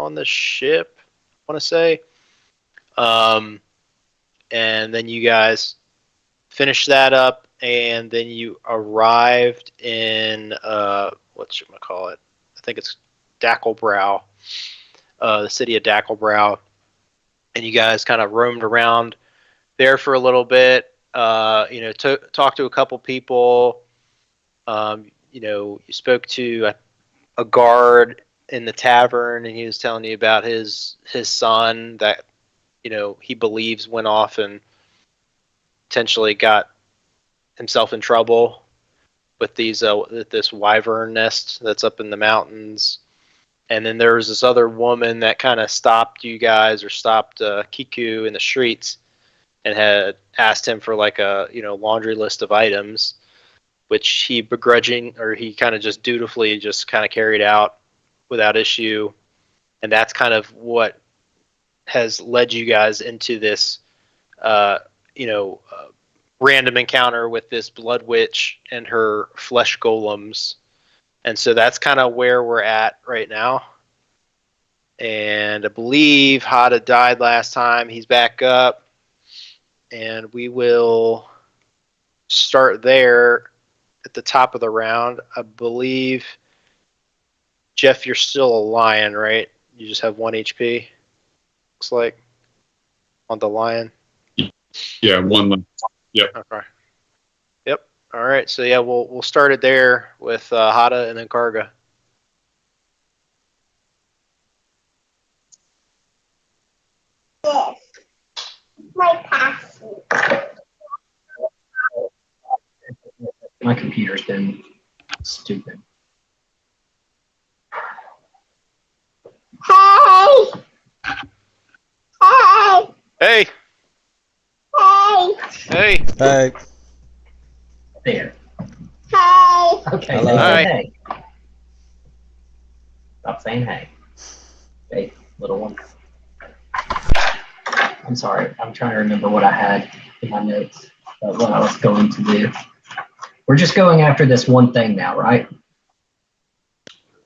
on the ship, I want to say. And then you guys finished that up, and then you arrived in whatchamacallit? I think it's Dacklebrow, the city of Dacklebrow. And you guys kind of roamed around there for a little bit. Talked to a couple people. You spoke to a guard in the tavern, and he was telling you about his son that he believes went off and potentially got himself in trouble with this wyvern nest that's up in the mountains. And then there was this other woman that kind of stopped you guys, or stopped Kiku in the streets, and had asked him for like a laundry list of items, which he kind of just dutifully just kind of carried out without issue. And that's kind of what has led you guys into this random encounter with this blood witch and her flesh golems. And so that's kind of where we're at right now. And I believe Hada died last time. He's back up. And we will start there at the top of the round. I believe, Jeff, you're still a lion, right? You just have 1 HP, looks like, on the lion. Yeah, 1 left. Yep. Okay. Yep. All right. So yeah, we'll start it there with Hada and then Karga. Yes. My password. My computer's been stupid. Hey! Hey! Hey! Hey! Hey! Hey. There. Hey! Okay, Hello. they Hi. said hey. Stop saying hey. Hey, little one. I'm sorry. I'm trying to remember what I had in my notes of what I was going to do. We're just going after this one thing now, right?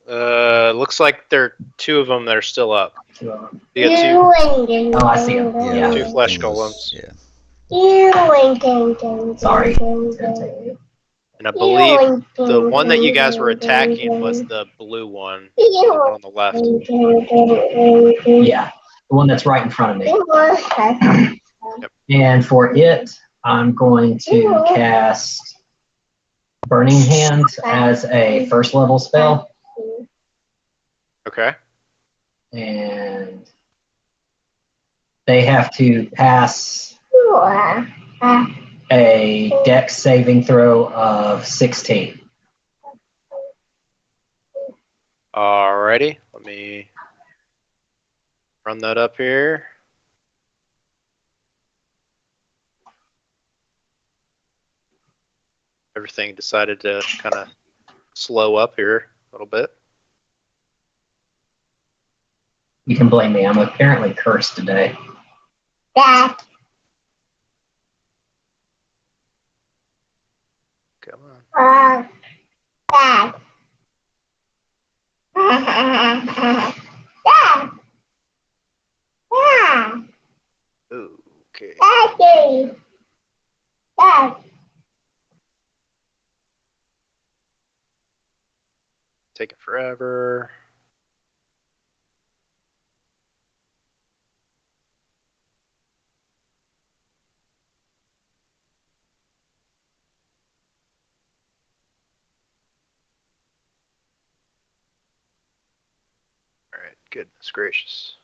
Looks like there are 2 of them that are still up. Two of them. You got 2. Oh, I see 'em. Yeah. 2 flesh golems. Yeah. Sorry. It's gonna take me. And I believe the one that you guys were attacking was the blue one, the one on the left. Yeah, the one that's right in front of me. Yep. And for it, I'm going to cast Burning Hands as a first level spell. Okay. And they have to pass a dex saving throw of 16. Alrighty. Let me run that up here. Everything decided to kind of slow up here a little bit. You can blame me. I'm apparently cursed today. Dad. Come on. Dad. Dad. Dad. Okay. Daddy. Dad. Taking forever. All right, goodness gracious.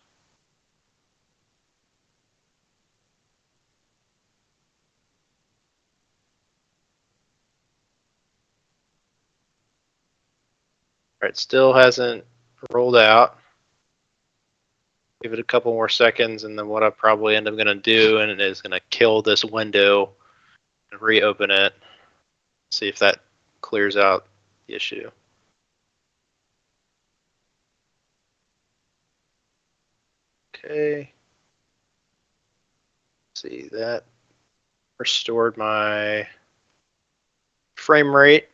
All right, still hasn't rolled out. Give it a couple more seconds, and then what I probably end up going to do, and it is going to kill this window and reopen it. See if that clears out the issue. Okay. See, that restored my frame rate.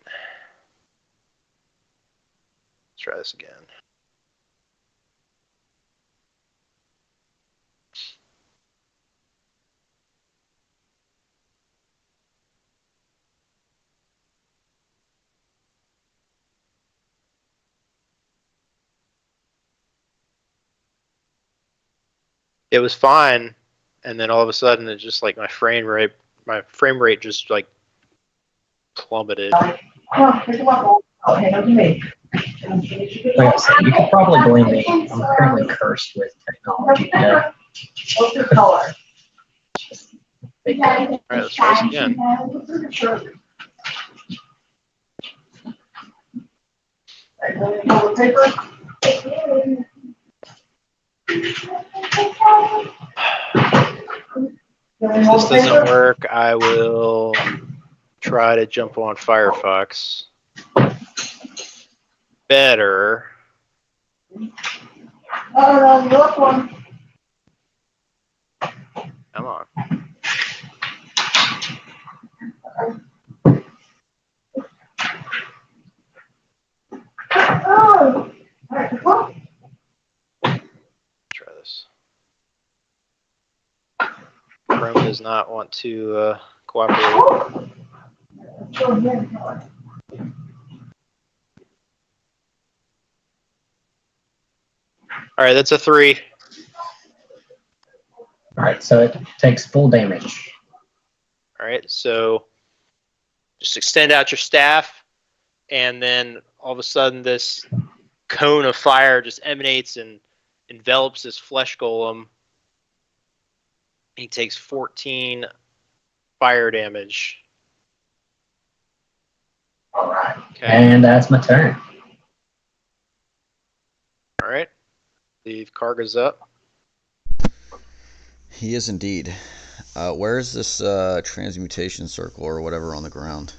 Let's try this again. it was fine, and then all of a sudden, it just like my frame rate just like plummeted. Like I said, you could probably blame me. I'm currently cursed with technology. Yeah. Big All right, let's try this again. If this doesn't work, I will try to jump on Firefox. Better. Come on. Try this. Chrome does not want to cooperate. All right, that's a 3. All right, so it takes full damage. All right, so just extend out your staff, and then all of a sudden this cone of fire just emanates and envelops this flesh golem. He takes 14 fire damage. All right. Okay. And that's my turn. All right. The Karga's up. He is indeed. Where is this transmutation circle or whatever on the ground?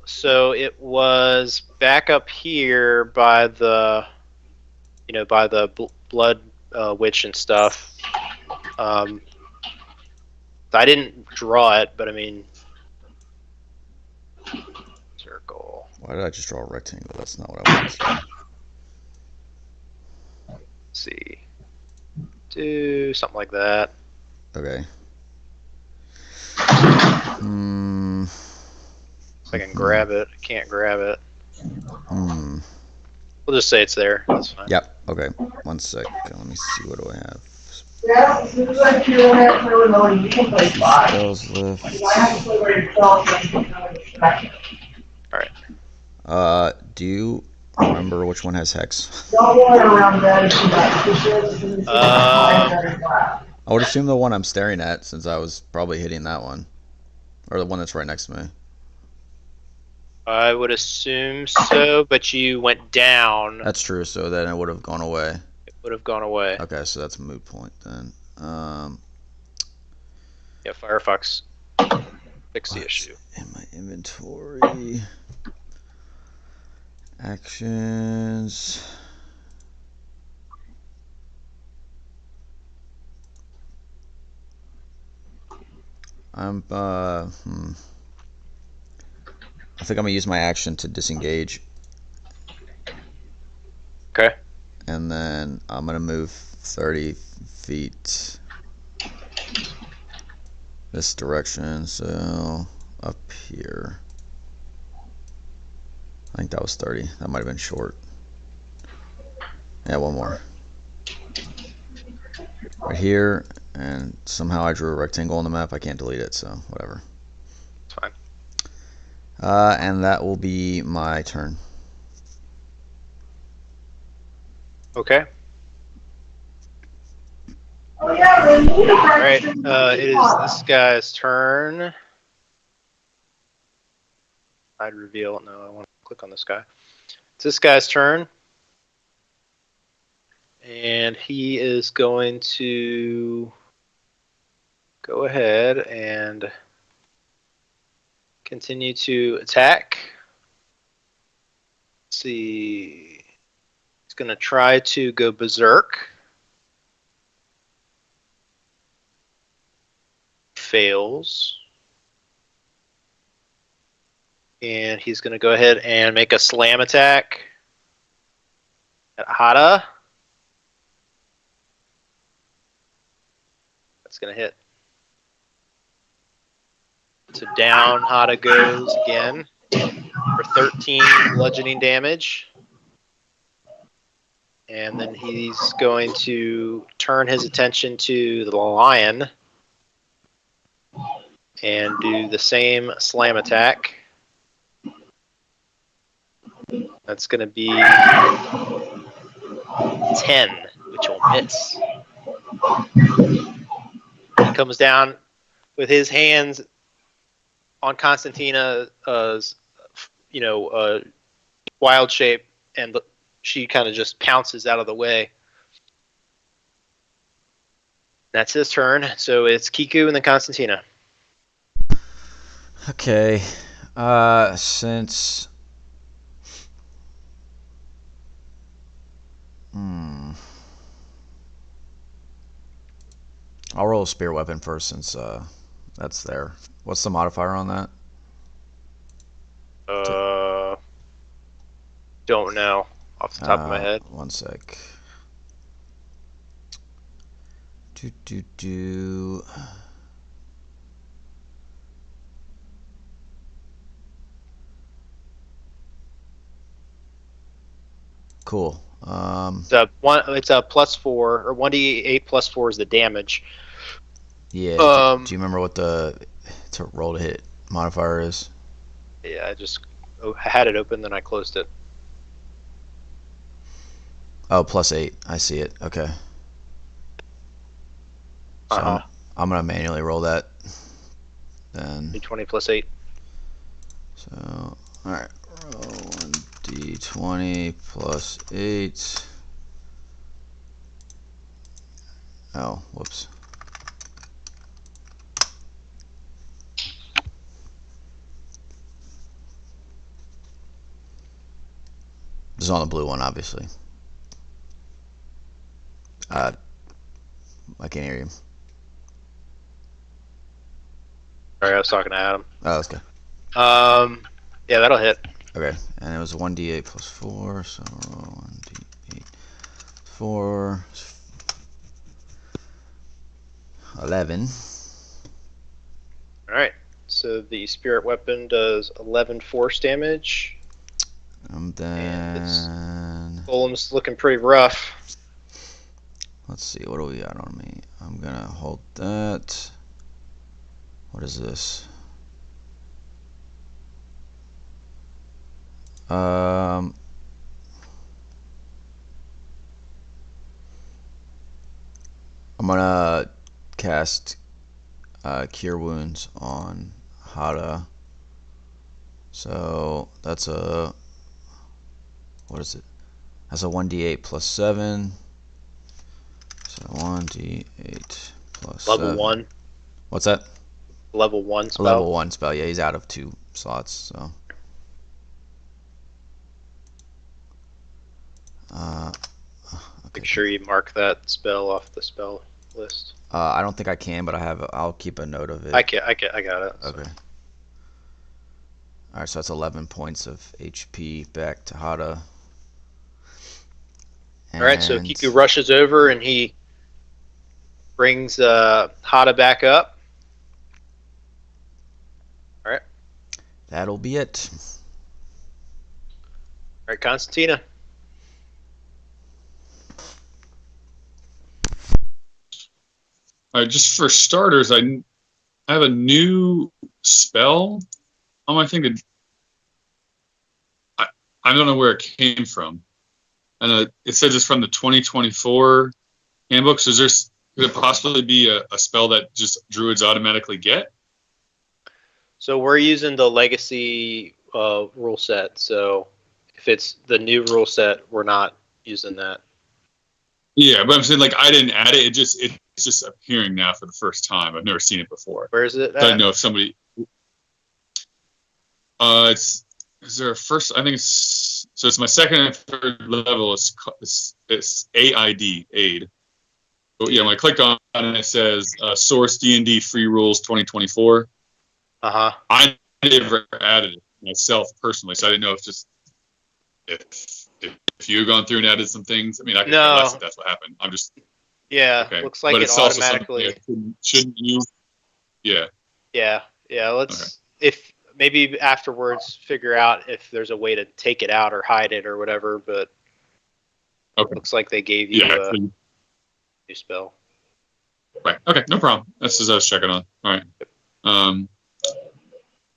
So it was back up here by the, by the blood witch and stuff. I didn't draw it, but I mean, circle. Why did I just draw a rectangle? That's not what I wanted to do. Let's see. Do something like that. Okay. If I can grab it, I can't grab it. Hmm. We'll just say it's there. That's fine. Yep. Okay. 1 sec. Let me see. What do I have? Spells left. All right. Do you remember which one has hex? I would assume the one I'm staring at, since I was probably hitting that one, or the one that's right next to me. I would assume so, but you went down. That's true. So then it would have gone away. It would have gone away. Okay, so that's a moot point then. Yeah, Firefox fix the issue. In my inventory, actions. I think I'm gonna use my action to disengage. Okay. And then I'm gonna move 30 feet this direction, so up here. I think that was 30. That might have been short. Yeah, one more. Right here, and somehow I drew a rectangle on the map. I can't delete it, so whatever. It's fine. And that will be my turn. Okay. Alright, it is this guy's turn. I'd reveal. No, I want to click on this guy. It's this guy's turn. And he is going to go ahead and continue to attack. Let's see. He's going to try to go berserk. Fails. And he's going to go ahead and make a slam attack at Hada. That's going to hit. So down Hada goes again for 13 bludgeoning damage. And then he's going to turn his attention to the lion and do the same slam attack. That's going to be 10, which will miss. He comes down with his hands on Constantina's, wild shape, and she kind of just pounces out of the way. That's his turn. So it's Kiku and then Constantina. Okay. Since. I'll roll a spear weapon first since that's there. What's the modifier on that? Don't know off the top of my head. One sec. Cool. It's a +4 or 1d8 +4 is the damage. Yeah. Do you remember what the to roll to hit modifier is? Yeah, I just had it open, then I closed it. Oh, +8. I see it. Okay. So I'm gonna manually roll that. Then D20 +8. So all right, roll 1d20 +8. Oh, whoops. This is on the blue one, obviously. I can't hear you. Sorry, I was talking to Adam. Oh, that's good. Yeah, that'll hit. Okay, and it was 1d8 +4, so roll 1d8 4, 11. All right. So the spirit weapon does 11 force damage. And then Golem's looking pretty rough. let's see, what do we got on me? I'm gonna hold that. What is this? I'm gonna cast Cure Wounds on Hada. So that's a, what is it? That's a 1d8 +7. So 1d8 +7. Level 1. What's that? Level 1 spell. A level 1 spell. Yeah, he's out of 2 slots. So. Okay. Make sure you mark that spell off the spell list. I don't think I can, but I'll keep a note of it. I got it. Okay. All right, so that's 11 points of HP back to Hada. All right, so Kiku rushes over and he brings Hada back up. All right. That'll be it. All right, Constantina. All right, just for starters, I have a new spell on my thing. I don't know where it came from. And it says it's from the 2024 handbook. So could it possibly be a spell that just druids automatically get? So we're using the legacy rule set. So if it's the new rule set, we're not using that. Yeah, but I'm saying like I didn't add it. It's just appearing now for the first time. I've never seen it before. Where is it? I don't know if somebody. Is there a first? I think it's so. It's my second and third level. It's aid. But yeah, when I clicked on it, and it says source DnD free rules 2024. I never added it myself personally, so I didn't know if you had gone through and added some things. I mean, I could care less if that's what happened. I'm just okay. Looks like but it it's automatically also something I shouldn't use. Yeah. Let's if maybe afterwards figure out if there's a way to take it out or hide it or whatever. But Okay. Looks like they gave you Yeah. a new spell. Right. Okay. No problem. That's as I was checking on. All right. So I'm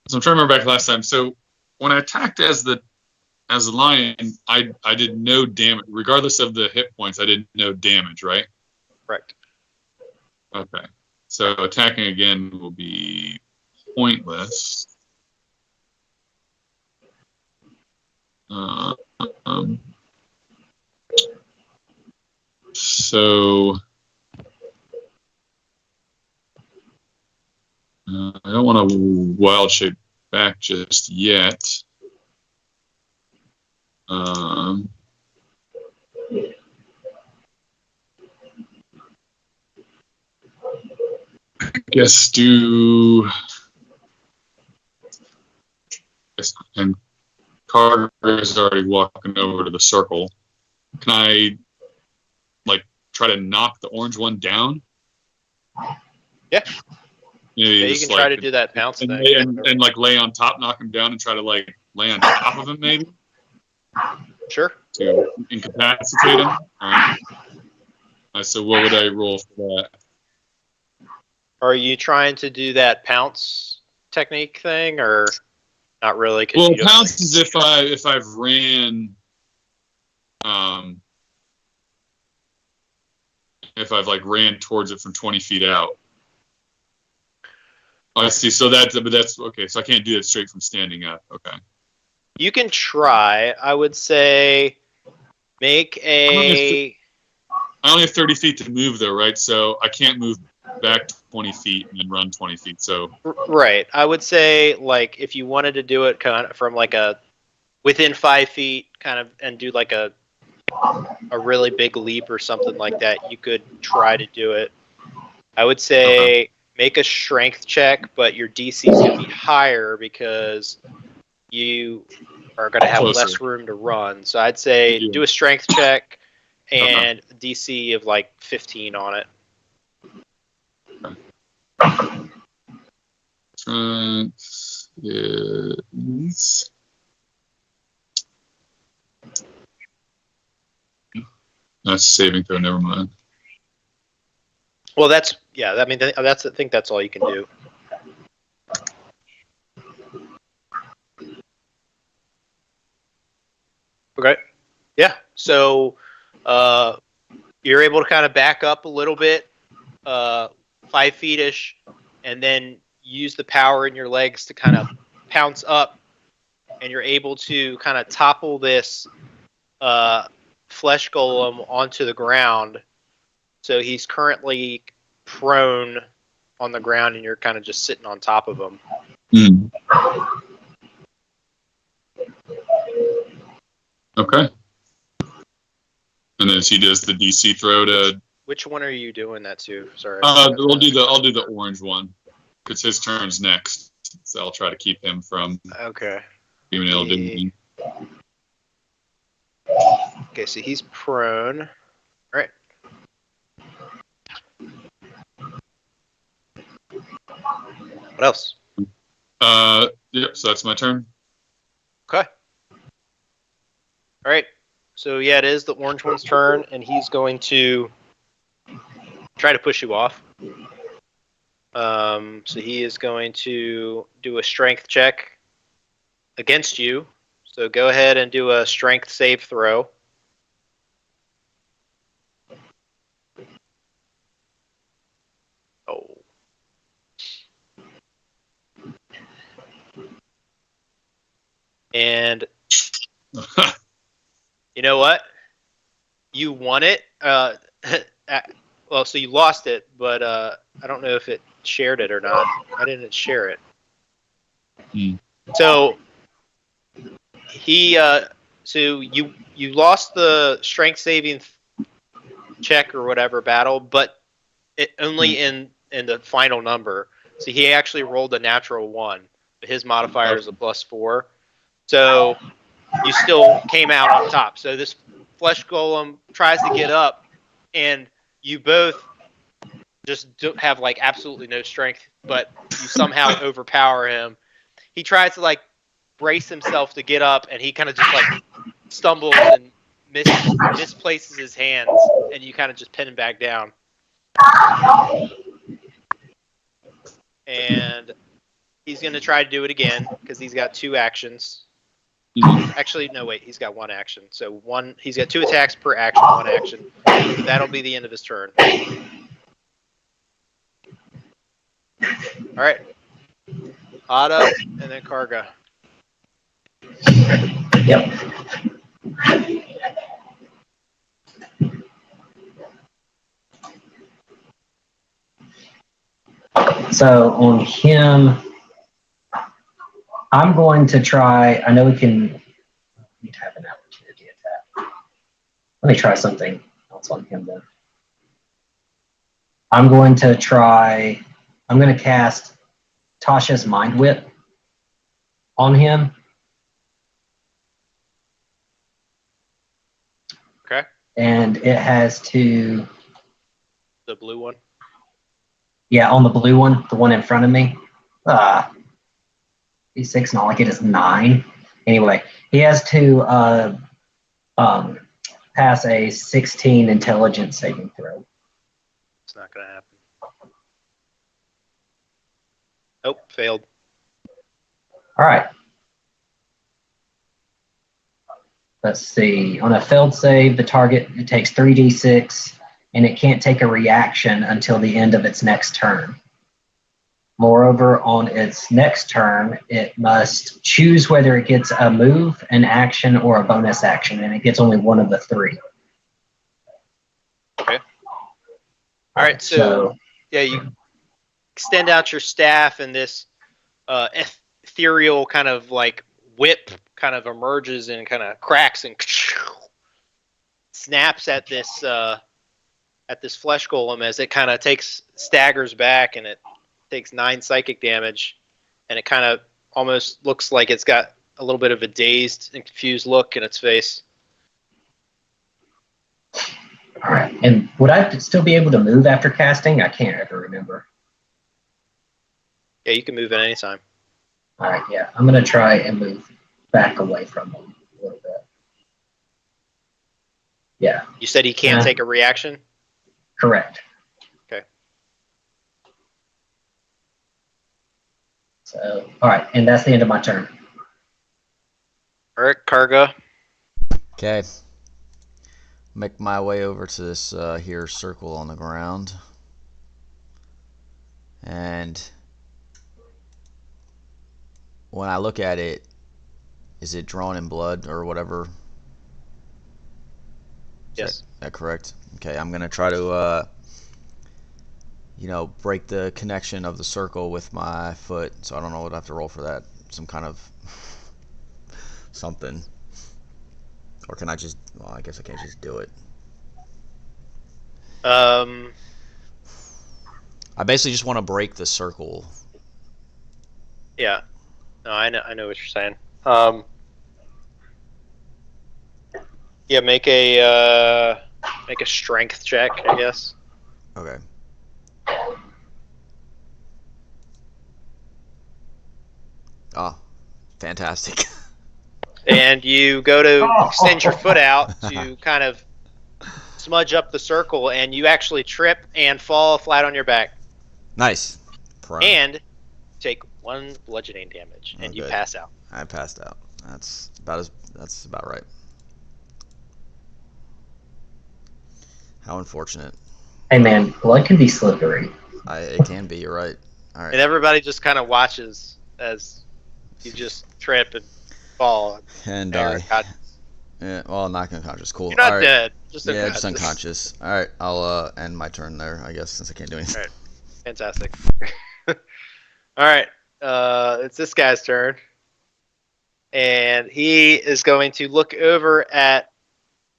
trying to remember back last time. So when I attacked as the lion, I did no damage, regardless of the hit points. I did no damage, right? Correct. Okay. So attacking again will be pointless. So I don't want to wild shape back just yet. I guess and Carter is already walking over to the circle. Can I try to knock the orange one down? Yeah. Maybe Yeah, you just, can try to do that pounce and, thing. and lay on top, knock him down, and try to lay on top of him, maybe Sure. to incapacitate him. All right. So what would I roll for that? Are you trying to do that pounce technique thing, or not really? Well, pounce is if I've ran, if I've ran towards it from 20 feet out. Oh, I see. So that's okay. So I can't do that straight from standing up. Okay. You can try. I would say make a. I only have 30 feet to move, though, right? So I can't move back 20 feet and then run 20 feet. So Right. I would say, if you wanted to do it kind of from a within 5 feet, kind of, and do a really big leap or something like that, you could try to do it. I would say make a strength check, but your DC is going to be higher because you are going to have less room to run. So I'd say do a strength check and DC of 15 on it. Strength is... That's saving throw. Never mind. Well, I think that's all you can do. Okay. Yeah. So you're able to kind of back up a little bit, 5 feet-ish, and then use the power in your legs to kind of pounce up, and you're able to kind of topple this flesh golem onto the ground. So he's currently prone on the ground, and you're kind of just sitting on top of him. Mm. Okay. And then he does the DC throw to. Which one are you doing that to? Sorry. I'll do the orange one because his turn's next. So I'll try to keep him from. Okay. Being able to do anything. Okay, so he's prone. All right. What else? Yep. So that's my turn. Okay. All right. So yeah, it is the orange one's turn, and he's going to try to push you off. So he is going to do a strength check against you. So go ahead and do a strength save throw. Oh. And you know what? You won it. Well, so you lost it, but I don't know if it shared it or not. I didn't share it. So so you lost the strength saving check or whatever battle, but it only in the final number. So he actually rolled a natural 1, but his modifier is a +4. So you still came out on top. So this flesh golem tries to get up, and you both just have absolutely no strength, but you somehow overpower him. He tries to brace himself to get up, and he kind of just stumbles and misplaces his hands, and you kind of just pin him back down. And he's going to try to do it again because he's got 2 actions. Actually, no, wait. He's got 1 action. So he's got 2 attacks per action, 1 action. That'll be the end of his turn. All right. Otto and then Karga. Yep. So on him, I'm going to try. I know we can. Need to have an opportunity attack. Let me try something else on him then. I'm going to try. I'm going to cast Tasha's Mind Whip on him. Okay. And it has to. The blue one. Yeah, on the blue one, the one in front of me. D6, not like it is 9. Anyway, he has to pass a 16 intelligence saving throw. It's not going to happen. Nope, failed. All right. Let's see. On a failed save, the target it takes 3d6, and it can't take a reaction until the end of its next turn. Moreover, on its next turn, it must choose whether it gets a move, an action, or a bonus action, and it gets only one of the 3. Okay. All right, so yeah, you extend out your staff, and this ethereal kind of like whip kind of emerges and kind of cracks and snaps at this flesh golem as it kind of staggers back, and it takes 9 psychic damage, and it kind of almost looks like it's got a little bit of a dazed and confused look in its face. All right. And would I still be able to move after casting? I can't ever remember. Yeah, you can move at any time. All right, yeah. I'm going to try and move back away from him a little bit. Yeah. You said he can't take a reaction? Correct. Okay. So, all right, and that's the end of my turn. All right, Karga. Okay. Make my way over to this here circle on the ground. And when I look at it, is it drawn in blood or whatever? Yes. Is that correct? Okay, I'm going to try to, break the connection of the circle with my foot. So I don't know what I have to roll for that. Some kind of something. Or can I just, well, I guess I can't just do it. I basically just want to break the circle. Yeah. No, I know what you're saying. Yeah, make a strength check, I guess. Okay. Oh, fantastic. And you go to extend your foot out to kind of smudge up the circle, and you actually trip and fall flat on your back. Nice. Prone. And take 1 bludgeoning damage, and you pass out. I passed out. That's about right. How unfortunate. Hey man, blood can be slippery. It can be. You're right. All right. And everybody just kind of watches as you just trip and fall and die. Yeah. Well, not unconscious. Cool. You're not All right. dead. Just unconscious. Yeah, just unconscious. All right. I'll end my turn there, I guess, since I can't do anything. All right. Fantastic. All right. It's this guy's turn. And he is going to look over at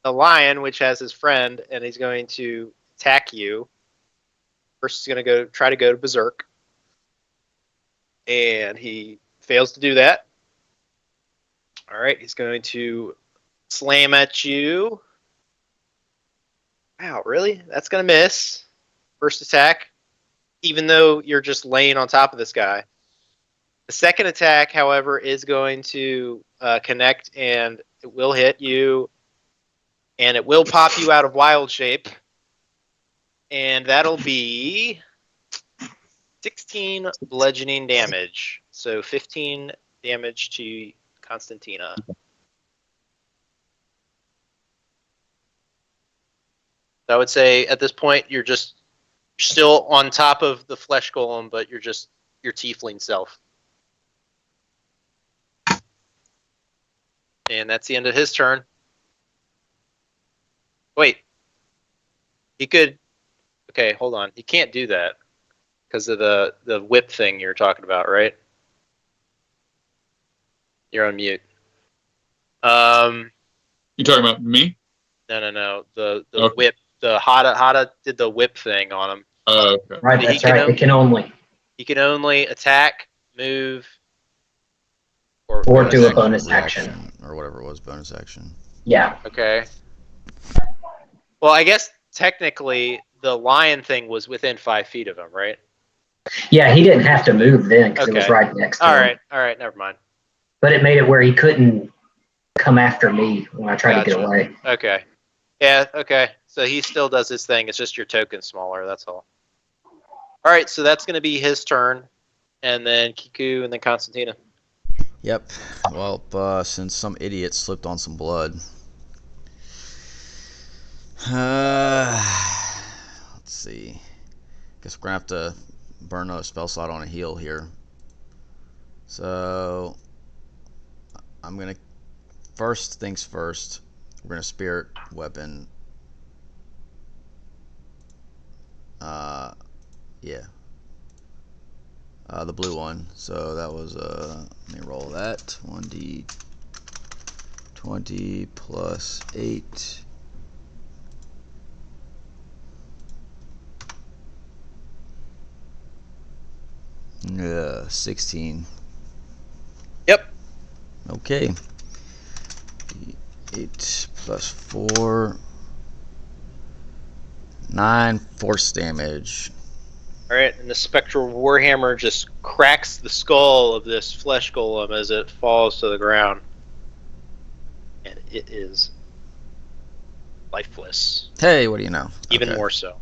the lion, which has his friend, and he's going to attack you. First, he's going to try to go to Berserk. And he fails to do that. All right. He's going to slam at you. Wow, really? That's going to miss. First attack, even though you're just laying on top of this guy. The second attack, however, is going to connect, and it will hit you and it will pop you out of wild shape. And that'll be 16 bludgeoning damage. So 15 damage to Constantina. I would say at this point you're just still on top of the flesh golem, but you're just your tiefling self. And that's the end of his turn. Wait. He could... Okay, hold on. He can't do that because of the whip thing you're talking about, right? You're on mute. You talking about me? No. The Okay. whip. The Hada did the whip thing on him. Okay. Right, that's right. It can only. He can only attack, move, or do a bonus action. Or whatever it was, bonus action. Yeah. Okay. Well, I guess technically the lion thing was within 5 feet of him, right? Yeah, he didn't have to move then because it was Okay. right next to him. All right, never mind. But it made it where he couldn't come after me when I tried to get Gotcha. away. Okay. Yeah, okay. So he still does his thing. It's just your token smaller, that's all. All right, so that's going to be his turn. And then Kiku and then Constantina. Yep. Well, since some idiot slipped on some blood. Let's see. Guess we're going to have to burn a spell slot on a heal here. So, I'm going to... First things first, we're going to spirit weapon. Yeah. The blue one. So that was, let me roll that. 1d20 plus 8. Yeah, 16. Yep. Okay. 8 plus 4. 9 force damage. All right, and the spectral warhammer just cracks the skull of this flesh golem as it falls to the ground. And it is lifeless. Hey, what do you know? Even Okay. more so.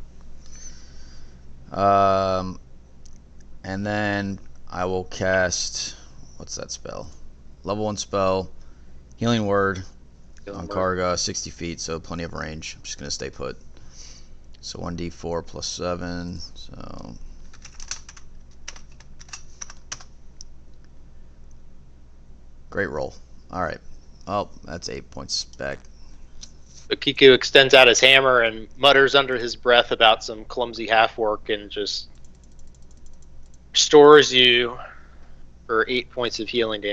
And then I will cast, what's that spell? Level 1 spell, Healing Word on Karga, 60 feet, so plenty of range. I'm just going to stay put. So 1d4 plus 7, so... Great roll. Alright. Oh, that's 8 points back. So Kiku extends out his hammer and mutters under his breath about some clumsy half-work and just restores you for 8 points of healing.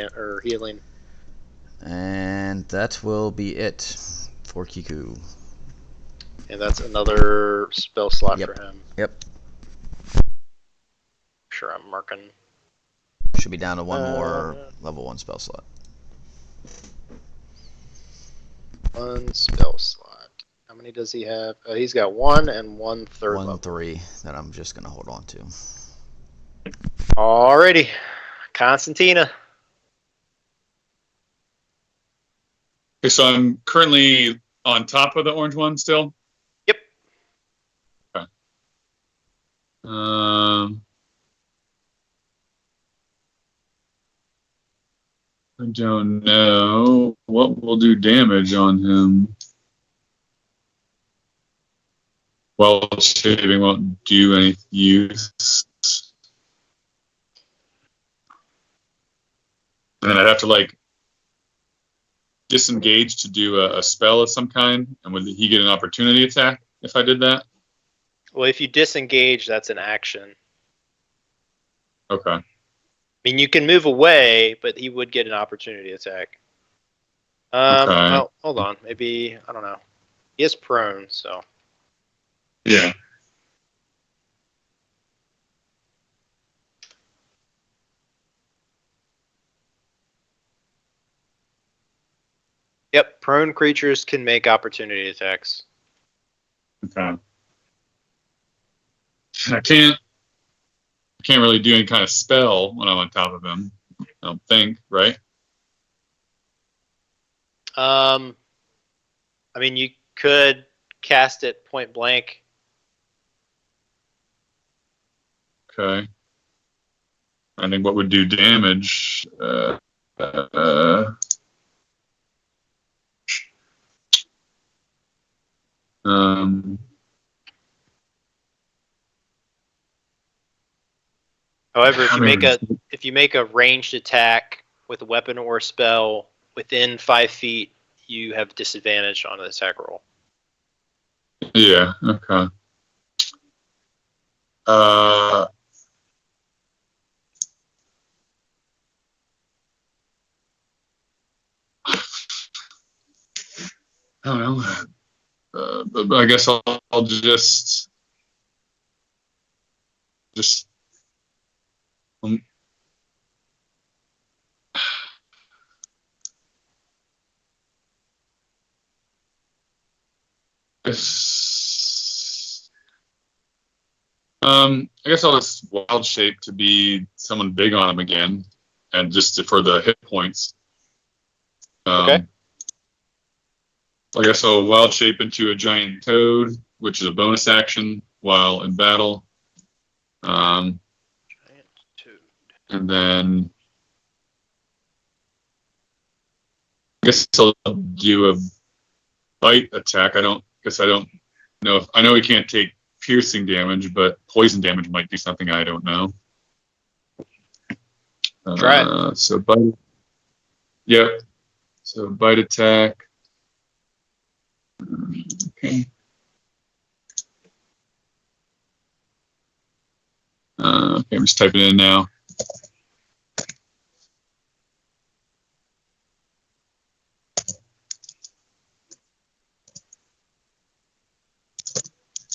And that will be it for Kiku. And that's another spell slot Yep. for him. Yep. Sure, I'm marking. Should be down to one more level 1 spell slot. One spell slot. How many does he have? He's got 1 and 1/3 level. 3 that I'm just going to hold on to. Alrighty. Constantina. Okay, so I'm currently on top of the orange one still? Yep. Okay. I don't know what will do damage on him. Well, saving won't do any use. And then I'd have to like disengage to do a spell of some kind. And would he get an opportunity attack if I did that? Well, if you disengage, that's an action. Okay. I mean, you can move away, but he would get an opportunity attack. Okay. Well, hold on. Maybe, I don't know. He is prone, so. Yeah. Yep, prone creatures can make opportunity attacks. Okay. I can't really do any kind of spell when I'm on top of him. I don't think, right? I mean, could cast it point blank. Okay. I think what would do damage? Um, However, if you make a ranged attack with a weapon or a spell within 5 feet, you have disadvantage on the attack roll. Yeah. Okay. I don't know. But I guess I'll just um, I guess I'll just wild shape to be someone big on him again, and for the hit points. Okay. I guess I'll wild shape into a giant toad, which is a bonus action while in battle. Giant toad. And then I guess I'll do a bite attack. I don't know if I know he can't take piercing damage, but poison damage might do something I don't know. Try it. So bite. Yep. So bite attack. Okay. Okay, I'm just typing it in now.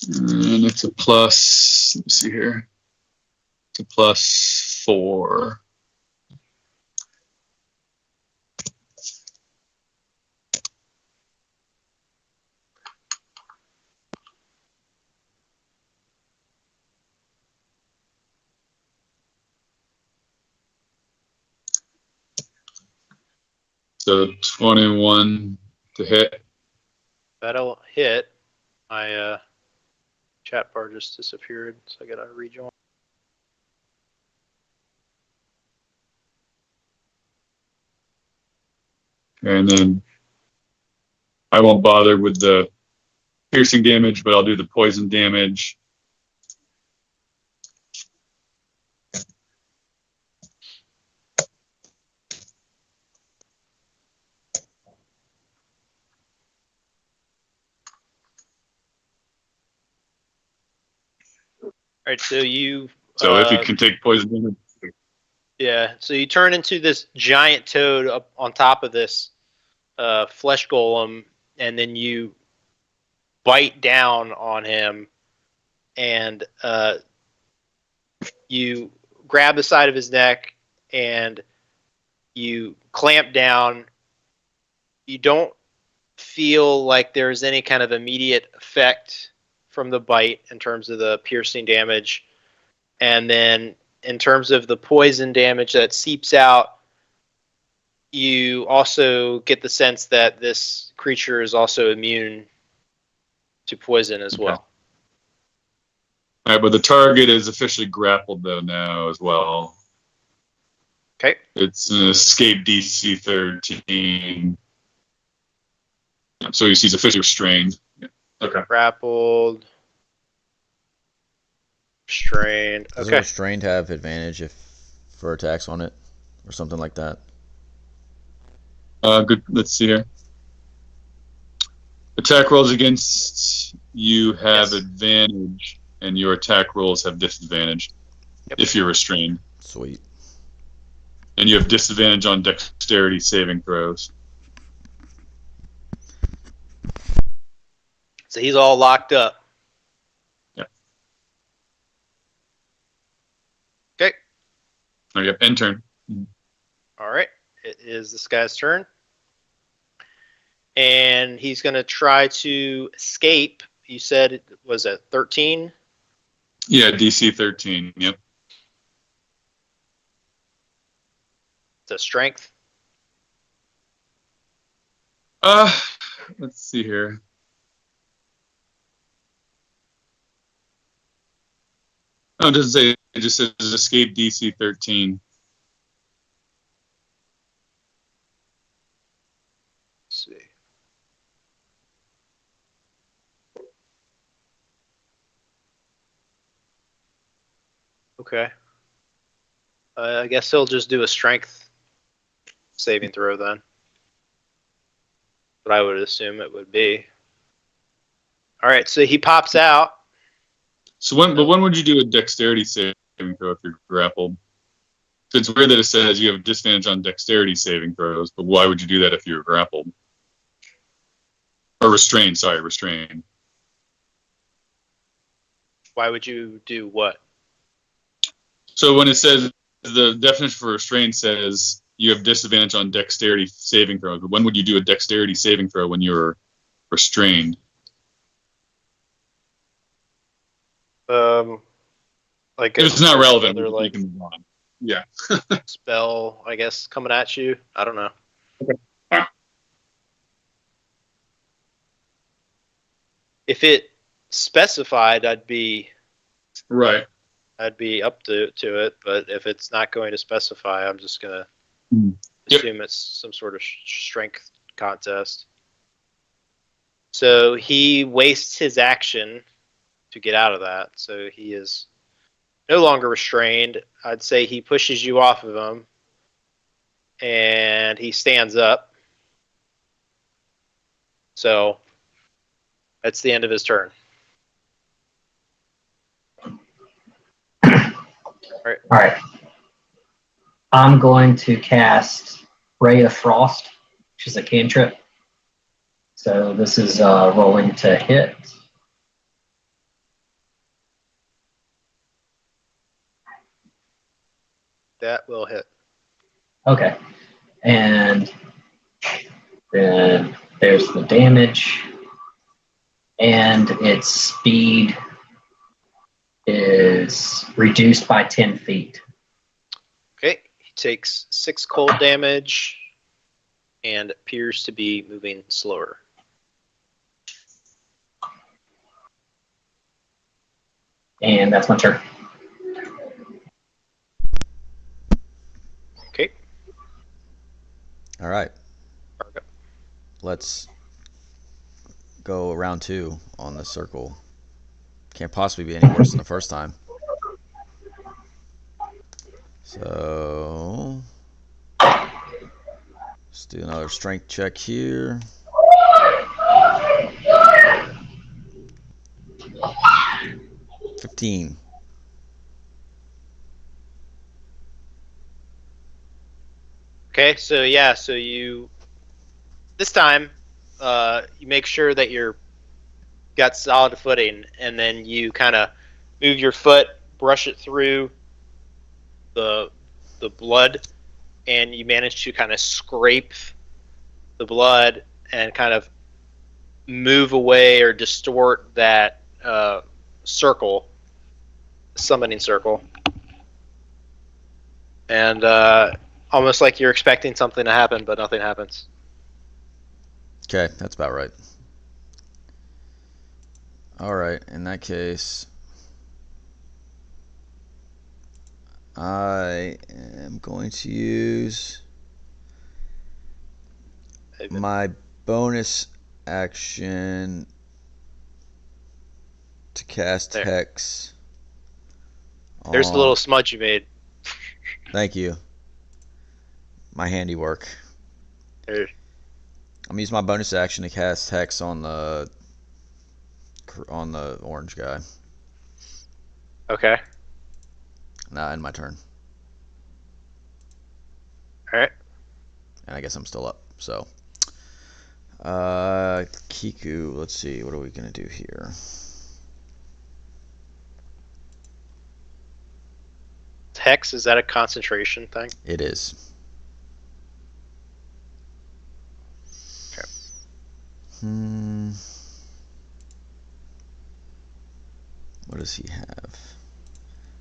And it's a plus, let me see here. It's a +4. So 21 to hit. That'll hit. My chat bar just disappeared, so I gotta rejoin. And then I won't bother with the piercing damage, but I'll do the poison damage. All right, so you. So if you can take poison damage. Yeah, so you turn into this giant toad up on top of this flesh golem, and then you bite down on him, and you grab the side of his neck, and you clamp down. You don't feel like there's any kind of immediate effect from the bite in terms of the piercing damage. And then in terms of the poison damage that seeps out, you also get the sense that this creature is also immune to poison as well. All right, but the target is officially grappled though now as well. Okay. It's an escape DC 13. So he's officially restrained. Yeah. Okay. Grappled. Restrained. Doesn't Okay. restrained have advantage for attacks on it or something like that? Good. Let's see here. Attack rolls against you have advantage, and your attack rolls have disadvantage if you're restrained. Sweet. And you have disadvantage on dexterity saving throws. So he's all locked up. Yeah. Okay. Oh, yep. End turn. All right. It is this guy's turn. And he's going to try to escape. You said it was a 13? Yeah, DC 13. Yep. It's a strength. Let's see here. No, it doesn't say. It just says escape DC 13. Let's see. Okay. I guess he'll just do a strength saving throw then. But I would assume it would be. All right, so he pops out. So when would you do a dexterity saving throw if you're grappled? It's weird that it says you have disadvantage on dexterity saving throws, but why would you do that if you're grappled? Or restrained, sorry, restrained. Why would you do what? So when it says, the definition for restrained says you have disadvantage on dexterity saving throws, but when would you do a dexterity saving throw when you're restrained? Like It's not relevant. Another, like, you can move on. Yeah. spell, I guess, coming at you. I don't know. Okay. If it specified, I'd be Right. up to it. But if it's not going to specify, I'm just gonna Yep. assume it's some sort of strength contest. So he wastes his action to get out of that. So he is no longer restrained. I'd say he pushes you off of him, and he stands up. So that's the end of his turn. All right. I'm going to cast Ray of Frost, which is a cantrip. So this is rolling to hit. That will hit. Okay. And then there's the damage. And its speed is reduced by 10 feet. Okay. He takes 6 cold damage and appears to be moving slower. And that's my turn. Okay. All right. Let's go round 2 on the circle. Can't possibly be any worse than the first time. So let's do another strength check here. $15. Okay, so yeah, so you this time you make sure that you're got solid footing, and then you kind of move your foot, brush it through the blood, and you manage to kind of scrape the blood and kind of move away or distort that circle, summoning circle, and almost like you're expecting something to happen, but nothing happens. Okay, that's about right. All right, in that case, I am going to use my bonus action to cast There. Hex. There's the little smudge you made. Thank you. My handiwork. There. I'm gonna use my bonus action to cast Hex on the orange guy. Okay. Nah, end my turn. All right. And I guess I'm still up. So, Kiku. Let's see. What are we gonna do here? Hex, is that a concentration thing? It is. Okay. What does he have?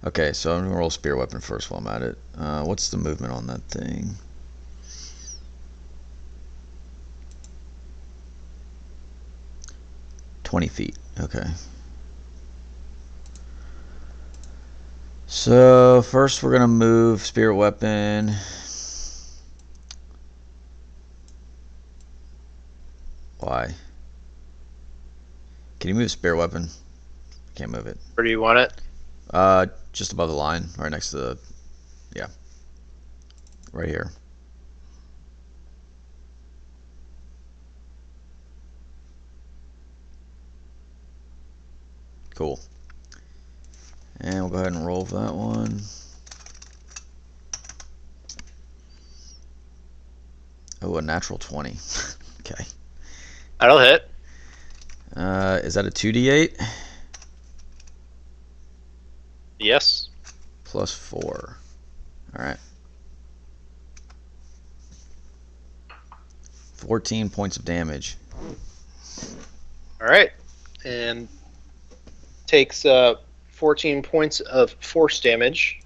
Okay, so I'm gonna roll spear weapon first while I'm at it. What's the movement on that thing? .20 feet. Okay. So first we're gonna move spirit weapon. Why? Can you move spirit weapon? Can't move it. Where do you want it? Just above the line, right next to the, yeah, right here. Cool. And we'll go ahead and roll for that one. Oh, a natural 20. Okay. That'll hit. Is that a 2d8? Yes. Plus 4. Alright. 14 points of damage. All right. And takes 14 points of force damage.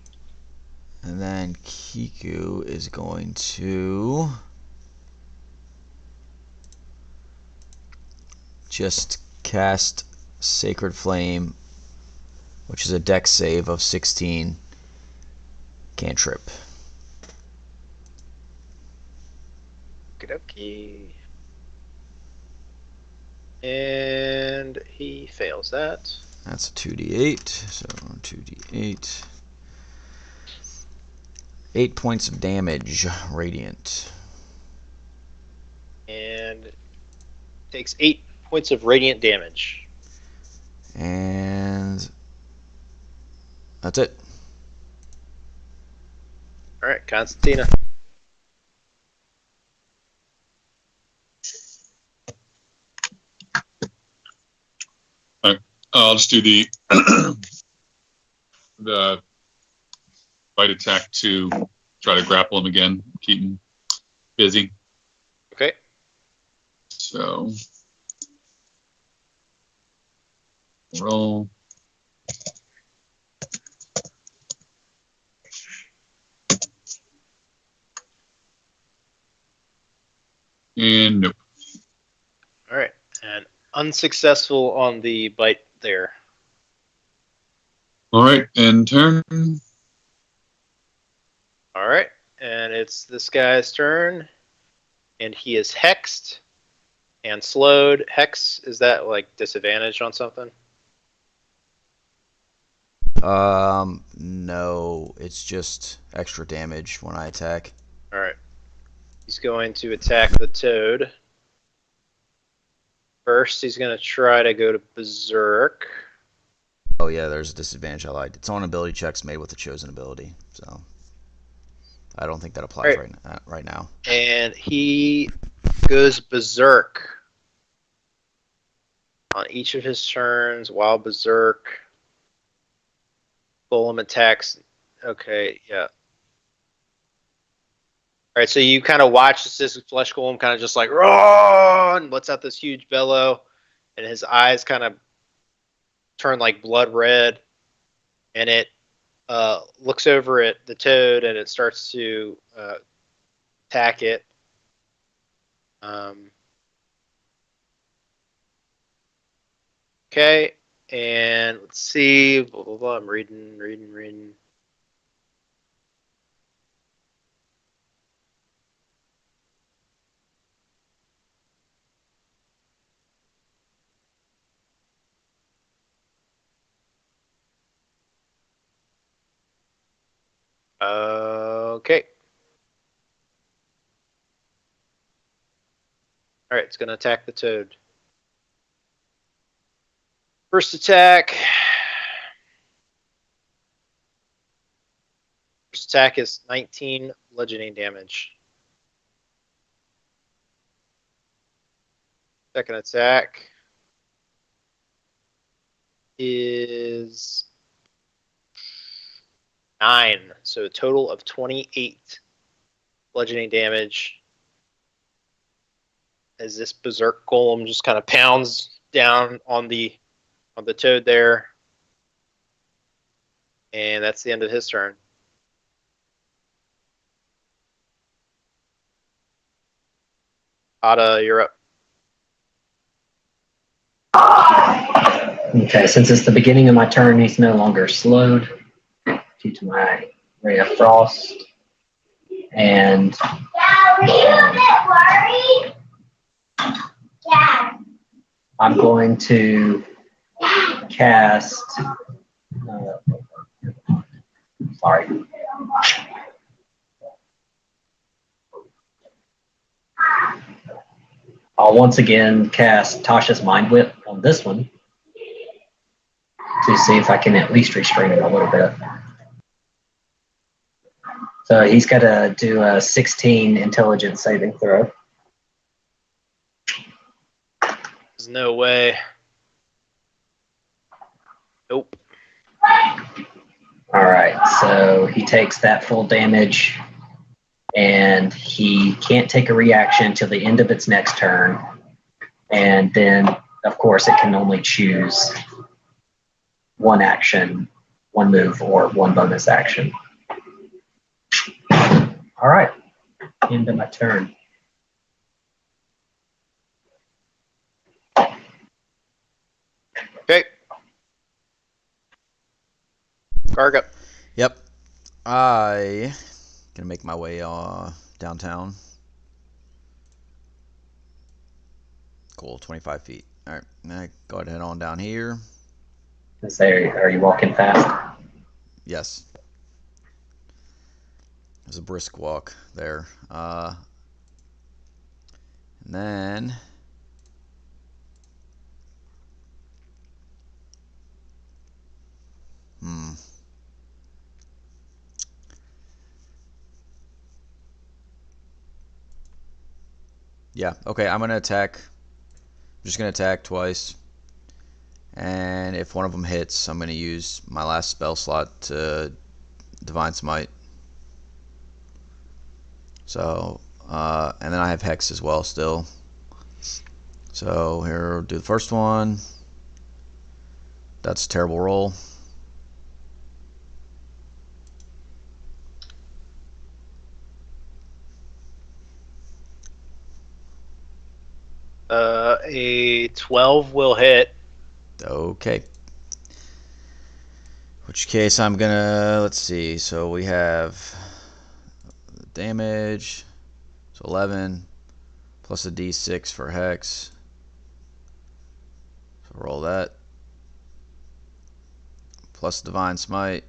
And then Kiku is going to just cast Sacred Flame, which is a dex save of 16. Cantrip. Okie and he fails that. That's a 2d8. So 2d8. 8 points of damage, radiant. And takes 8 points of radiant damage. And that's it. All right, Constantina. I'll just do the the bite attack to try to grapple him again, keep him busy. Okay. So roll. And nope. All right, and unsuccessful on the bite there. All right, and turn. All right, and it's this guy's turn, and he is hexed and slowed. Hex, is that like disadvantage on something? No, it's just extra damage when I attack. All right, he's going to attack the toad. First, he's going to try to go to Berserk. Oh yeah, there's a disadvantage I lied. It's on ability checks made with a chosen ability, so I don't think that applies right now. And he goes Berserk on each of his turns while Berserk. Golem attacks. Okay, yeah. All right, so you kind of watch this flesh golem kind of just like roar and lets out this huge bellow, and his eyes kind of turn like blood red, and it looks over at the toad and it starts to attack it. Okay, and let's see. Blah, blah, blah. I'm reading. Okay. All right, it's going to attack the toad. First attack. First attack is 19 bludgeoning damage. Second attack is 9, so a total of 28 bludgeoning damage as this berserk golem just kind of pounds down on the toad there. And that's the end of his turn. Ada, you're up. Okay, since it's the beginning of my turn, he's no longer slowed. due to my ray of frost. And Dad, are you a bit worried? Dad. I'm going to cast. Sorry. I'll once again cast Tasha's Mind Whip on this one to see if I can at least restrain him a little bit. So he's got to do a 16 intelligence saving throw. There's no way. Nope. All right, so he takes that full damage, and he can't take a reaction until the end of its next turn. And then, of course, it can only choose one action, one move, or one bonus action. All right, end of my turn. Okay. Garga. Yep. I gonna make my way downtown. Cool, 25 feet. All right, now go ahead and head on down here. Are you walking fast? Yes. There's a brisk walk there. And then yeah, okay, I'm gonna attack. I'm just gonna attack twice. And if one of them hits, I'm gonna use my last spell slot to Divine Smite. So, and then I have Hex as well still. So here, we'll do the first one. That's a terrible roll. A 12 will hit. Okay. Which case I'm gonna, let's see, so we have damage, so 11, plus a d6 for Hex. So roll that. Plus Divine Smite,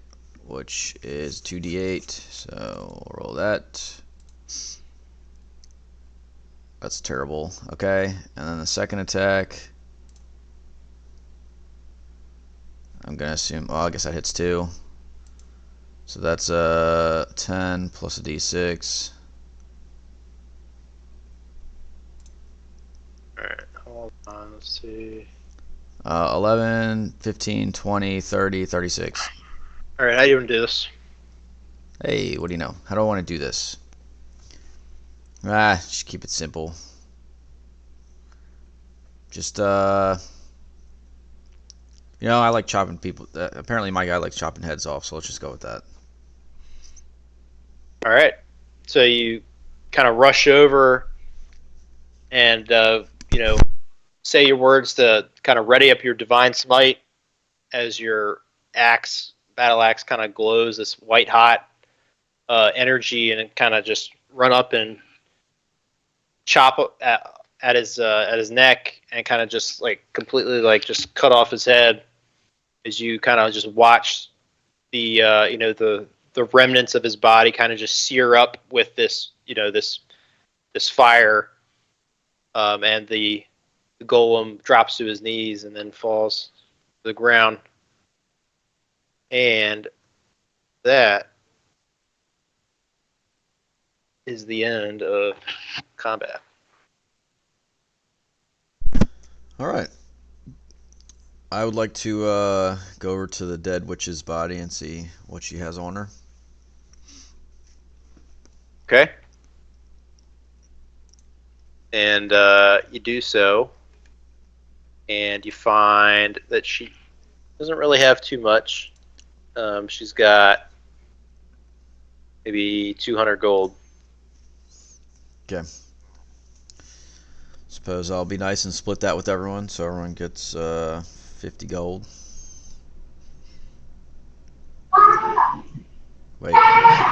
which is 2d8, so roll that. That's terrible. Okay, and then the second attack, I'm gonna assume, well, I guess that hits 2. So that's a 10 plus a d6. Alright, hold on, let's see. 11, 15, 20, 30, 36. Alright, how do you want to do this? Hey, what do you know? How do I want to do this? Just keep it simple. Just, I like chopping people. Apparently my guy likes chopping heads off, so let's just go with that. Alright, so you kind of rush over and, say your words to kind of ready up your Divine Smite as your battle axe kind of glows this white hot energy, and it kind of just run up and chop at his neck and kind of just like completely like just cut off his head as you kind of just watch the the remnants of his body kind of just sear up with this this fire, and the golem drops to his knees and then falls to the ground. And that is the end of combat. All right. I would like to go over to the dead witch's body and see what she has on her. Okay. And you do so, and you find that she doesn't really have too much. She's got maybe 200 gold. Okay. Suppose I'll be nice and split that with everyone, so everyone gets 50 gold. Wait,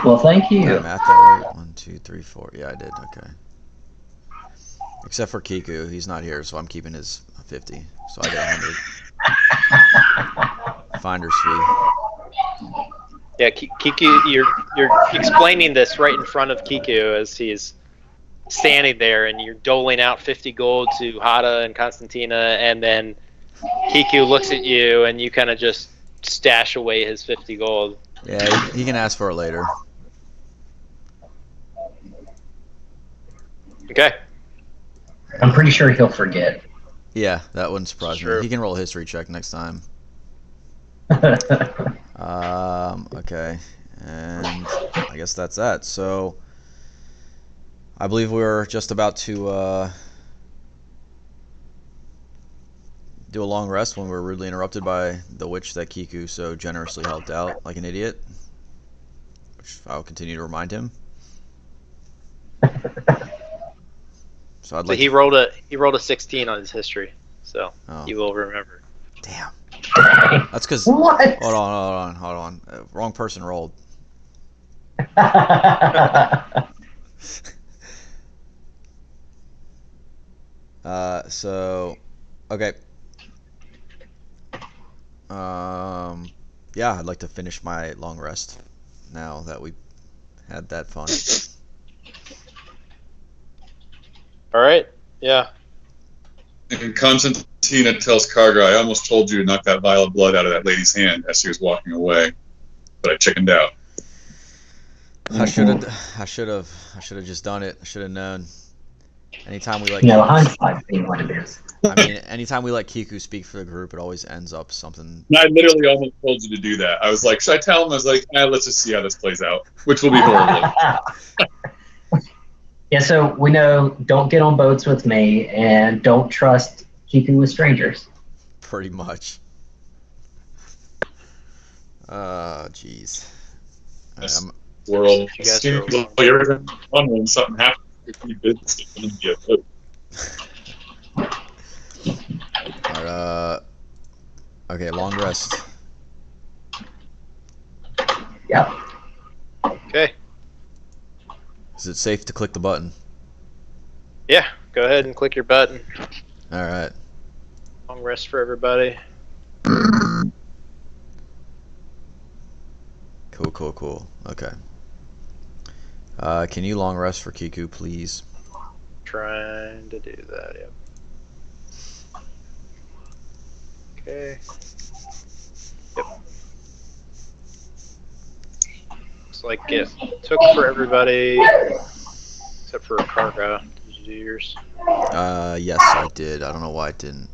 Well, thank did I you. math that right? 1, 2, 3, 4. Yeah, I did. Okay. Except for Kiku, he's not here, so I'm keeping his 50. So I get 100. Finder's fee. Yeah, Kiku, you're explaining this right in front of Kiku as he's standing there, and you're doling out 50 gold to Hada and Constantina, and then Kiku looks at you, and you kind of just stash away his 50 gold. Yeah, he can ask for it later. Okay. I'm pretty sure he'll forget. Yeah, that wouldn't surprise me. True. He can roll a history check next time. Okay, and I guess that's that. So, I believe we're just about to do a long rest when we were rudely interrupted by the witch that Kiku so generously helped out like an idiot, which I'll continue to remind him. So I'd like. He rolled a 16 on his history, so Oh. you will remember. Damn. That's because. What? Hold on. Wrong person rolled. So, okay. Yeah, I'd like to finish my long rest now that we had that fun. All right. Yeah. And Constantina tells Karga, I almost told you to knock that vial of blood out of that lady's hand as she was walking away, but I chickened out. I should have just done it. I should have known. Anytime we let hindsight being what it is. anytime we let Kiku speak for the group, it always ends up something. And I literally almost told you to do that. I was like, should I tell him? I was like, let's just see how this plays out, which will be horrible. Yeah, so we know don't get on boats with me and don't trust keeping with strangers. Pretty much. Oh, jeez. This world. You guys Seems are- like every time when something happens, it's business. It's going to be a boat. Alright, okay, long rest. Yep. Okay. Is it safe to click the button? Yeah. Go ahead and click your button. Alright. Long rest for everybody. Cool. Okay. Can you long rest for Kiku, please? Trying to do that. Yep. Okay. Yep. Looks like it took for everybody except for Karga. Did you do yours? Yes, I did. I don't know why it didn't.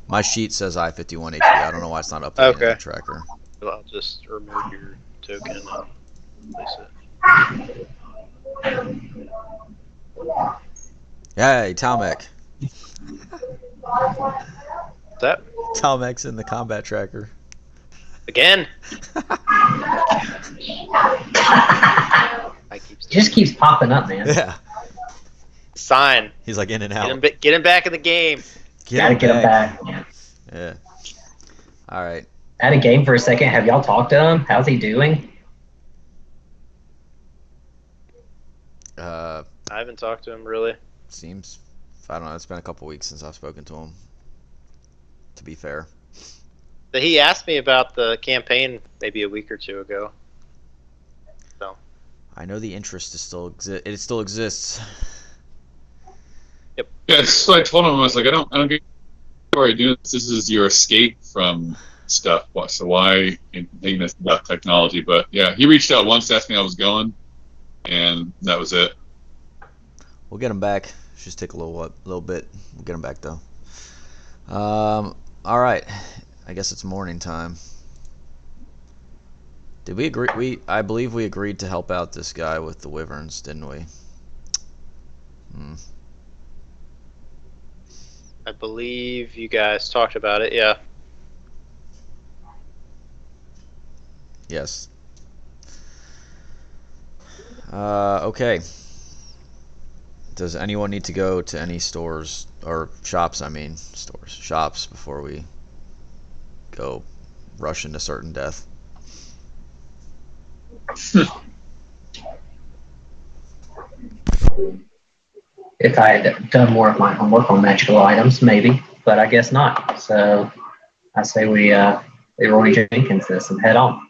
My sheet says I 51 HP. I don't know why it's not updated in the Okay. tracker. I'll just remove your token and place it. Hey, Talmec. What's that? Talmec's in the combat tracker. Again? It just keeps popping up, man. Yeah. Sign. He's like in and Get out. him back in the game. Gotta get him back. Yeah. Yeah. All right. At a game for a second, have y'all talked to him? How's he doing? I haven't talked to him really. Seems, I don't know, it's been a couple weeks since I've spoken to him, to be fair. But he asked me about the campaign maybe a week or two ago. So I know the interest is still it still exists. Yeah, so I told him, I was like, I don't get why you're doing this. This is your escape from stuff. So why taking this about technology? But yeah, he reached out once, asked me how I was going, and that was it. We'll get him back. Just take a little bit. We'll get him back though. All right. I guess it's morning time. Did we agree? I believe we agreed to help out this guy with the wyverns, didn't we? I believe you guys talked about it, yeah. Yes. Okay. Does anyone need to go to any stores or shops? I mean, shops before we go rush into certain death. If I had done more of my homework on magical items, maybe, but I guess not. So I say we Roy Jenkins this and head on.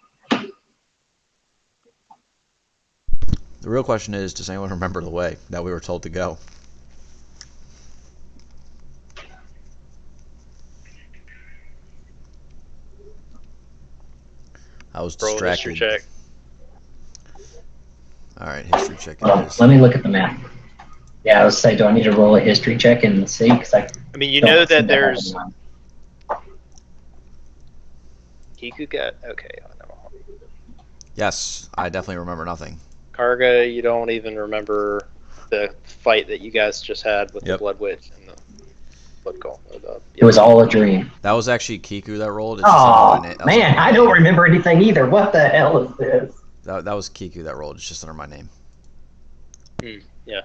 The real question is, does anyone remember the way that we were told to go? I was Roll a history distracted. check. All right, history check it is. Let me look at the map. Yeah, I was saying, do I need to roll a history check and see? Because I mean, you don't know seem that to have there's one. Kiku got okay. No. Yes, I definitely remember nothing. Karga, you don't even remember the fight that you guys just had with the Yep. Blood Witch and the Blood Call. It was all a dream. That was actually Kiku that rolled. It's just under Oh, my name. man, I don't remember anything either. What the hell is this? That was Kiku that rolled. It's just under my name. Yeah.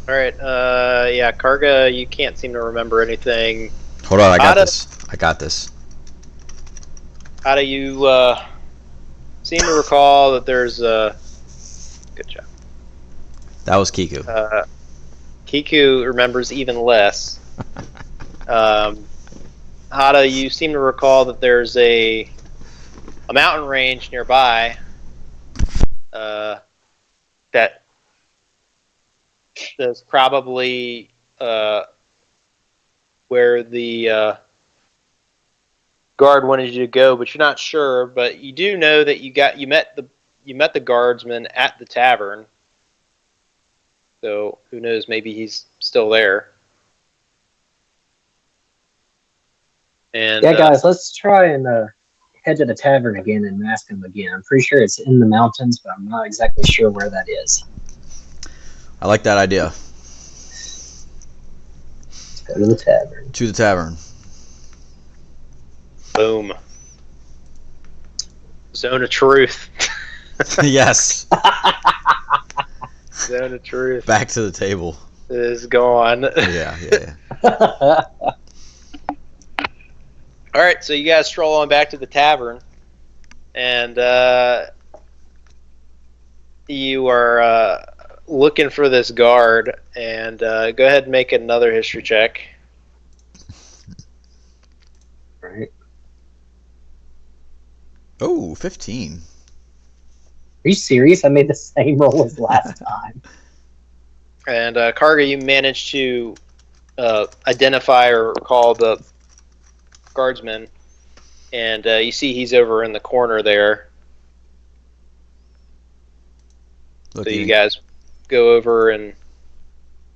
All right. Yeah, Karga, you can't seem to remember anything. Hold on, I got this. I got this. How do you seem to recall that there's a good job? That was Kiku. Kiku remembers even less. Hada, you seem to recall that there's a mountain range nearby that is probably where the guard wanted you to go, but you're not sure. But you do know that you met the guardsman at the tavern. So who knows? Maybe he's still there. And yeah, guys, let's try and head to the tavern again and ask him again. I'm pretty sure it's in the mountains, but I'm not exactly sure where that is. I like that idea. Let's go to the tavern. To the tavern. boom, zone of truth. Yes. Zone of truth Back to the table. is gone. Yeah. All right, so you guys stroll on back to the tavern, and you are looking for this guard. And go ahead and make another history check. Right. Oh, 15. Are you serious? I made the same roll as last time. And Karga, you managed to identify or call the guardsman, and you see he's over in the corner there. Look, So you guys go over and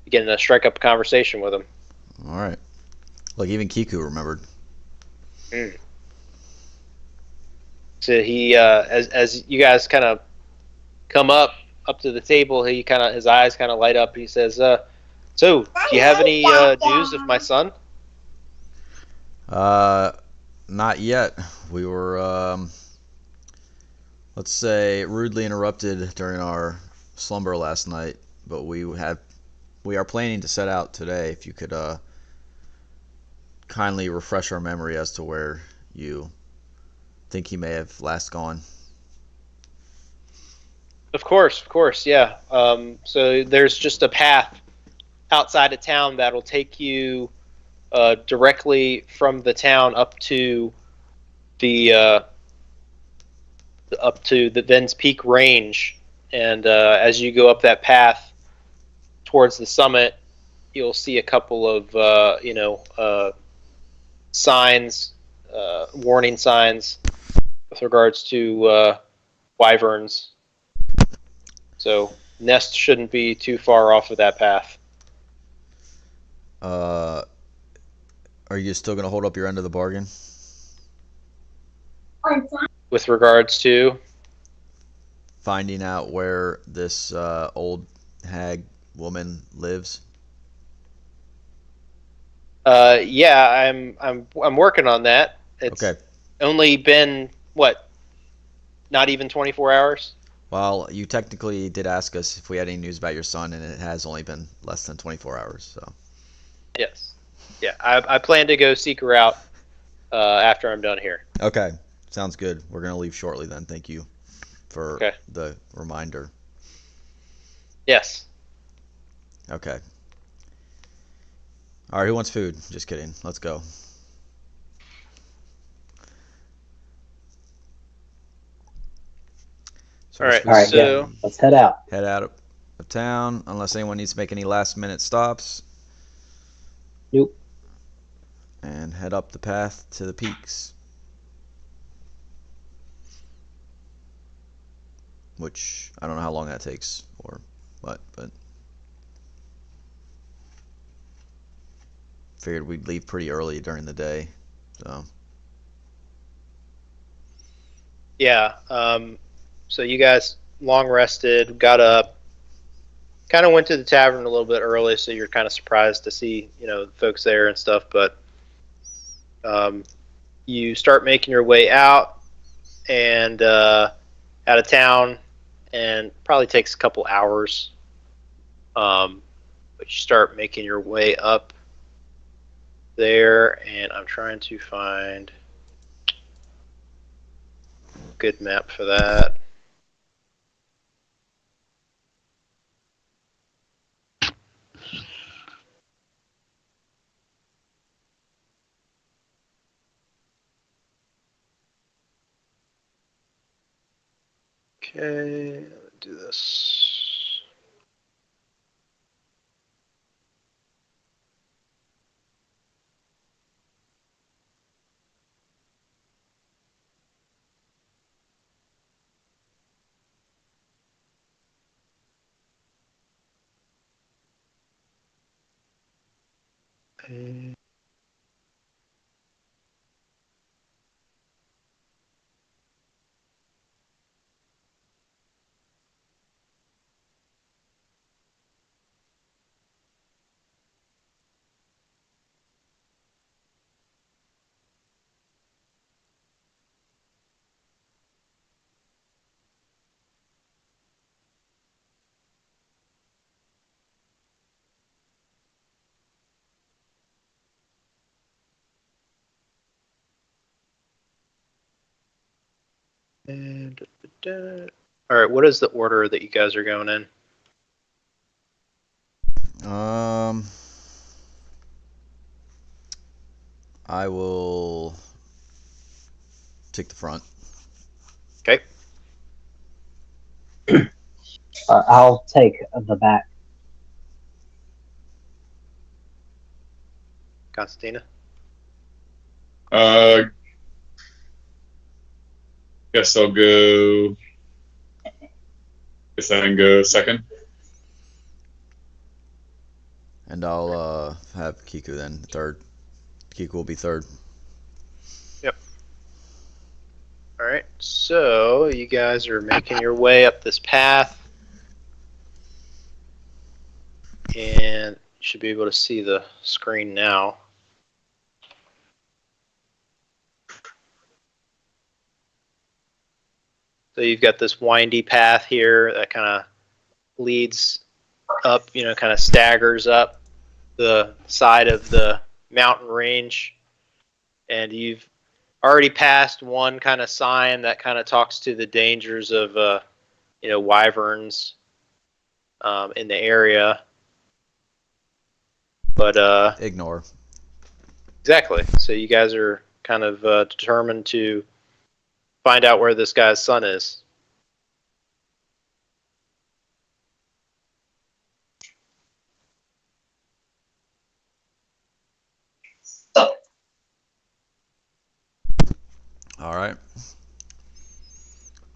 begin to strike up a conversation with him. All right. Look, even Kiku remembered. So he, as you guys kind of come up to the table, his eyes kind of light up. He says, "So, do you have any news of my son?" Not yet. We were, let's say, rudely interrupted during our slumber last night, but we are planning to set out today. If you could kindly refresh our memory as to where you think he may have last gone. Of course, yeah. So there's just a path outside of town that'll take you directly from the town up to the Vens Peak Range, and as you go up that path towards the summit, you'll see a couple of signs, warning signs with regards to wyverns. So Nest shouldn't be too far off of that path. Are you still going to hold up your end of the bargain? With regards to Finding out where this old hag woman lives? Yeah, I'm working on that. It's Okay. only been what? Not even 24 hours. Well, you technically did ask us if we had any news about your son, and it has only been less than 24 hours. So. Yes. Yeah, I plan to go seek her out after I'm done here. Okay. Sounds good. We're gonna leave shortly then. Thank you for Okay. the reminder. Yes. Okay. All right. Who wants food? Just kidding. Let's go. So All right. All right, So yeah, let's head out. head out of town unless anyone needs to make any last minute stops. Nope. And head up the path to the peaks. Which I don't know how long that takes or what, but figured we'd leave pretty early during the day. So yeah. So you guys long rested, got up, kind of went to the tavern a little bit early, so you're kind of surprised to see folks there and stuff. But you start making your way out and out of town, and probably takes a couple hours. But you start making your way up there, and I'm trying to find a good map for that. Okay, let's do this. And all right, what is the order that you guys are going in? I will take the front. Okay. I'll take the back. Constantina? Guess I'll go. Guess I can go second. And I'll have Kiku then third. Kiku will be third. Yep. All right, so you guys are making your way up this path, and you should be able to see the screen now. So you've got this windy path here that kind of leads up, kind of staggers up the side of the mountain range, and you've already passed one kind of sign that kind of talks to the dangers of wyverns in the area. But Ignore. exactly. So you guys are kind of determined to find out where this guy's son is. All right.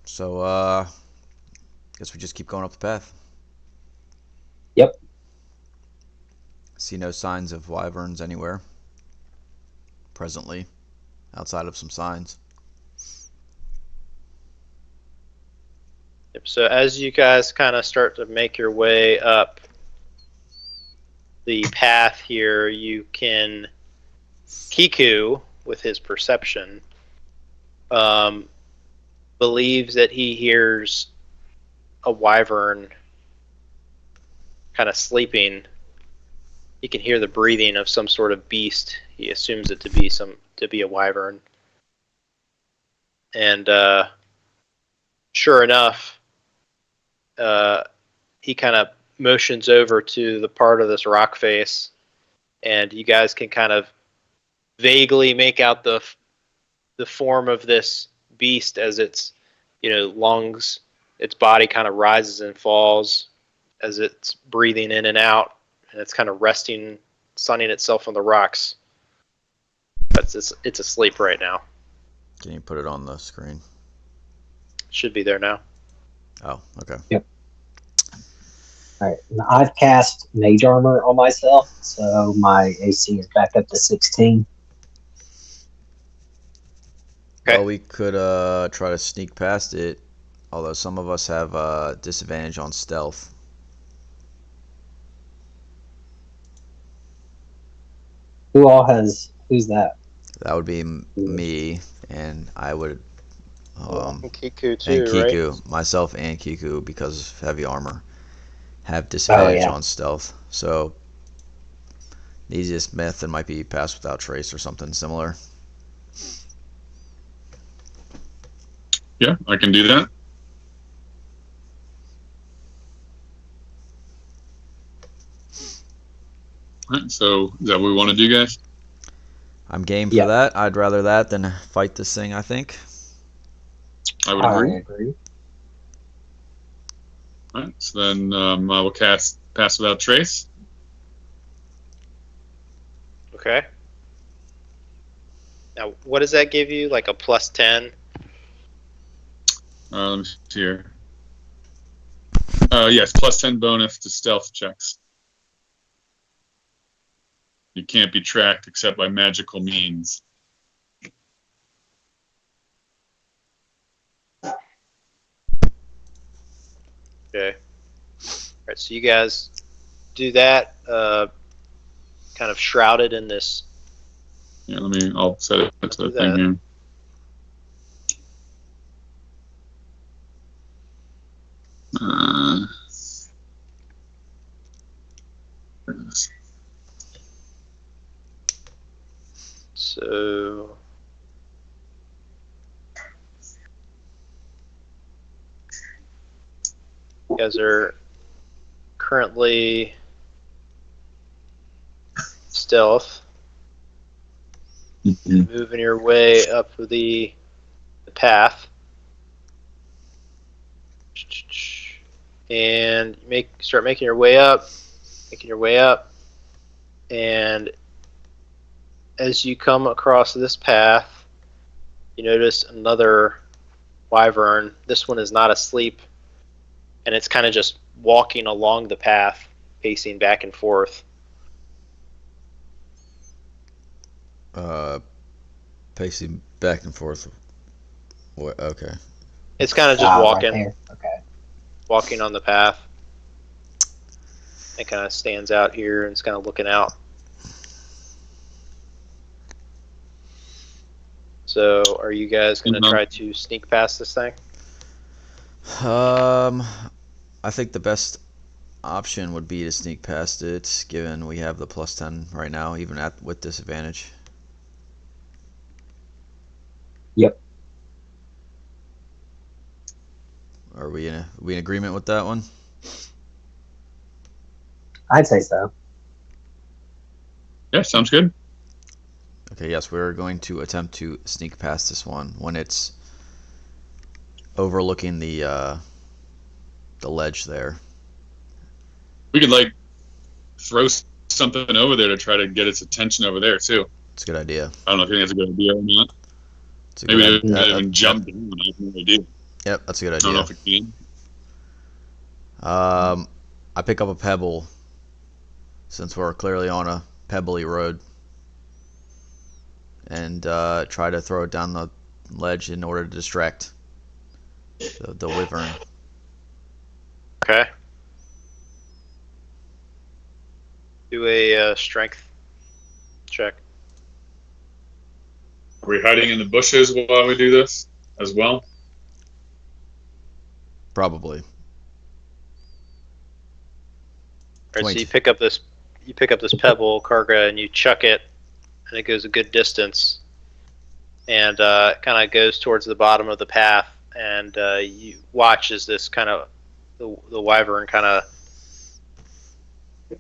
So guess we just keep going up the path. Yep. See no signs of wyverns anywhere presently, outside of some signs. So as you guys kind of start to make your way up, the path here, you can Kiku with his perception believes that he hears a wyvern kind of sleeping. He can hear the breathing of some sort of beast. He assumes it to be a wyvern. And sure enough, he kind of motions over to the part of this rock face, and you guys can kind of vaguely make out the form of this beast as its lungs, its body kind of rises and falls as it's breathing in and out, and it's kind of resting, sunning itself on the rocks. It's asleep right now. Can you put it on the screen? Should be there now. Oh, okay. Yep. All right. Now, I've cast Mage Armor on myself, so my AC is back up to 16. Okay. Well, we could try to sneak past it, although some of us have disadvantage on stealth. Who's that? That would be me, and I would And Kiku too, and Kiku, right? myself and Kiku, because of heavy armor, have disadvantage yeah. on stealth. So the easiest method might be pass without trace or something similar. Yeah, I can do that. All right, so is that what we want to do, guys? I'm game for Yeah. that. I'd rather that than fight this thing, I think. I would agree. I agree. All right, so then I will cast Pass Without Trace. Okay. Now, what does that give you? Like a plus 10? Let me see here. Yes, plus 10 bonus to stealth checks. You can't be tracked except by magical means. Okay. Alright, so you guys do that, kind of shrouded in this. Yeah, I'll set it to the Do thing that. here. There it is. So you guys are currently stealth, moving your way up the path, and start making your way up, and as you come across this path, you notice another wyvern. This one is not asleep, and it's kind of just walking along the path, pacing back and forth. Pacing back and forth. What? Okay. It's kind of just walking, Right there. Okay. walking on the path. It kind of stands out here and it's kind of looking out. So, are you guys going to try to sneak past this thing? I think the best option would be to sneak past it, given we have the plus 10 right now, even with disadvantage. Yep. Are we in agreement with that one? I'd say so. Yeah, sounds good. Okay, yes, we're going to attempt to sneak past this one when it's overlooking the ledge there. We could throw something over there to try to get its attention over there too. It's a good idea. I don't know if you think that's a good idea or not. It's a Maybe good they idea. even jump down. I have no idea. Yep, that's a good I don't know idea. if it can. I pick up a pebble since we're clearly on a pebbly road, and try to throw it down the ledge in order to distract the wyvern. Okay. Do Do a strength check. Are we hiding in the bushes while we do this as well? Probably. All right, so 20. you pick up this pebble, Karga, and you chuck it, and it goes a good distance, and kind of goes towards the bottom of the path, and you watch as this kind of the wyvern kind of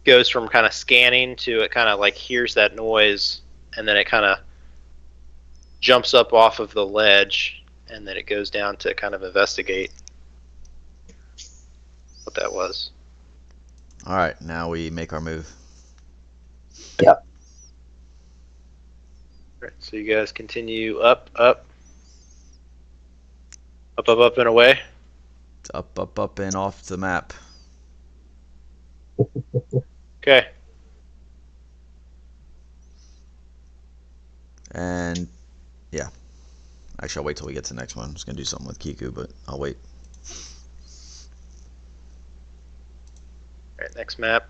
goes from kind of scanning to it kind of like hears that noise, and then it kind of jumps up off of the ledge, and then it goes down to kind of investigate what that was. All right, now we make our move. Yep. All right, so you guys continue up, and away. Up, and off the map. Okay. And yeah, actually, I'll wait till we get to the next one. I was gonna do something with Kiku, but I'll wait. All right, next map.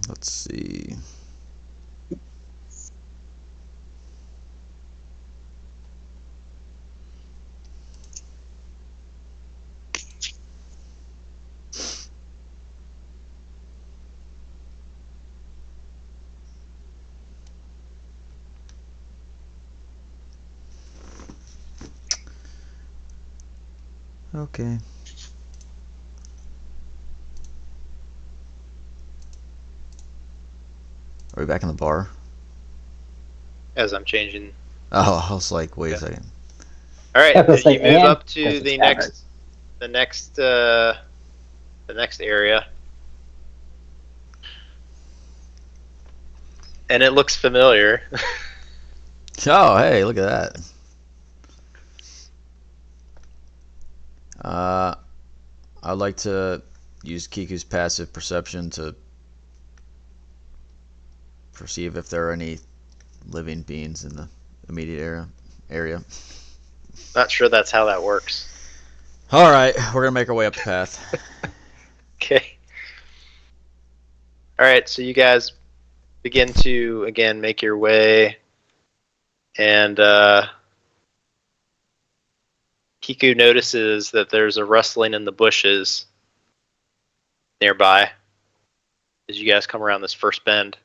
Let's see. Okay. Are we back in the bar? As I'm changing. Oh, I was like, wait Yeah. a second. All right, I was as you like, move and up to because it's the taverns. next area, and it looks familiar. Oh, hey, look at that. I'd like to use Kiku's passive perception to perceive if there are any living beings in the immediate area. Not sure that's how that works. All right, we're gonna make our way up the path. Okay. All right, so you guys begin to again make your way, and Kiku notices that there's a rustling in the bushes nearby as you guys come around this first bend.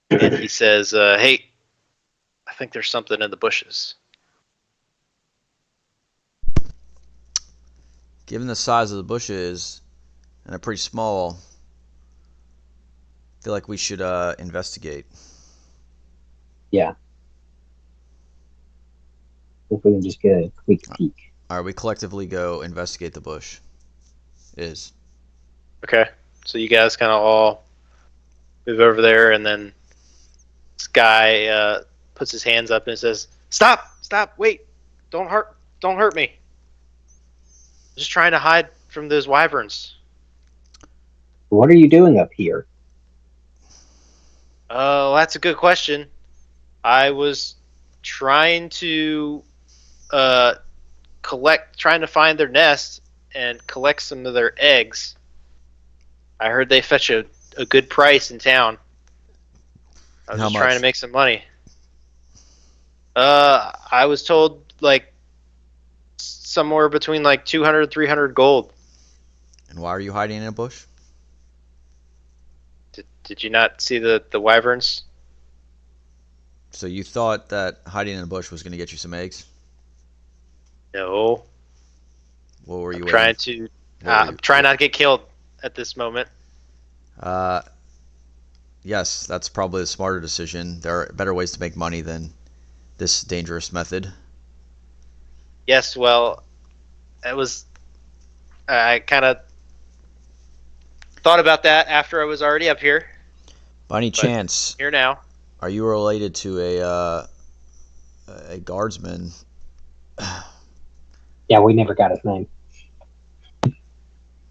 And he says, hey, I think there's something in the bushes. Given the size of the bushes, and they're pretty small, I feel like we should investigate. Yeah. If we can just get a quick peek. All right, we collectively go investigate the bush. Okay, so you guys kind of all move over there, and then this guy puts his hands up and says, "Stop! Stop! Wait! Don't hurt me! I'm just trying to hide from those wyverns." What are you doing up here? Oh, that's a good question. I was trying to trying to find their nest and collect some of their eggs. I heard they fetch a good price in town. I was How just much? trying to make some money. I was told like somewhere between like 200 and 300 gold. And why are you hiding in a bush? Did you not see the wyverns? So you thought that hiding in a bush was going to get you some eggs? No. What were you I'm trying waiting- to. what were I'm you- trying not to get killed at this moment. Yes, that's probably the smarter decision. There are better ways to make money than this dangerous method. Yes, well, it was. I kind of thought about that after I was already up here. By any chance, Here now. are you related to a guardsman? Yeah, we never got his name.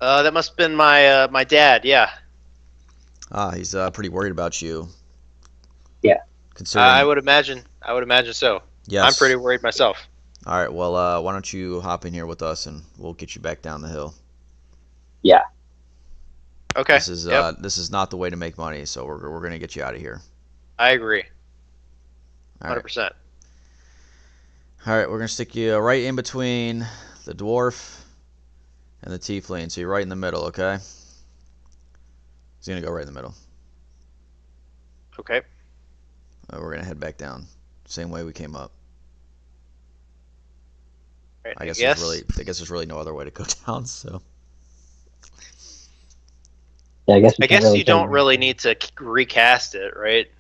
That must have been my dad. Yeah. He's pretty worried about you. Yeah. Considering, I would imagine. I would imagine so. yes, I'm pretty worried myself. All right. Well, why don't you hop in here with us, and we'll get you back down the hill. Yeah. Okay. This is not the way to make money, so we're gonna get you out of here. I agree. All right. 100%. All right. We're gonna stick you right in between the dwarf and the tiefling, so you're right in the middle. Okay. He's gonna go right in the middle. Okay. We're gonna head back down, same way we came up. Right, I guess there's really no other way to go down. So. Yeah, I guess. I guess you don't really need to recast it, right?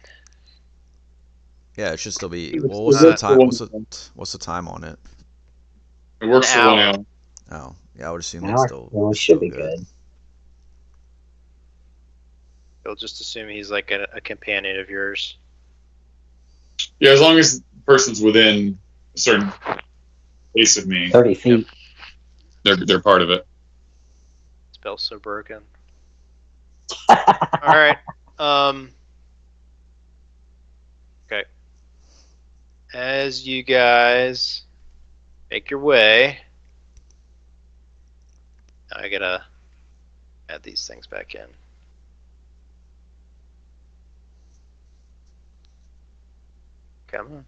Yeah, it should still be. It was- Well, what's it the was time? the What's the time on it? It works for An 1 hour. hour. Oh, yeah, I would assume An it's hour. still. Well, it it's should still be good. You'll just assume he's like a companion of yours. Yeah, as long as the person's within a certain pace of me, 30 feet. they're part of it. Spell's so broken. All right. Okay. As you guys make your way, I gotta add these things back in. Come on.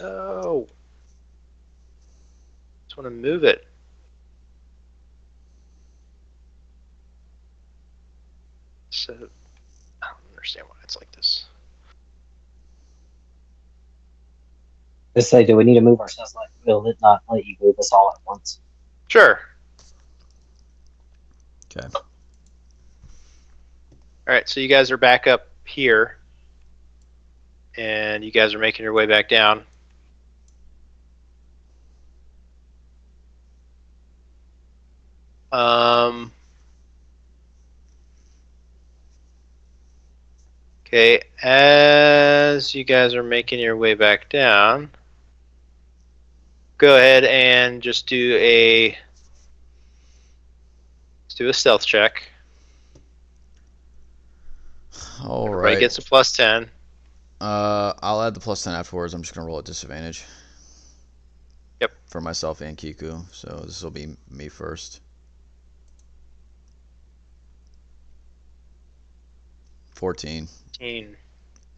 Oh. Just want to move it. So, I don't understand why it's like this. Just say, do we need to move ourselves? Like, will it not let you move us all at once? Sure. Okay. All right, so you guys are back up here, and you guys are making your way back down. Okay, as you guys are making your way back down, go ahead and just do a stealth check. All Everybody right. gets a +10. I'll add the +10 afterwards. I'm just gonna roll at disadvantage. Yep. For myself and Kiku, so this will be me first. 14. 14.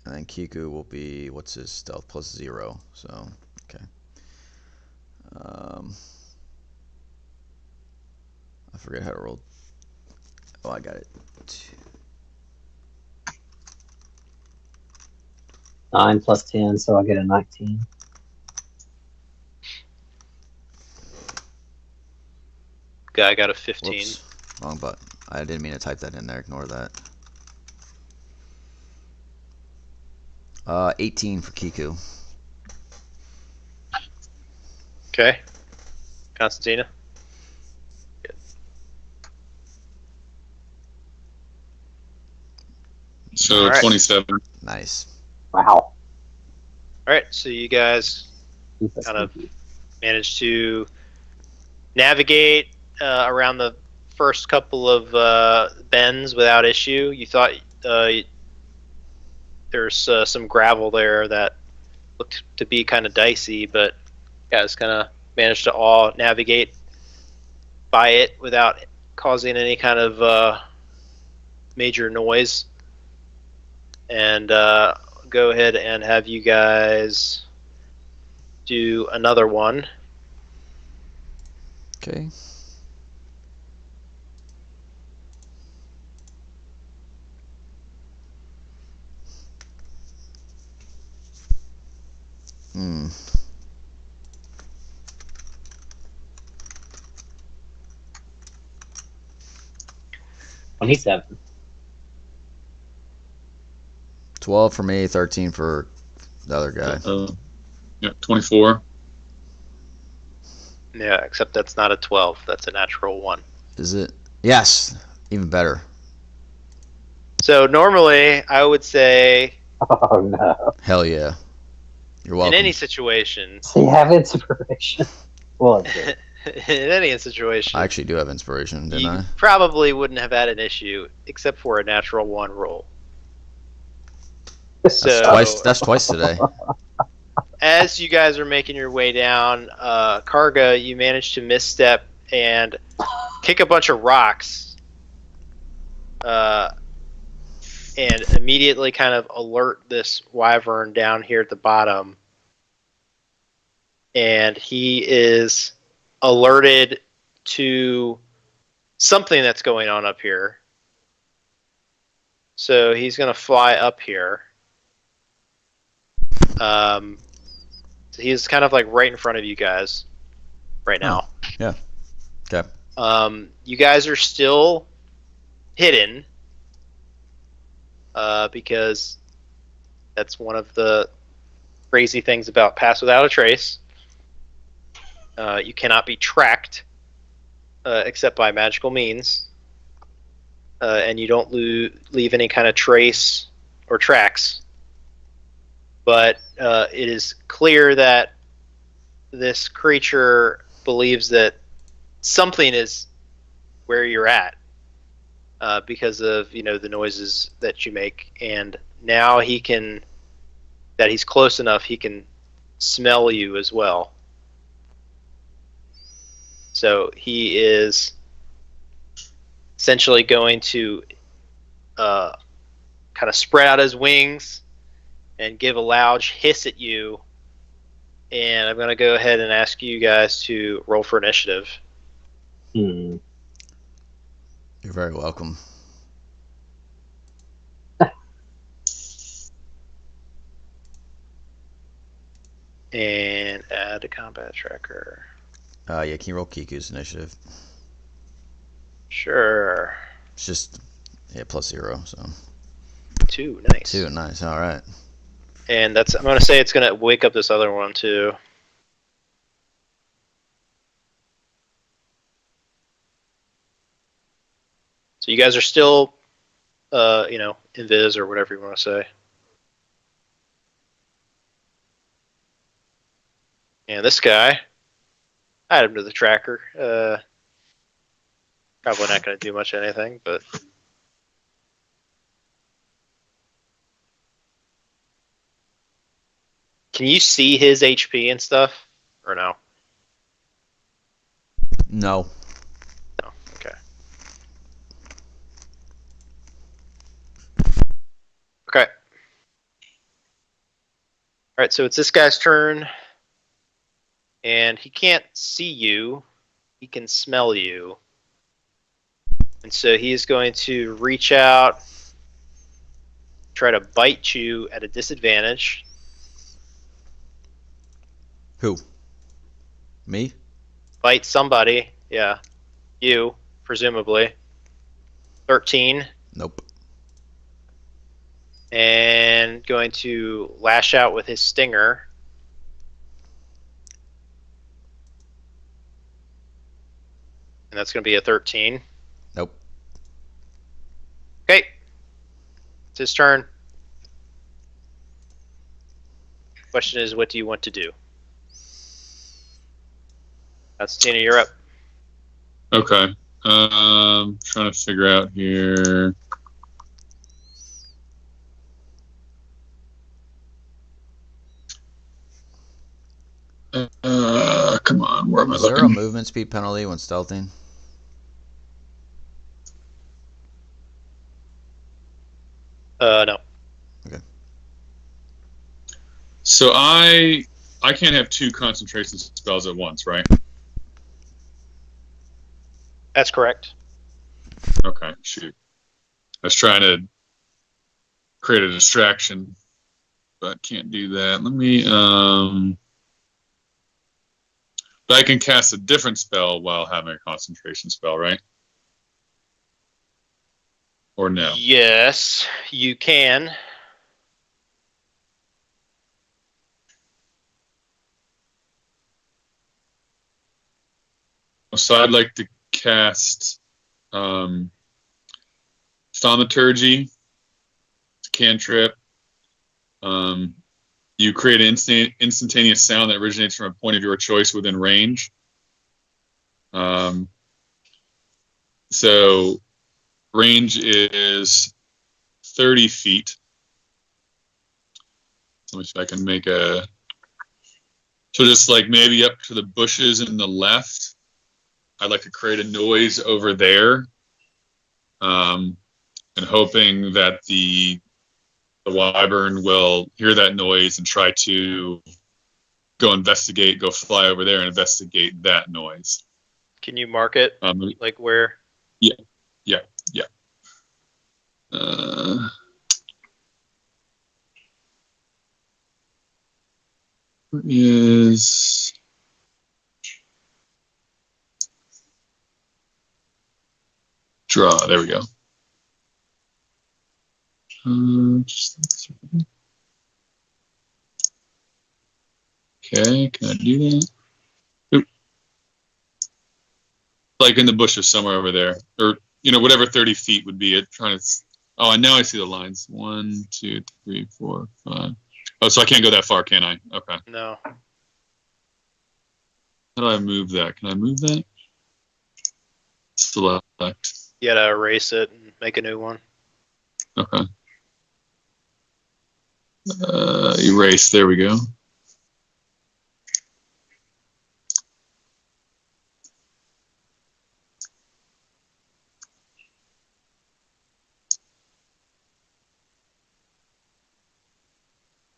And then Kiku will be, what's his stealth, +0. So, okay. I forget how to roll. Oh, I got it. 9 plus 10, so I get a 19. Guy got a 15. Whoops. Wrong button. I didn't mean to type that in there. Ignore that. 18 for Kiku. Okay. Constantina. Good. So All right. 27. Nice. Wow. All right, so you guys That's kind of creepy. managed to navigate around the first couple of bends without issue. You thought there's some gravel there that looked to be kind of dicey, but you guys kind of managed to all navigate by it without causing any kind of major noise. And go ahead and have you guys do another one. Okay. Hmm. 27. 12 for me, 13 for the other guy. Yeah, 24. Yeah, except that's not a 12. That's a natural 1. Is it? Yes. Even better. So normally I would say Oh no. Hell yeah. You're welcome. in any situation, So you have inspiration. Well, it's good. in any situation, I actually do have inspiration, didn't you I? probably wouldn't have had an issue except for a natural 1 roll. That's So twice. That's twice today. as you guys are making your way down, Karga, you manage to misstep and kick a bunch of rocks, and immediately kind of alert this wyvern down here at the bottom. And he is alerted to something that's going on up here. So he's going to fly up here. So he's kind of like right in front of you guys right now. Yeah. Okay. You guys are still hidden because that's one of the crazy things about Pass Without a Trace. You cannot be tracked except by magical means, and you don't leave any kind of trace or tracks. But it is clear that this creature believes that something is where you're at because of the noises that you make, and now that he's close enough, he can smell you as well. So he is essentially going to kind of spread out his wings and give a loud hiss at you. And I'm going to go ahead and ask you guys to roll for initiative. Hmm. You're very welcome. And add a combat tracker. Yeah, can you roll Kiku's initiative? Sure. It's just +0, so 2, nice. 2, nice. All right. And I'm going to say it's going to wake up this other one too. So you guys are still, invis or whatever you want to say. And this guy, add him to the tracker. Probably not going to do much anything, but can you see his HP and stuff, or no? No. No. Okay. Okay. All right. So it's this guy's turn, and he can't see you. He can smell you. And so he's going to reach out, try to bite you at a disadvantage. Who? Me? Bite somebody. Yeah. You, presumably. 13. Nope. And going to lash out with his stinger. And that's going to be a 13. Nope. Okay. It's his turn. Question is, what do you want to do? That's Tina, you're up. Okay. Trying to figure out here. Come on, where am I Is there a looking? movement speed penalty when stealthing? No. So I can't have 2 concentration spells at once, right? That's correct. Okay, shoot. I was trying to create a distraction, but can't do that. Let me but I can cast a different spell while having a concentration spell, right? Or no? Yes, you can. So I'd like to cast Thaumaturgy, cantrip. You create an instantaneous sound that originates from a point of your choice within range. So range is 30 feet. Let me see if I can make a. So just like maybe up to the bushes in the left, I'd like to create a noise over there, and hoping that the wyvern will hear that noise and try to go fly over there and investigate that noise. Can you mark it? Like where? Yeah. Where is draw? There we go. Okay, can I do that? Oop. Like in the bushes somewhere over there, or whatever 30 feet would be. Trying to. Oh, and now I see the lines. 1, 2, 3, 4, 5. Oh, so I can't go that far, can I? Okay. No. How do I move that? Can I move that? Select. You gotta erase it and make a new one. Okay. Erase. There we go.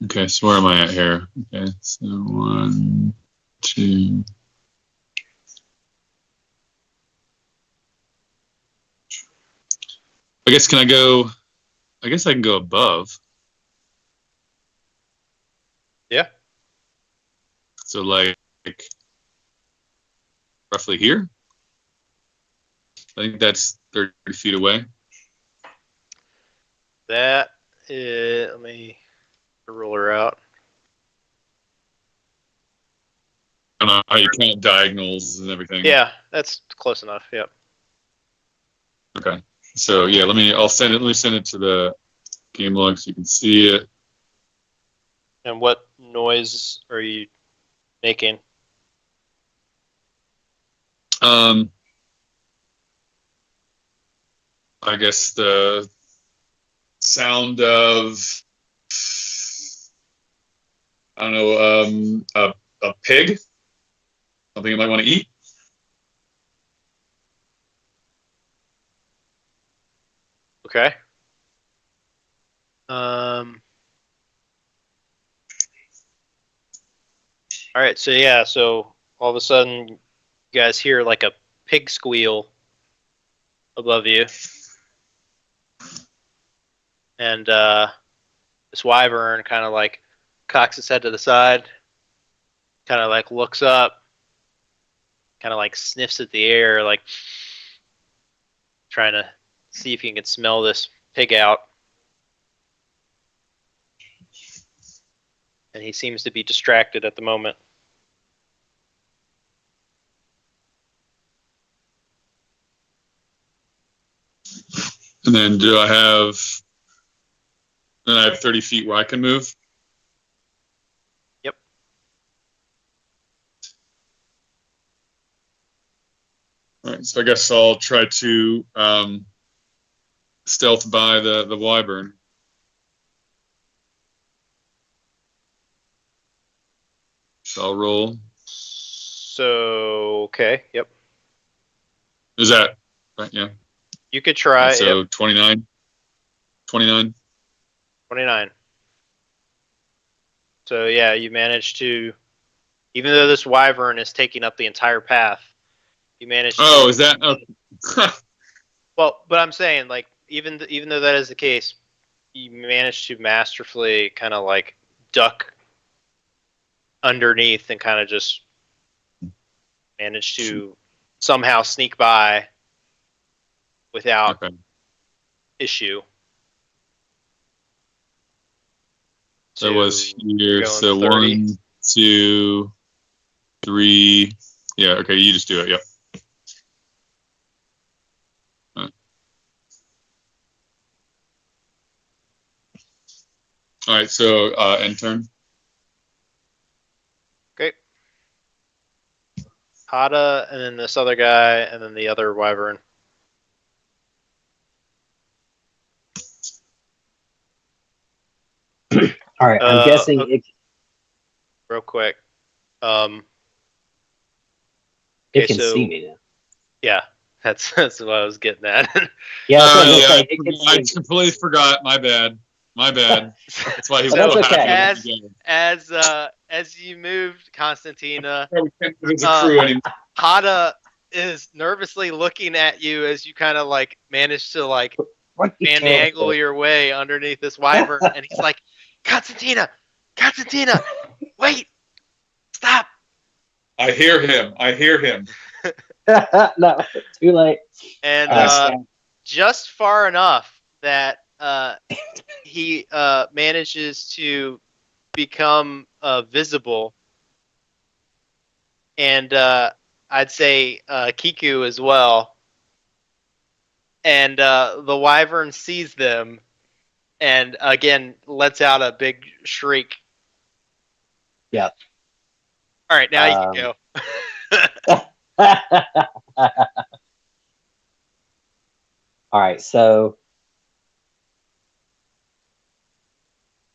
Okay, so where am I at here? Okay, so 1, 2. I guess I can go above. Yeah. So like roughly here. I think that's 30 feet away. That is, let me roll her out. I don't know how you count diagonals and everything. Yeah, that's close enough. Yep. Okay. So yeah, let me send it to the game log so you can see it. And what noise are you making? I guess the sound of, I don't know, a pig, something you might want to eat. Okay. All right. So yeah. So all of a sudden, you guys hear like a pig squeal above you, and this wyvern kind of like cocks its head to the side, kind of like looks up, kind of like sniffs at the air, like trying to see if he can smell this pig out. And he seems to be distracted at the moment. And then I have 30 feet where I can move? Yep. All right, so I guess I'll try to stealth by the wyvern. So I'll roll. So, okay, yep. Is that right? Yeah. You could try. So yep. 29. 29. 29. So yeah, you managed to, even though this wyvern is taking up the entire path, you managed. Oh, is that? Oh. Well, but I'm saying, like, even though that is the case, you managed to masterfully kind of like duck underneath and kind of just manage to somehow sneak by without issue. So it was here. So 30. 1, 2, 3. Yeah. Okay. You just do it. Yep. All right. So end turn. Okay. Hada, and then this other guy, and then the other wyvern. All right, I'm guessing it Real quick. can so- see me now. Yeah, that's what I was getting at. Yeah, that's what I was yeah, gonna say. It can I see me. completely forgot. My bad. That's why he was But that's so okay. happy. As you moved, Constantina, We can't do it as a crew anymore. Hada is nervously looking at you as you kind of like manage to like What you finagle your way underneath this wyvern, and he's like, Constantina, wait, stop. I hear him. No, too late. And just far enough that he manages to become visible, and I'd say Kiku as well. And the wyvern sees them, and again lets out a big shriek. Yeah. All right, now you can go. All right, so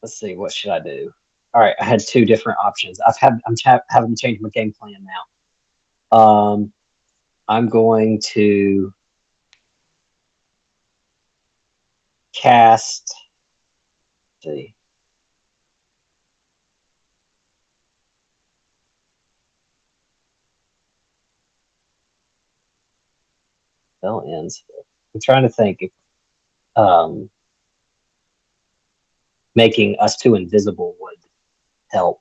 let's see. What should I do? All right, I had two different options. I'm having to change my game plan now. I'm going to cast. Let's see. Spell ends. I'm trying to think if making us two invisible would help.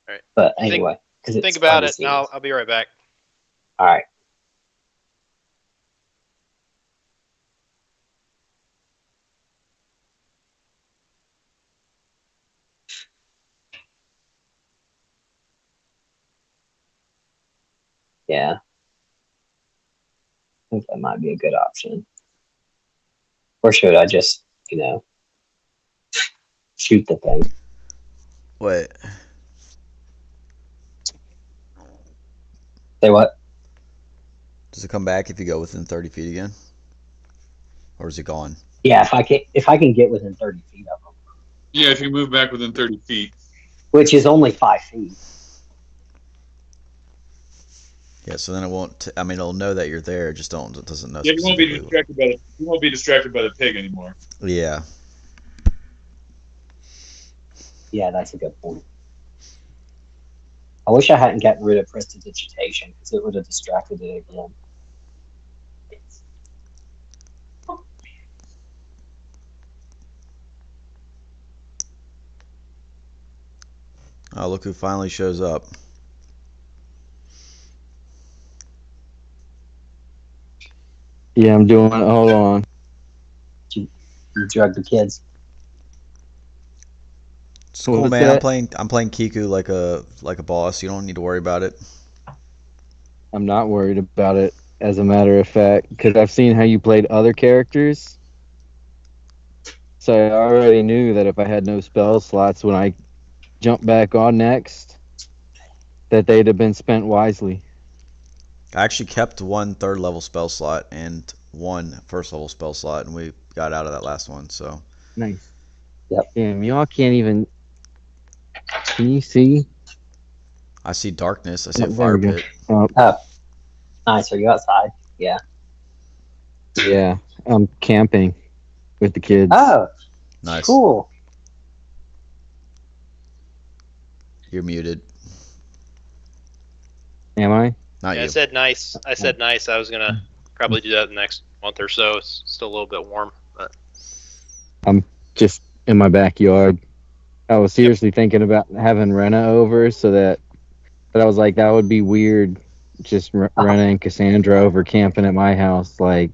Right. But anyway, because Think about it, and I'll be right back. All right. Yeah. I think that might be a good option. Or should I just, shoot the thing? Wait. Say what? Does it come back if you go within 30 feet again? Or is it gone? Yeah, if I can get within 30 feet of them, Yeah, if you move back within 30 feet. which is only 5 feet. Yeah, so then it won't. It'll know that you're there. Just it doesn't know. Yeah, you won't be specifically distracted by the pig anymore. Yeah. Yeah, that's a good point. I wish I hadn't gotten rid of prestidigitation because it would have distracted it again. Oh, look who finally shows up. Yeah, I'm doing it. Hold on. You drug the kids. It's What cool, was man. that? I'm playing Kiku like a boss. You don't need to worry about it. I'm not worried about it, as a matter of fact, because I've seen how you played other characters. So I already knew that if I had no spell slots when I jump back on next, that they'd have been spent wisely. I actually kept one third level spell slot and one first level spell slot, and we got out of that last one. So Nice. Yep. Damn, y'all can't even. Can you see? I see darkness. I see a There fire we go. pit. Oh, nice. Are you outside? Yeah. Yeah, I'm camping with the kids. Oh, Nice. cool. You're muted. Am I? Not Yeah, I you. said nice. I was gonna probably do that the next month or so. It's still a little bit warm, but Just in my backyard. I was seriously thinking about having Rena over but I was like, that would be weird. Just Rena and Cassandra over camping at my house. Like,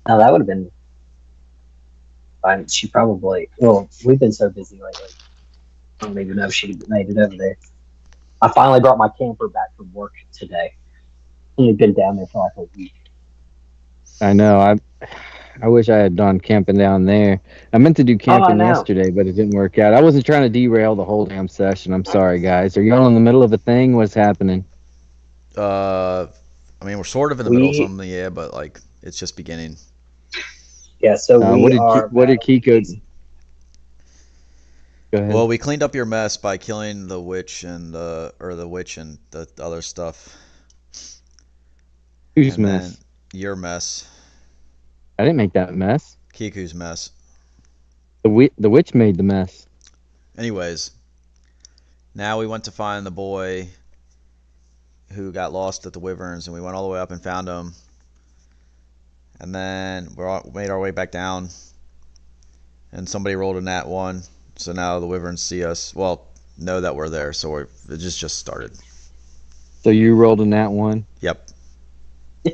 Now that would have been fine. She probably. Well, we've been so busy lately. I don't even know if she made it over there. I finally brought my camper back from work today. Only been down there for like a week. I know. I wish I had done camping down there. I meant to do camping know. yesterday, but it didn't work out. I wasn't trying to derail the whole damn session. I'm sorry, guys. Are y'all in the middle of a thing? What's happening? I mean, we're sort of in the middle of We something, yeah, but like it's just beginning. yeah. So we are. What did Kiko? Go ahead. Well, we cleaned up your mess by killing the witch and the other stuff. Whose And mess? then your mess, I didn't make that mess. Kiku's mess. The witch made the mess. Anyways, now we went to find the boy who got lost at the Wyverns, and we went all the way up and found him. And then made our way back down, and somebody rolled a nat 1, so now the Wyverns see us. Well, know that we're there, so it just started. So you rolled a nat 1? Yep.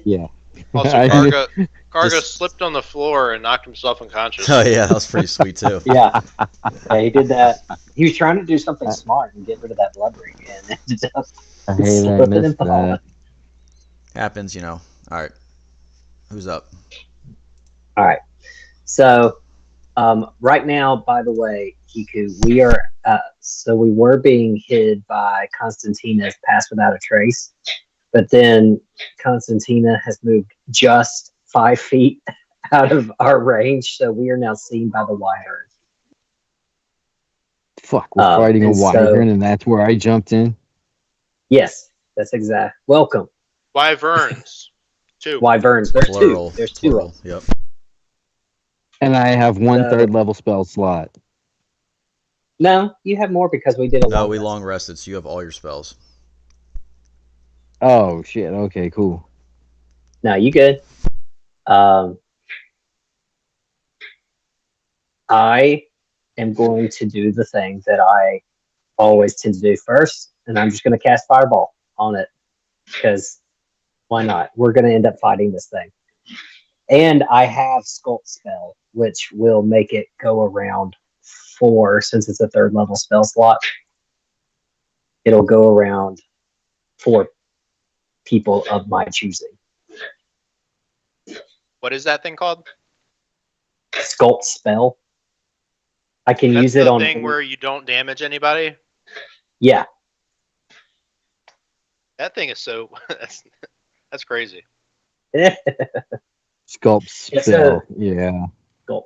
Yeah. Also, Karga slipped on the floor and knocked himself unconscious. Oh yeah, that was pretty sweet too. Yeah, he did that. He was trying to do something smart and get rid of that blood ring, and ended up I hate I slipping missed and falling. that. Happens, you know. All right, who's up? All right. So, right now, by the way, Kiku, we are. So we were being hid by Constantina's Pass Without a Trace, but then Constantina has moved just 5 feet out of our range, so we are now seen by the Wyvern. Fuck, we're fighting a and so- wyvern, and that's where I jumped in. Yes, that's exact. Welcome, Wyverns. 2. Wyverns. There's Plural. two. There's two. Plural. Of them. Yep. And I have one So- third level spell slot. No, you have more because we did a No, long we rest. long rested, so you have all your spells. Oh shit. Okay, cool. No, you good. I am going to do the thing that I always tend to do first, and I'm just going to cast Fireball on it because why not? We're going to end up fighting this thing. And I have Sculpt Spell, which will make it go around 4 since it's a 3rd level spell slot. It'll go around 4 people of my choosing. What is that thing called? Sculpt Spell. I can That's use it the on thing where you don't damage anybody. yeah. That thing is so. That's crazy. Sculpt It's spell. Yeah. Sculpt.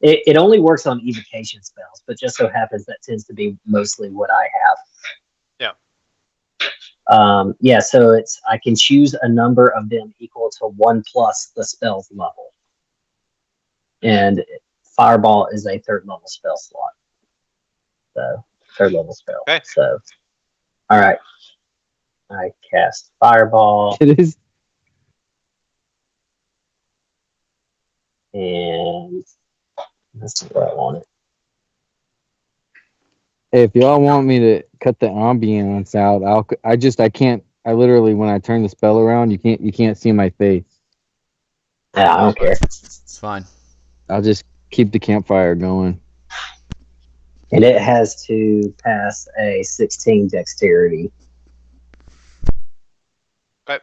It only works on evocation spells, but just so happens that tends to be mostly what I have. Yeah, so it's I can choose a number of them equal to 1 plus the spell's level. And Fireball is a 3rd level spell slot. So 3rd level spell. Okay. So all right. I cast Fireball It is. and that's where I want it. Hey, if y'all want me to cut the ambience out, I can't. I literally, when I turn the spell around, you can't see my face. Yeah, I don't care. It's fine. I'll just keep the campfire going. And it has to pass a 16 dexterity. Okay.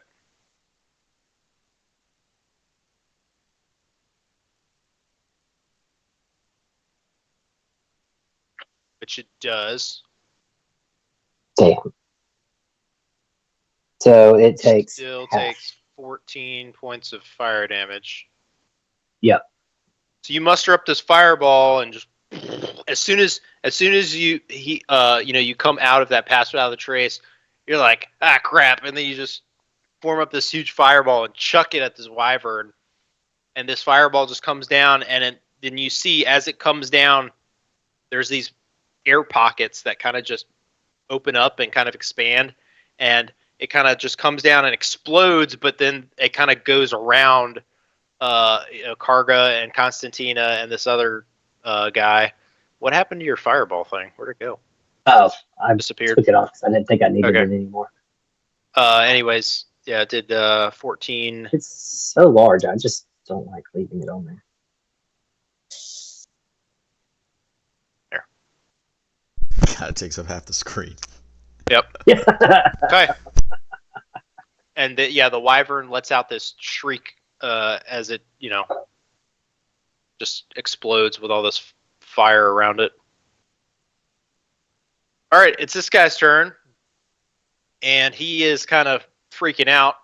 Which it does. Damn. So it takes Still half. takes 14 points of fire damage. Yep. So you muster up this fireball and just as soon as you come out of that pass without a trace, you're like, ah crap, and then you just form up this huge fireball and chuck it at this wyvern, and this fireball just comes down, and then you see as it comes down, there's these air pockets that kind of just open up and kind of expand, and it kind of just comes down and explodes, but then it kind of goes around Karga and Constantina and this other guy. What happened to your fireball thing? Where'd it go? Oh, I Disappeared. took it off because I didn't think I needed Okay. it anymore. Anyways, yeah, it did 14. It's so large, I just don't like leaving it on there. God, it takes up half the screen. Yep. Yeah. Okay. And the wyvern lets out this shriek as it, just explodes with all this fire around it. All right, it's this guy's turn, and he is kind of freaking out.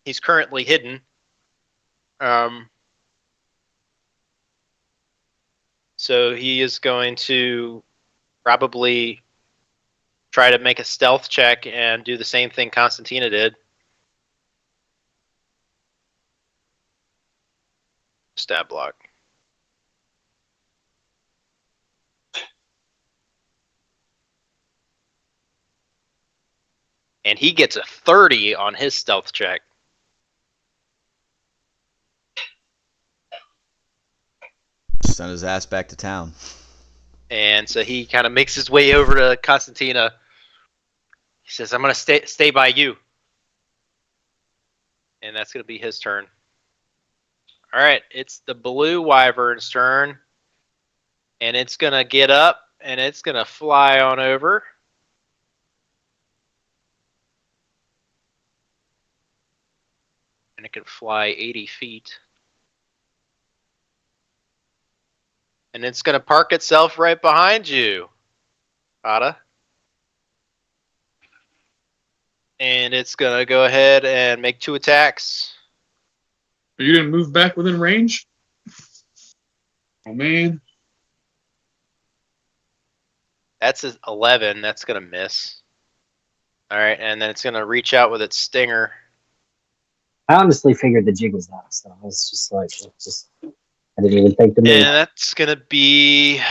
He's currently hidden. So he is going to probably try to make a stealth check and do the same thing Constantina did. Stab block. And he gets a 30 on his stealth check. Send his ass back to town. And so he kind of makes his way over to Constantina. He says, I'm going to stay by you. And that's going to be his turn. All right, it's the blue wyvern's turn. And it's going to get up, and it's going to fly on over. And it can fly 80 feet. And it's going to park itself right behind you, Ada. And it's going to go ahead and make 2 attacks. Are you going to move back within range? Oh, man. That's an 11. That's going to miss. All right, and then it's going to reach out with its stinger. I honestly figured the jig was that, so I was just like, I didn't even think to move. And that's going to be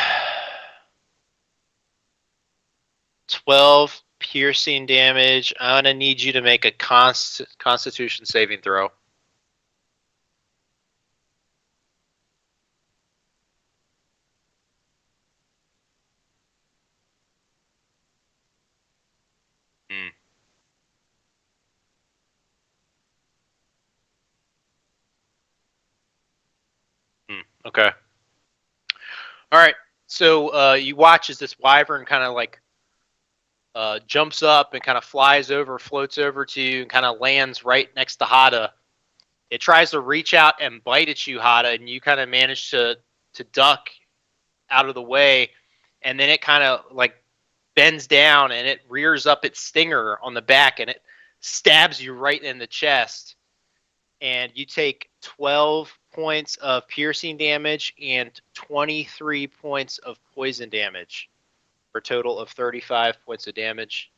12 piercing damage. I'm going to need you to make a Constitution saving throw. Okay. All right. So you watch as this wyvern kind of like jumps up and kind of flies over, floats over to you, and kind of lands right next to Hada. It tries to reach out and bite at you, Hada, and you kind of manage to duck out of the way, and then it kind of like bends down and it rears up its stinger on the back and it stabs you right in the chest, and you take 12 points of piercing damage and 23 points of poison damage for a total of 35 points of damage.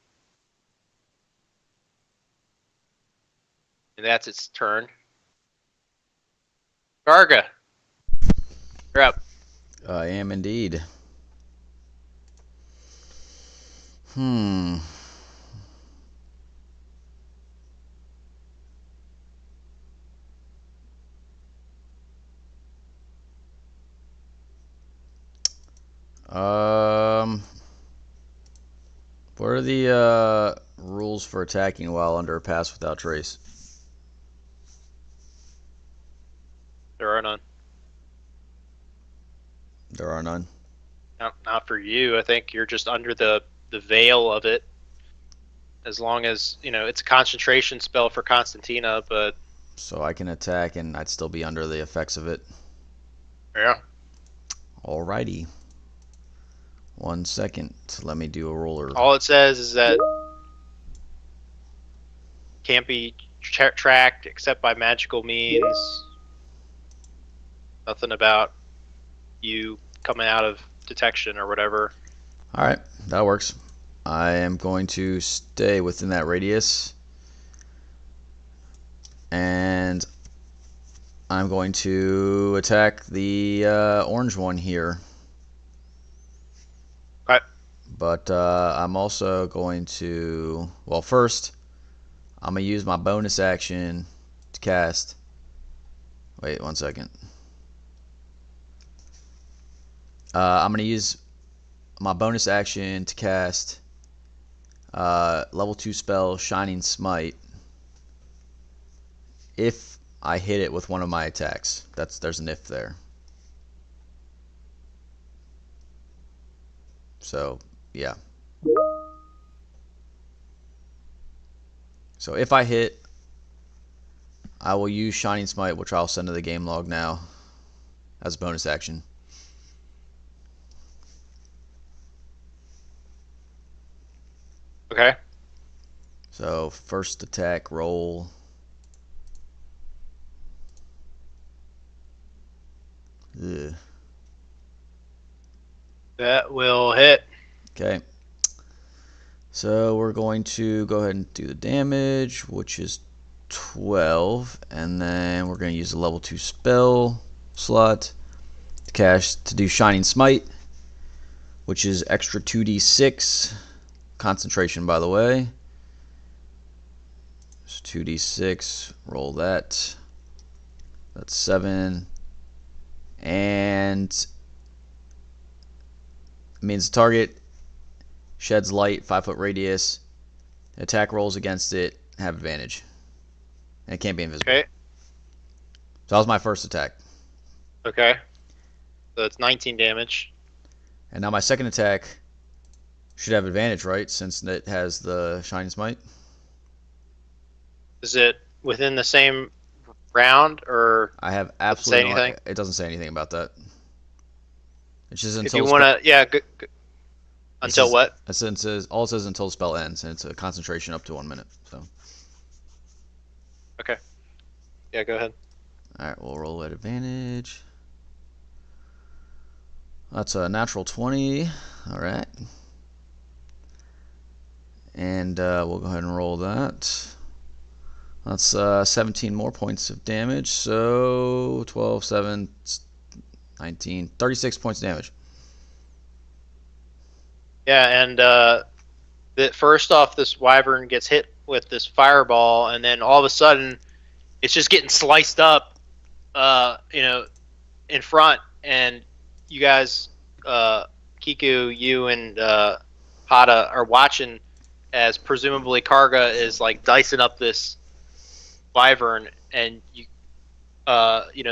And that's its turn. Garga, you're up. I am indeed. What are the rules for attacking while under a pass without trace? There are none. There are none. Not for you. I think you're just under the veil of it. As long as, you know, it's a concentration spell for Constantina, but... So I can attack and I'd still be under the effects of it. Yeah. Alrighty. 1 second. Let me do a roller. All it says is that can't be tracked except by magical means. Nothing about you coming out of detection or whatever. Alright, that works. I am going to stay within that radius. And I'm going to attack the orange one here. Okay. But I'm also going to... Well, first, I'm going to use my bonus action to cast... Wait, 1 second. I'm going to use my bonus action to cast level 2 spell Shining Smite if I hit it with one of my attacks. There's an if there. So, yeah. So if I hit, I will use Shining Smite, which I'll send to the game log now as a bonus action. Okay. So first attack roll. Ugh. That will hit. Okay. So we're going to go ahead and do the damage, which is 12, and then we're going to use a level 2 spell slot to do Shining Smite, which is extra 2d6 concentration, by the way. So 2d6, roll that. That's 7, and it means the target sheds light, 5-foot radius. Attack rolls against it have advantage, and it can't be invisible. Okay. So that was my first attack. Okay. So it's 19 damage. And now my second attack should have advantage, right? Since it has the Shining Smite. Is it within the same round, or I have say absolutely no. anything? It doesn't say anything about that. It's just if until you want to, yeah. Until says, what? it says all it says until the spell ends, and it's a concentration up to 1 minute. So. Okay. Yeah, go ahead. All right, we'll roll at advantage. That's a natural 20. All right. And we'll go ahead and roll that. That's 17 more points of damage. So 12, 7, 19, 36 points of damage. Yeah, and first off, this wyvern gets hit with this fireball, and then all of a sudden, it's just getting sliced up, in front, and you guys, Kiku, you and Hada are watching as presumably Karga is like dicing up this wyvern, and the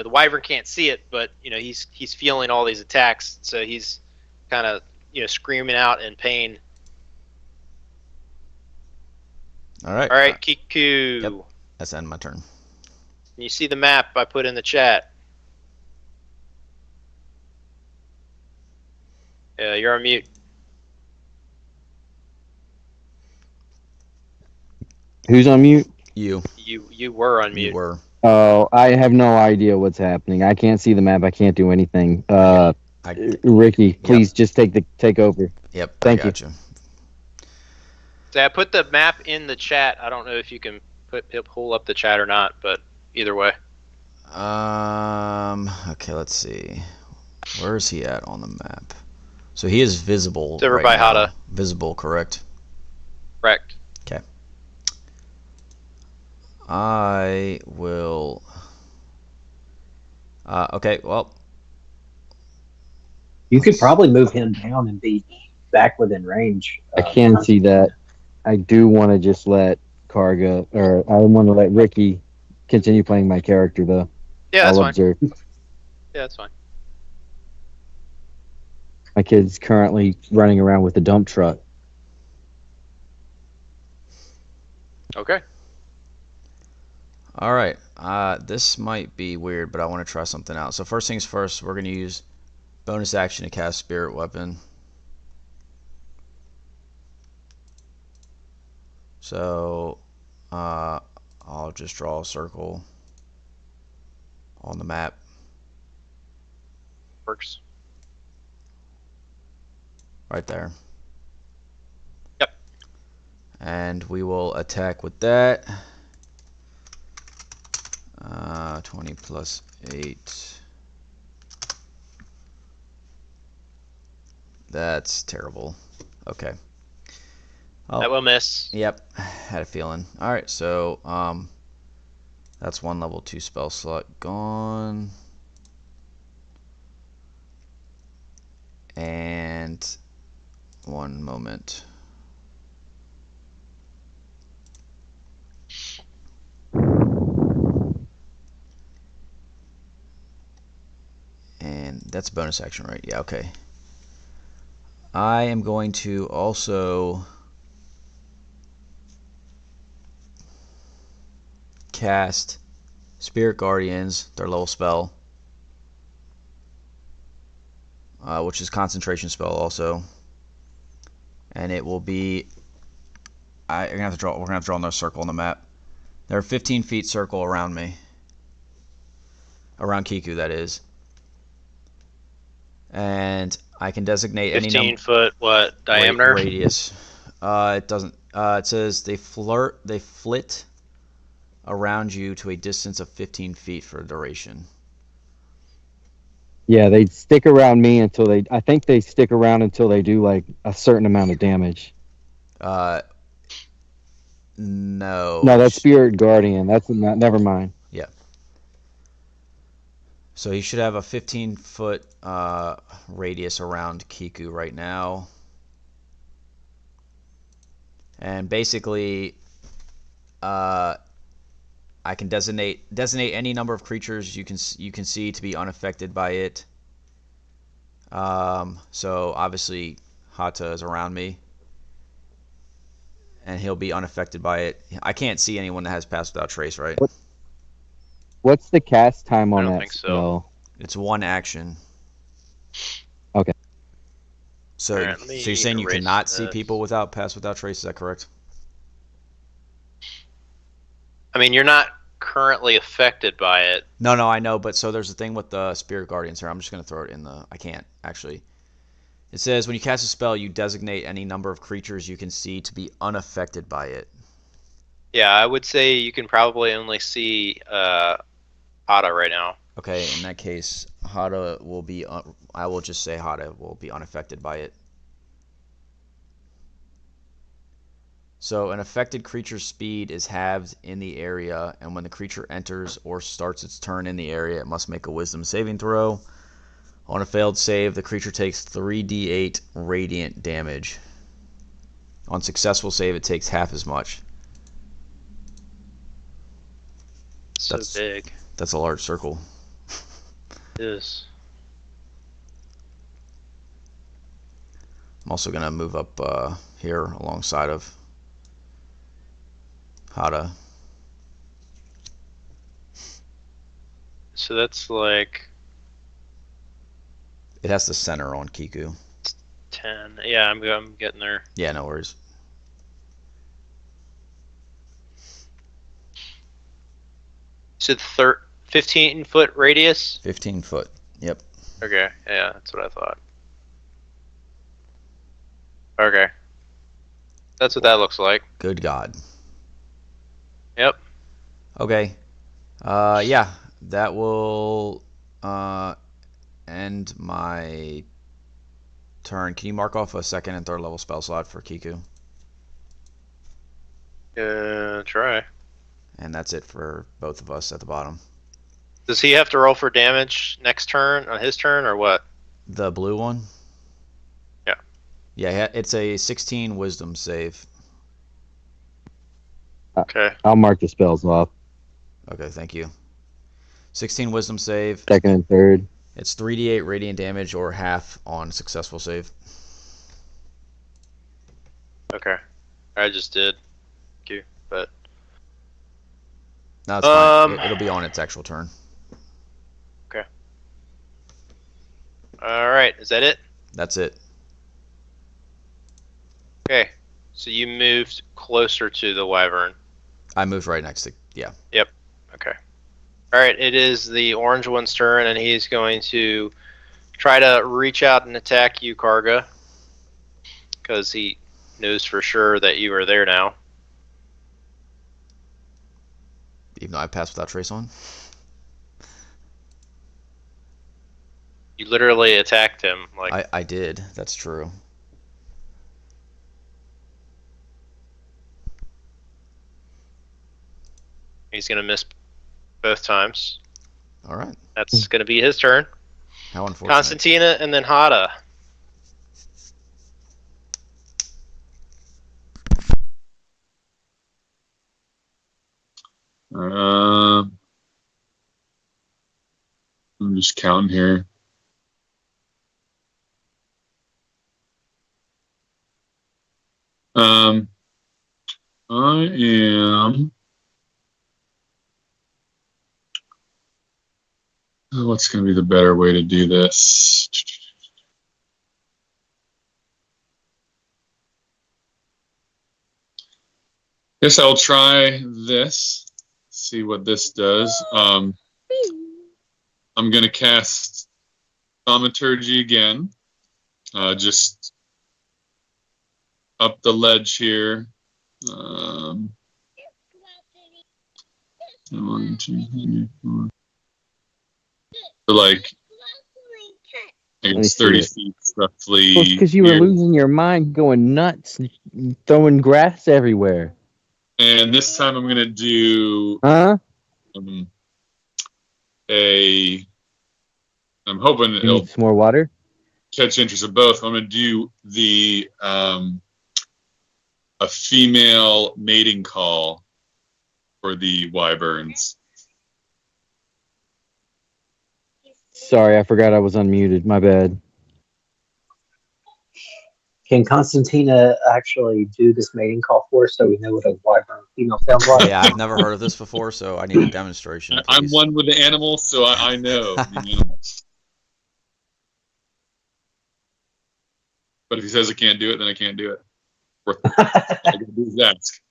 wyvern can't see it, but he's feeling all these attacks, so he's kind of screaming out in pain. All right. All right, Kiku. Yep. That's the end of my turn. Can you see the map I put in the chat? Yeah, you're on mute. Who's on mute? You. You were on mute. You were. Oh, I have no idea what's happening. I can't see the map. I can't do anything. Ricky, please just take over. Yep. Thank I got you. So I put the map in the chat. I don't know if you can pull up the chat or not, but either way. Okay, let's see. Where is he at on the map? So he is visible. It's over right by now. Hada. Visible, correct? Correct. Okay. I will. Okay, well. You could probably move him down and be back within range. I can see that. I do want to just let Karga, or I want to let Ricky continue playing my character, though. Yeah, that's I'll fine. observe. Yeah, that's fine. My kid's currently running around with a dump truck. Okay. All right. This might be weird, but I want to try something out. So first things first, we're going to use bonus action to cast Spirit Weapon. So I'll just draw a circle on the map. Works. Right there. Yep. And we will attack with that. 20 plus 8. That's terrible. Okay. Oh, That will miss. yep. Had a feeling. Alright, so that's one level 2 spell slot gone. And one moment. And that's a bonus action, right? Yeah, okay. I am going to also cast Spirit Guardians, their level spell, which is concentration spell also, and it will be. We're gonna have to draw another circle on the map. There are 15 feet circle around me, around Kiku, that is, and I can designate any 15 foot what diameter? radius. It doesn't. It says they flit around you to a distance of 15 feet for a duration. Yeah, they stick around me until they. I think they stick around until they do like a certain amount of damage. No. No, that's Spirit Guardian. That's not. Never mind. Yeah. So you should have a 15-foot radius around Kiku right now, and basically, I can designate any number of creatures you can see to be unaffected by it. So obviously, Hata is around me, and he'll be unaffected by it. I can't see anyone that has Pass Without Trace, right? What's the cast time I on don't that think so. spell? It's one action. Okay. So, Alright, so you're saying you erase cannot see this. people without Pass Without Trace? Is that correct? I mean, you're not currently affected by it. No, I know, but so there's a thing with the Spirit Guardians here. I'm just going to throw it in the... I can't, actually. It says, when you cast a spell, you designate any number of creatures you can see to be unaffected by it. Yeah, I would say you can probably only see Hata right now. Okay, in that case, Hata will be... I will just say Hata will be unaffected by it. So an affected creature's speed is halved in the area, and when the creature enters or starts its turn in the area, it must make a wisdom saving throw. On a failed save, the creature takes 3d8 radiant damage. On successful save, it takes half as much. So big. That's a large circle. It is. I'm also going to move up here alongside of Hata. So that's like It has the center on Kiku. 10. Yeah, I'm getting there. Yeah, no worries. So 15-foot radius? 15 foot. Yep. Okay, yeah, that's what I thought. Okay. That's what that looks like. Good God. Yep. Okay. Yeah, that will end my turn. Can you mark off a second and third level spell slot for Kiku? Try. And that's it for both of us at the bottom. Does he have to roll for damage next turn, on his turn, or what? The blue one? Yeah. Yeah, it's a 16 wisdom save. Okay. I'll mark the spells off. Okay, thank you. 16 wisdom save. Second and third. It's 3d8 radiant damage or half on successful save. Okay. I just did. Thank you. But No, it's fine. It'll be on its actual turn. okay. Alright, is that it? That's it. Okay. So you moved closer to the wyvern. I moved right next to... Yeah. Yep. Okay. Alright, it is the orange one's turn, and he's going to try to reach out and attack you, Karga. Because he knows for sure that you are there now. Even though I passed without trace on. You literally attacked him. Like I did. That's true. he's going to miss both times. All right. That's going to be his turn. How unfortunate. Constantina and then Hada. I'm just counting here. I am What's going to be the better way to do this? Guess I'll try this. See what this does. I'm going to cast Thaumaturgy again. Just up the ledge here. 1, 2, 3, 4. So like, I guess 30 feet roughly. Well, it's because you were losing your mind, going nuts, throwing grass everywhere. And this time I'm going to do I'm hoping You it'll need some more water? catch interest of both. I'm going to do a female mating call for the wyverns. Sorry, I forgot I was unmuted. My bad. Can Constantina actually do this mating call for us so we know what a wyvern female sounds like? Yeah, I've never heard of this before, so I need a demonstration, please. I'm one with the animals, so I know the animals. But if he says I can't do it, then I can't do it. All I gotta do is ask.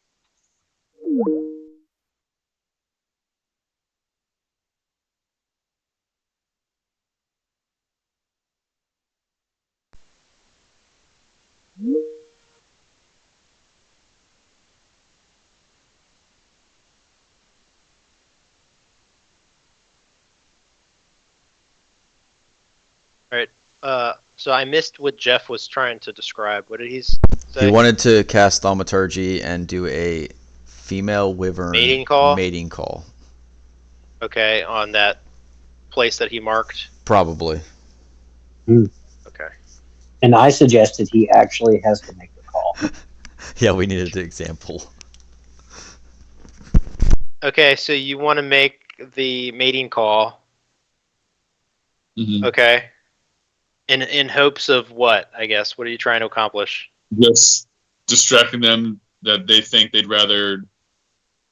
So I missed what Jeff was trying to describe. What did he say? He wanted to cast Thaumaturgy and do a female wyvern Mating call? Mating call. Okay, on that place that he marked. Probably. Okay. And I suggested he actually has to make the call. Yeah, we needed the example. Okay, so you want to make the mating call. Mm-hmm. Okay. In hopes of what, I guess? What are you trying to accomplish? Just distracting them that they think they'd rather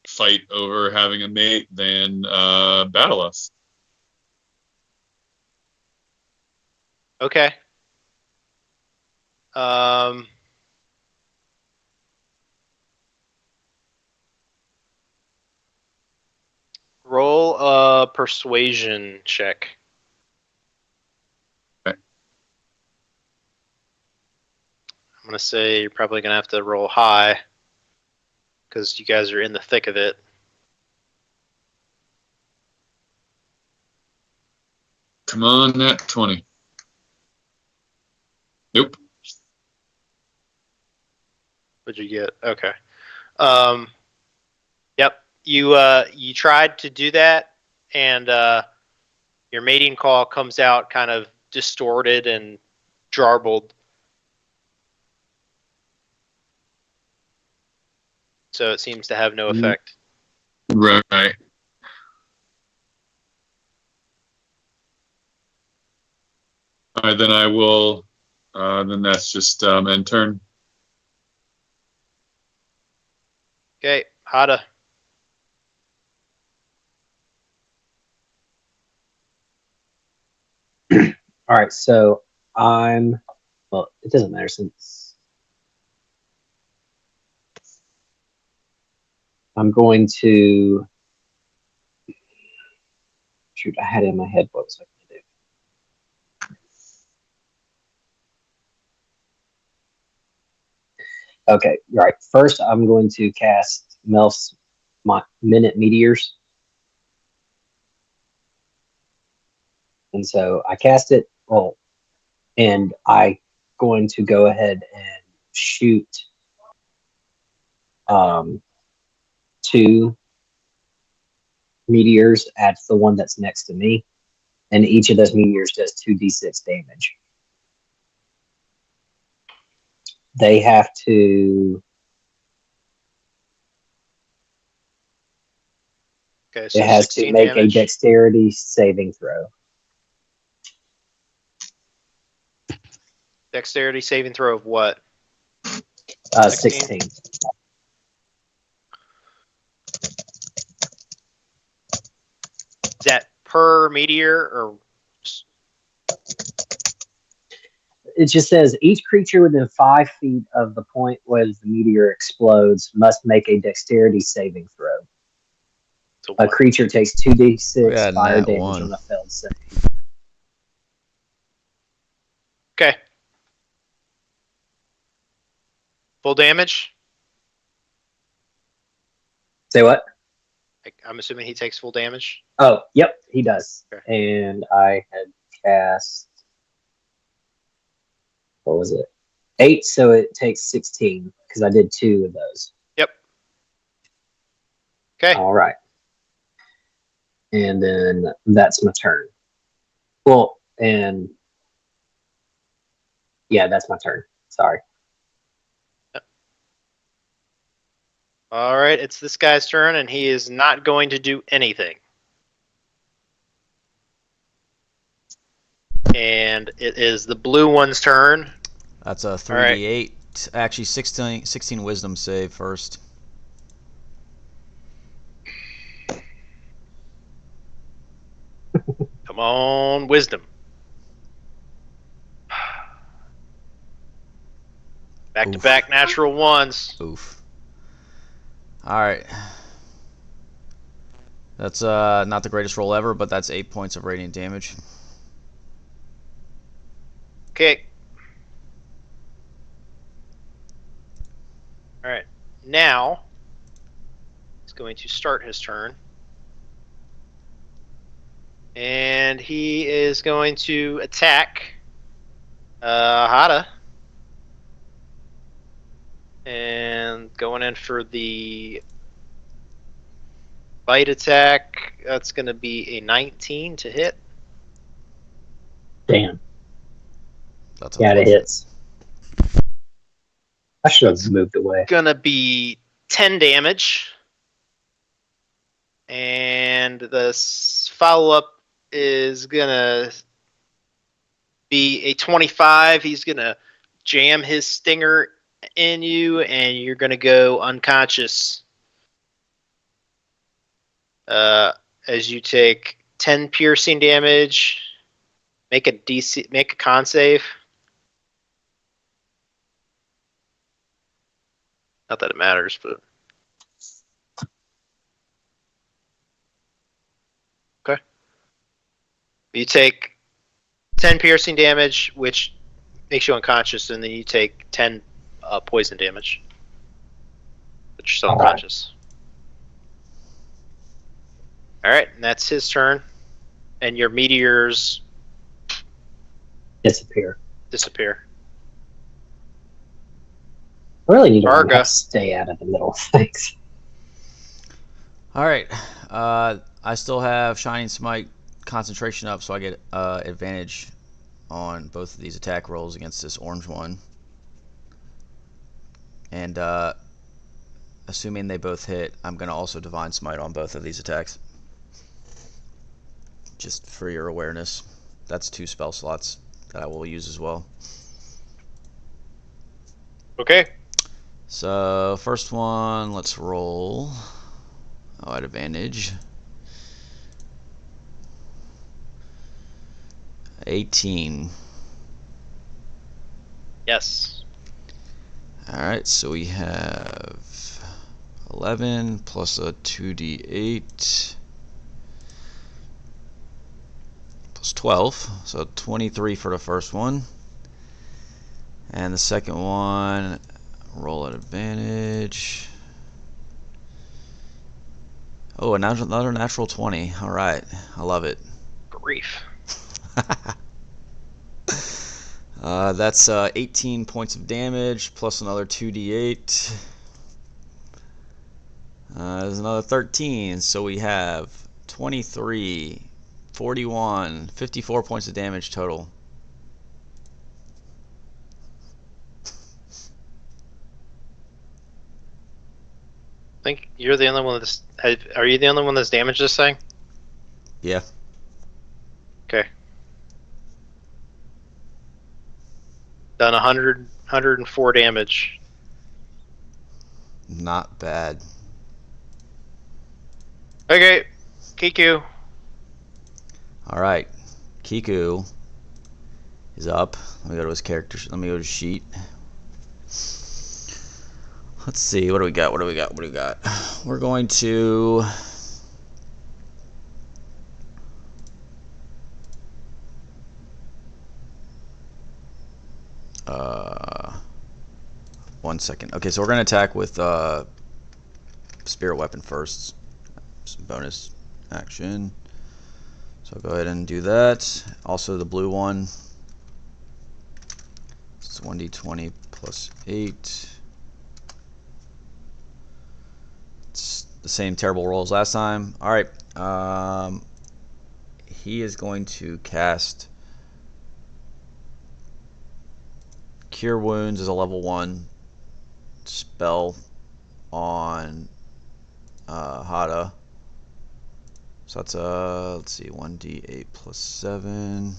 fight over having a mate than battle us. Okay. Roll a persuasion check. Okay. I'm going to say you're probably going to have to roll high because you guys are in the thick of it. Come on, nat 20. Nope. What'd you get? Okay. Yep. You tried to do that, and your mating call comes out kind of distorted and jarbled. So it seems to have no effect. Right. All right, then I will. Then that's just end turn. Okay, Hada. All right, so well, it doesn't matter since I'm going to shoot. I had it in my head what was I going to do. Okay, right. First, I'm going to cast Melf's Minute Meteors. And so I cast it, and I'm going to go ahead and shoot 2 meteors at the one that's next to me. And each of those meteors does 2d6 damage. They have to... Okay, so it has to 16 make damage. a dexterity saving throw. Dexterity saving throw of what? 16. Is that per per meteor, or It just says each creature within 5 feet of the point where the meteor explodes must make a dexterity saving throw. so A what? creature takes 2d6 Yeah, fire nat damage one. on a failed save. Okay. Full damage? Say what? I'm assuming he takes full damage. Oh, yep, he does. Okay. And I had cast, what was it? 8, so it takes 16 because I did 2 of those. Yep. Okay. All right. And then that's my turn. Well, and yeah, that's my turn. Sorry. All right, it's this guy's turn, and he is not going to do anything. And it is the blue one's turn. That's a right. 3d8. Actually, 16 wisdom save first. Come on, wisdom. Back-to-back natural ones. Oof. Alright. That's not the greatest roll ever, but that's 8 points of radiant damage. Okay. All right. Now he's going to start his turn. And he is going to attack Hada. And going in for the bite attack. That's going to be a 19 to hit. Damn. That's Yeah, it unfortunate. hits. I should have moved away. Going to be 10 damage. And the follow-up is going to be a 25. He's going to jam his stinger in you, and you're going to go unconscious as you take 10 piercing damage. Make a con save. Not that it matters, but okay. You take 10 piercing damage, which makes you unconscious, and then you take 10 poison damage. But you're still All right. unconscious. Alright, and that's his turn. And your meteors Disappear. disappear. I really need to learn how Arga. to stay out of the middle of things. Alright. I still have Shining Smite concentration up, so I get advantage on both of these attack rolls against this orange one. And assuming they both hit, I'm going to also Divine Smite on both of these attacks. Just for your awareness. That's 2 spell slots that I will use as well. Okay. So, first one, let's roll. Oh, at advantage. 18. Yes. Alright, so we have 11 plus a 2d8 plus 12, so 23 for the first one. And the second one, roll at advantage. Oh, another natural 20. Alright, I love it. Grief. That's 18 points of damage plus another 2d8. There's another 13, so we have 23, 41, 54 points of damage total. I think you're the only one that's. Are you the only one that's damaged this thing? Yeah. Okay. Done 104 damage. Not bad. Okay, Kiku. All right, Kiku is up. Let me go to his character. Let me go to his sheet. Let's see. What do we got? What do we got? What do we got? We're going to. One second. Okay, so we're gonna attack with spirit weapon first. Some bonus action. So I'll go ahead and do that. Also the blue one. It's 1d20 plus 8. It's the same terrible roll as last time. Alright. He is going to cast Cure Wounds as a level 1 spell on Hada. So that's let's see, 1d8 plus 7.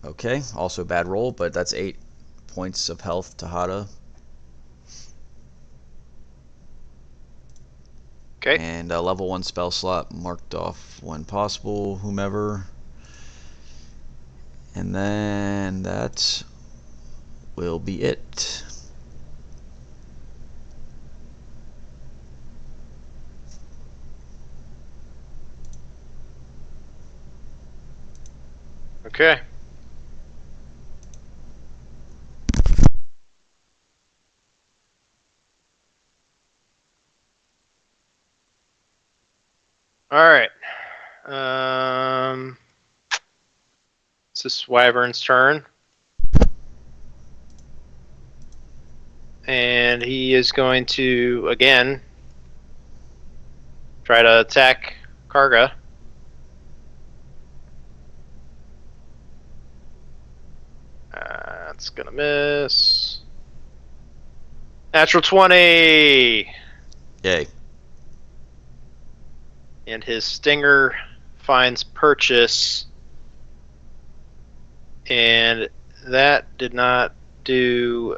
Okay, also bad roll, but that's 8 points of health to Hada. Okay. And a level 1 spell slot marked off when possible, whomever. And then that will be it. Okay. All right. It's this Wyvern's turn. And he is going to, again, try to attack Karga. That's going to miss. Natural 20! Yay. And his stinger finds purchase. And that did not do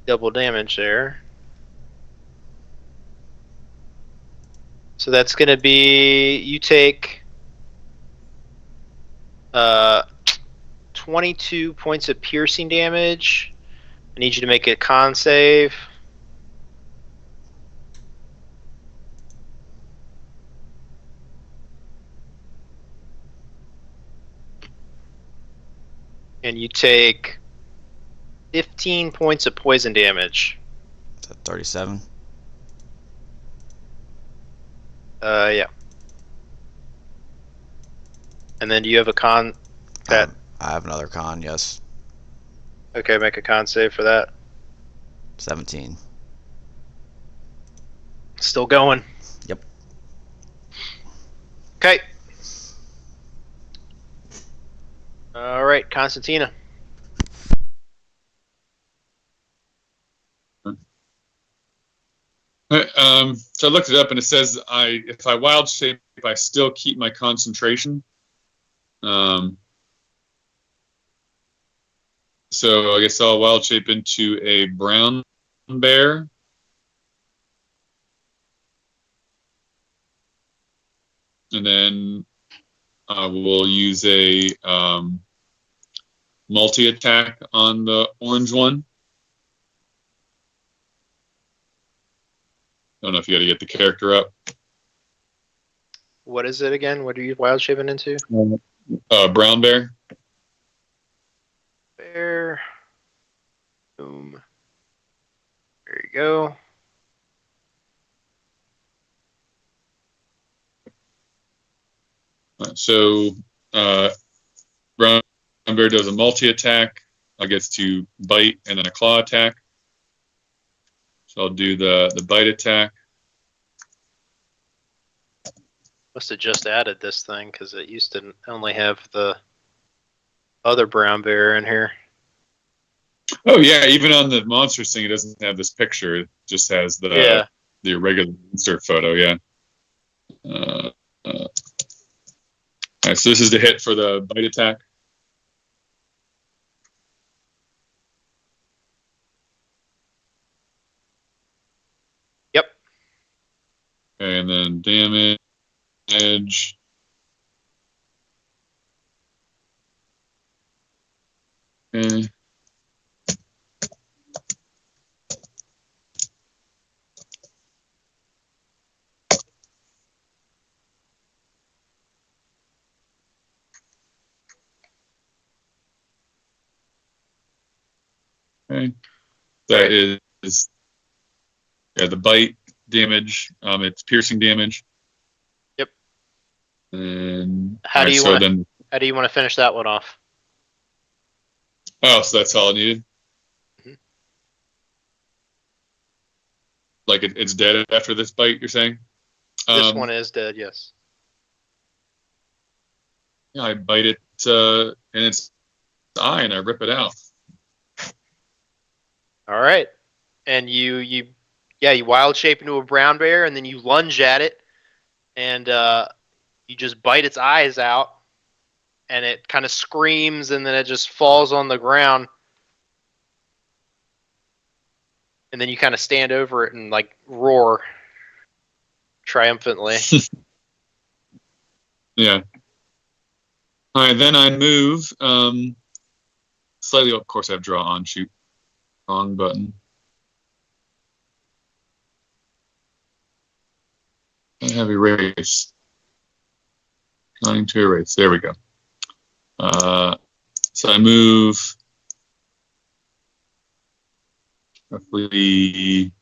double damage there. So that's going to be, you take 22 points of piercing damage. I need you to make a con save. And you take 15 points of poison damage. Is that 37? Yeah. And then do you have a con? That I have another con, yes. okay, make a con save for that. 17. Still going. Yep. Okay. All right, Constantina. So I looked it up, and it says if I wild shape, I still keep my concentration. So I guess I'll wild shape into a brown bear. And then I will use a multi-attack on the orange one. Don't know if you got to get the character up. What is it again? What are you wild shaping into? Brown bear. Bear. Boom. There you go. So brown bear does a multi-attack. I gets to bite and then a claw attack. So I'll do the bite attack. Must have just added this thing because it used to only have the other brown bear in here. Oh yeah, even on the monsters thing, it doesn't have this picture. It just has the regular insert photo. Yeah. All right, so this is the hit for the bite attack. Yep. some damage. Okay. Okay. That is the bite damage. It's piercing damage. Yep. And How do you so want to? then? How do you want to finish that one off? Oh, so that's all I needed. Mm-hmm. Like it's dead after this bite. You're saying? This one is dead. Yes. Yeah, I bite it in its eye and I rip it out. All right. And you wild shape into a brown bear, and then you lunge at it, and you just bite its eyes out, and it kind of screams, and then it just falls on the ground, and then you kind of stand over it and like roar triumphantly. Yeah. All right, then I move slightly. Of course, I have draw on. Shoot, wrong button. I have erase. Trying to erase. There we go. So I move roughly.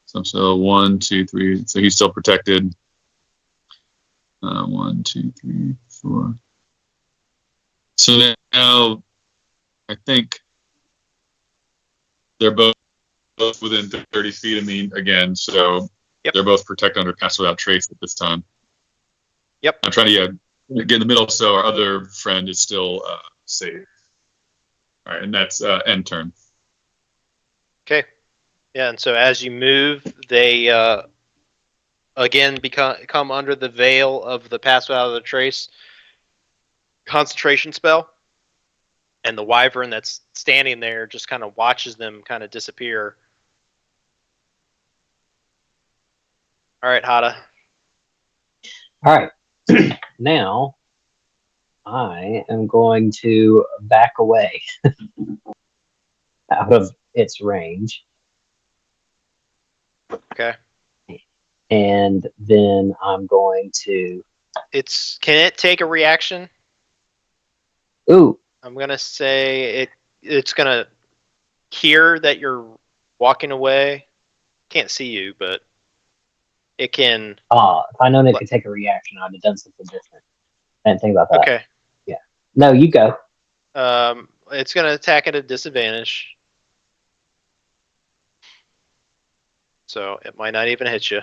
So 1, 2, 3. So he's still protected. 1, 2, 3, 4. So now I think they're both within 30 feet of me again. So they're both protected under Pass Without Trace at this time. Yep. I'm trying to get in the middle so our other friend is still safe. All right, and that's end turn. Okay. Yeah, and so as you move, they again come under the veil of the Pass Without the Trace concentration spell, and the wyvern that's standing there just kind of watches them kind of disappear. All right, Hada. All right. Now, I am going to back away out of its range. Okay. And then I'm going to... Can it take a reaction? Ooh. I'm going to say it's going to hear that you're walking away. Can't see you, but it can... if I known it could take a reaction, I'd have done something different. I didn't think about that. Okay. Yeah. No, you go. It's going to attack at a disadvantage. So it might not even hit you.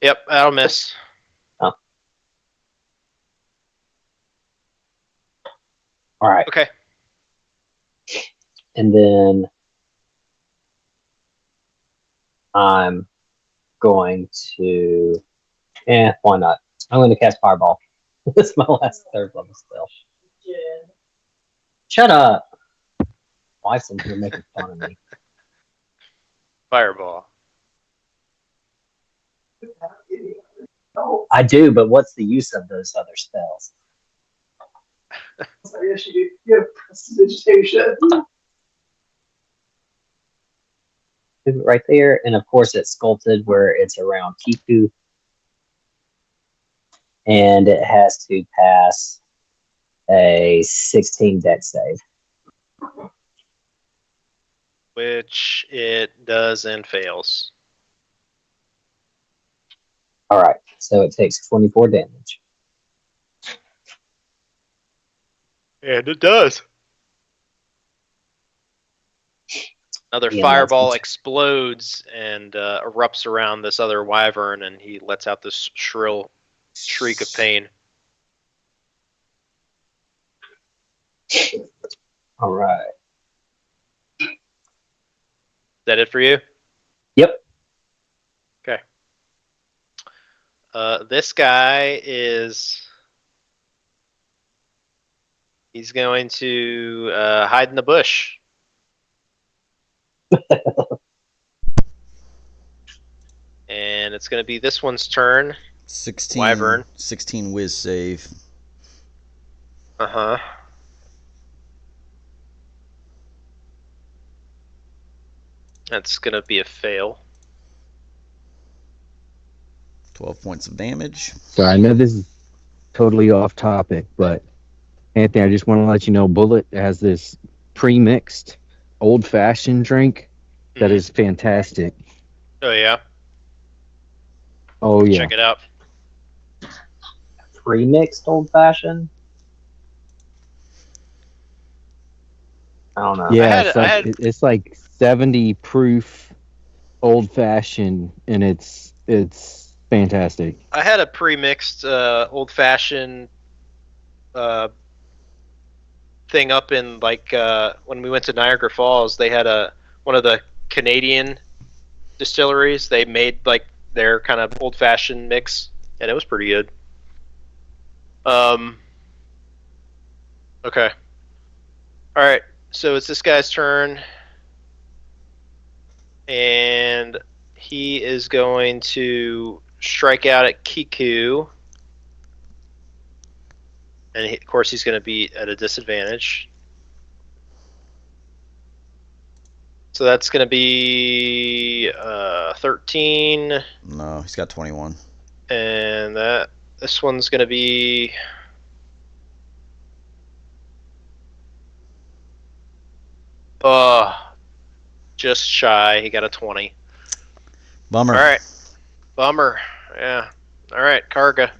Yep, that'll miss. Oh. All right. Okay. And then I'm going to... why not? I'm going to cast Fireball. This is my last third level spell. Yeah. Shut up. Wife's in here making fun of me. Fireball. I do, but what's the use of those other spells? Yes, you have prestidigitation. Right there, and of course it's sculpted where it's around Kiku. And it has to pass a 16 dex save. Which it does and fails. All right, so it takes 24 damage. And it does. Another fireball explodes and erupts around this other wyvern, and he lets out this shrill shriek of pain. All right. Is that it for you? Yep. Okay. This guy he's going to hide in the bush. and it's going to be this one's turn. 16. Wyvern. 16 whiz save. Uh-huh. That's going to be a fail. 12 points of damage. So I know this is totally off topic, but Anthony, I just want to let you know, Bullet has this pre-mixed old-fashioned drink that is fantastic. Oh, yeah? Oh yeah. Check it out. Pre-mixed old fashioned. I don't know. Yeah, I had- it's like 70 proof old fashioned, and it's fantastic. I had a pre-mixed old-fashioned thing up in, like, when we went to Niagara Falls. They had one of the Canadian distilleries. They made, like, their kind of old-fashioned mix, and it was pretty good. Okay. Alright, so it's this guy's turn. And he is going to strike out at Kiku. And of course he's going to be at a disadvantage. So that's going to be 13. No, he's got 21. And this one's going to be... just shy. He got a 20. Bummer. All right. Bummer. Yeah. All right, Karga.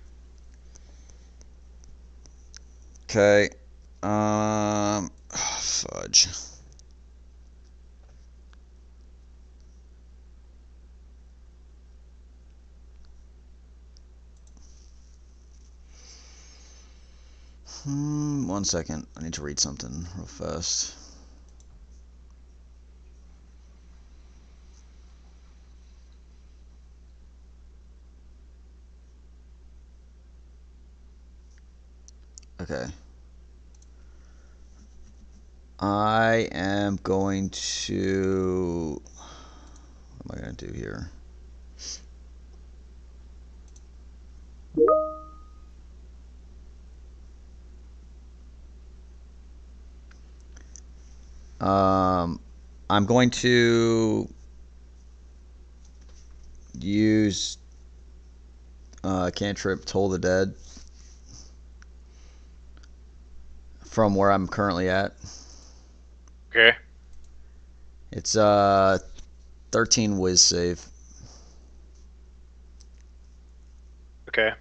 Okay. Fudge. One second. I need to read something real fast. Okay. I am going to... What am I going to do here? I'm going to use cantrip Toll the Dead from where I'm currently at. Okay. It's 13 whiz save. Okay.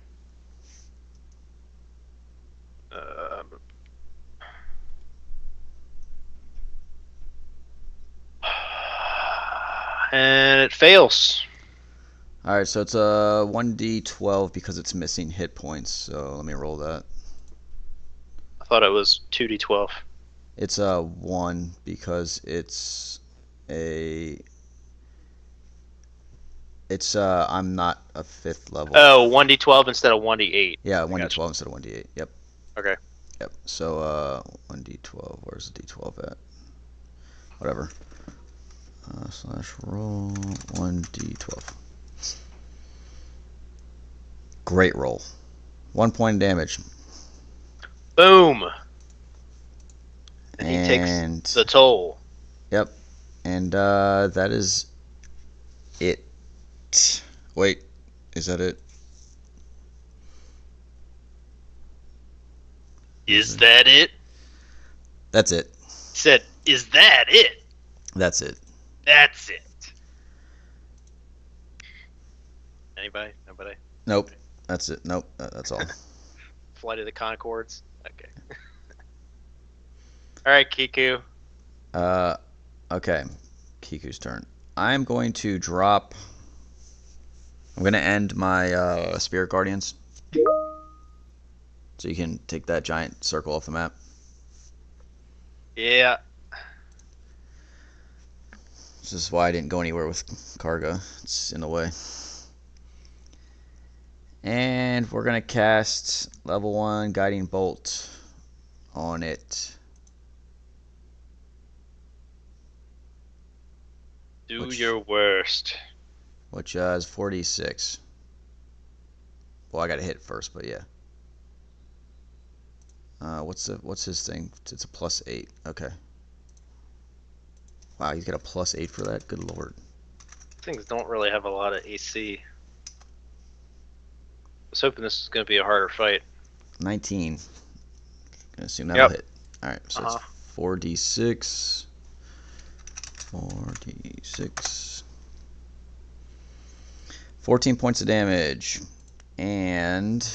And it fails. Alright, so it's a 1d12 because it's missing hit points, so let me roll that. I thought it was 2d12. It's a 1 because it's I'm not a 5th level. Oh, 1d12 instead of 1d8. Yeah, 1d12 Gotcha. instead of 1d8. Yep. Okay. Yep. So 1d12. Where's the d12 at? Whatever. Slash roll 1d12. Great roll. 1 point of damage. Boom. And he And takes the toll. Yep. And that is it. Wait, is that it? Is that it? That's it. He said, is that it? That's it. That's it. Anybody? Nobody? Nope. That's it. Nope. That's all. Flight of the Conchords? Okay. Alright, Kiku. Okay. Kiku's turn. I'm going to drop... I'm going to end my Spirit Guardians. So you can take that giant circle off the map. Yeah. This is why I didn't go anywhere with Karga. It's in the way. And we're going to cast level 1 Guiding Bolt on it. Do your worst. which is 46. Well, I got to hit first, but yeah. What's his thing? It's a +8. Okay. Wow, he's got a +8 for that. Good lord. Things don't really have a lot of AC. I was hoping this was going to be a harder fight. 19. Gonna assume that'll hit. All right, so Uh-huh. it's 4d6. 4d6. 14 points of damage, and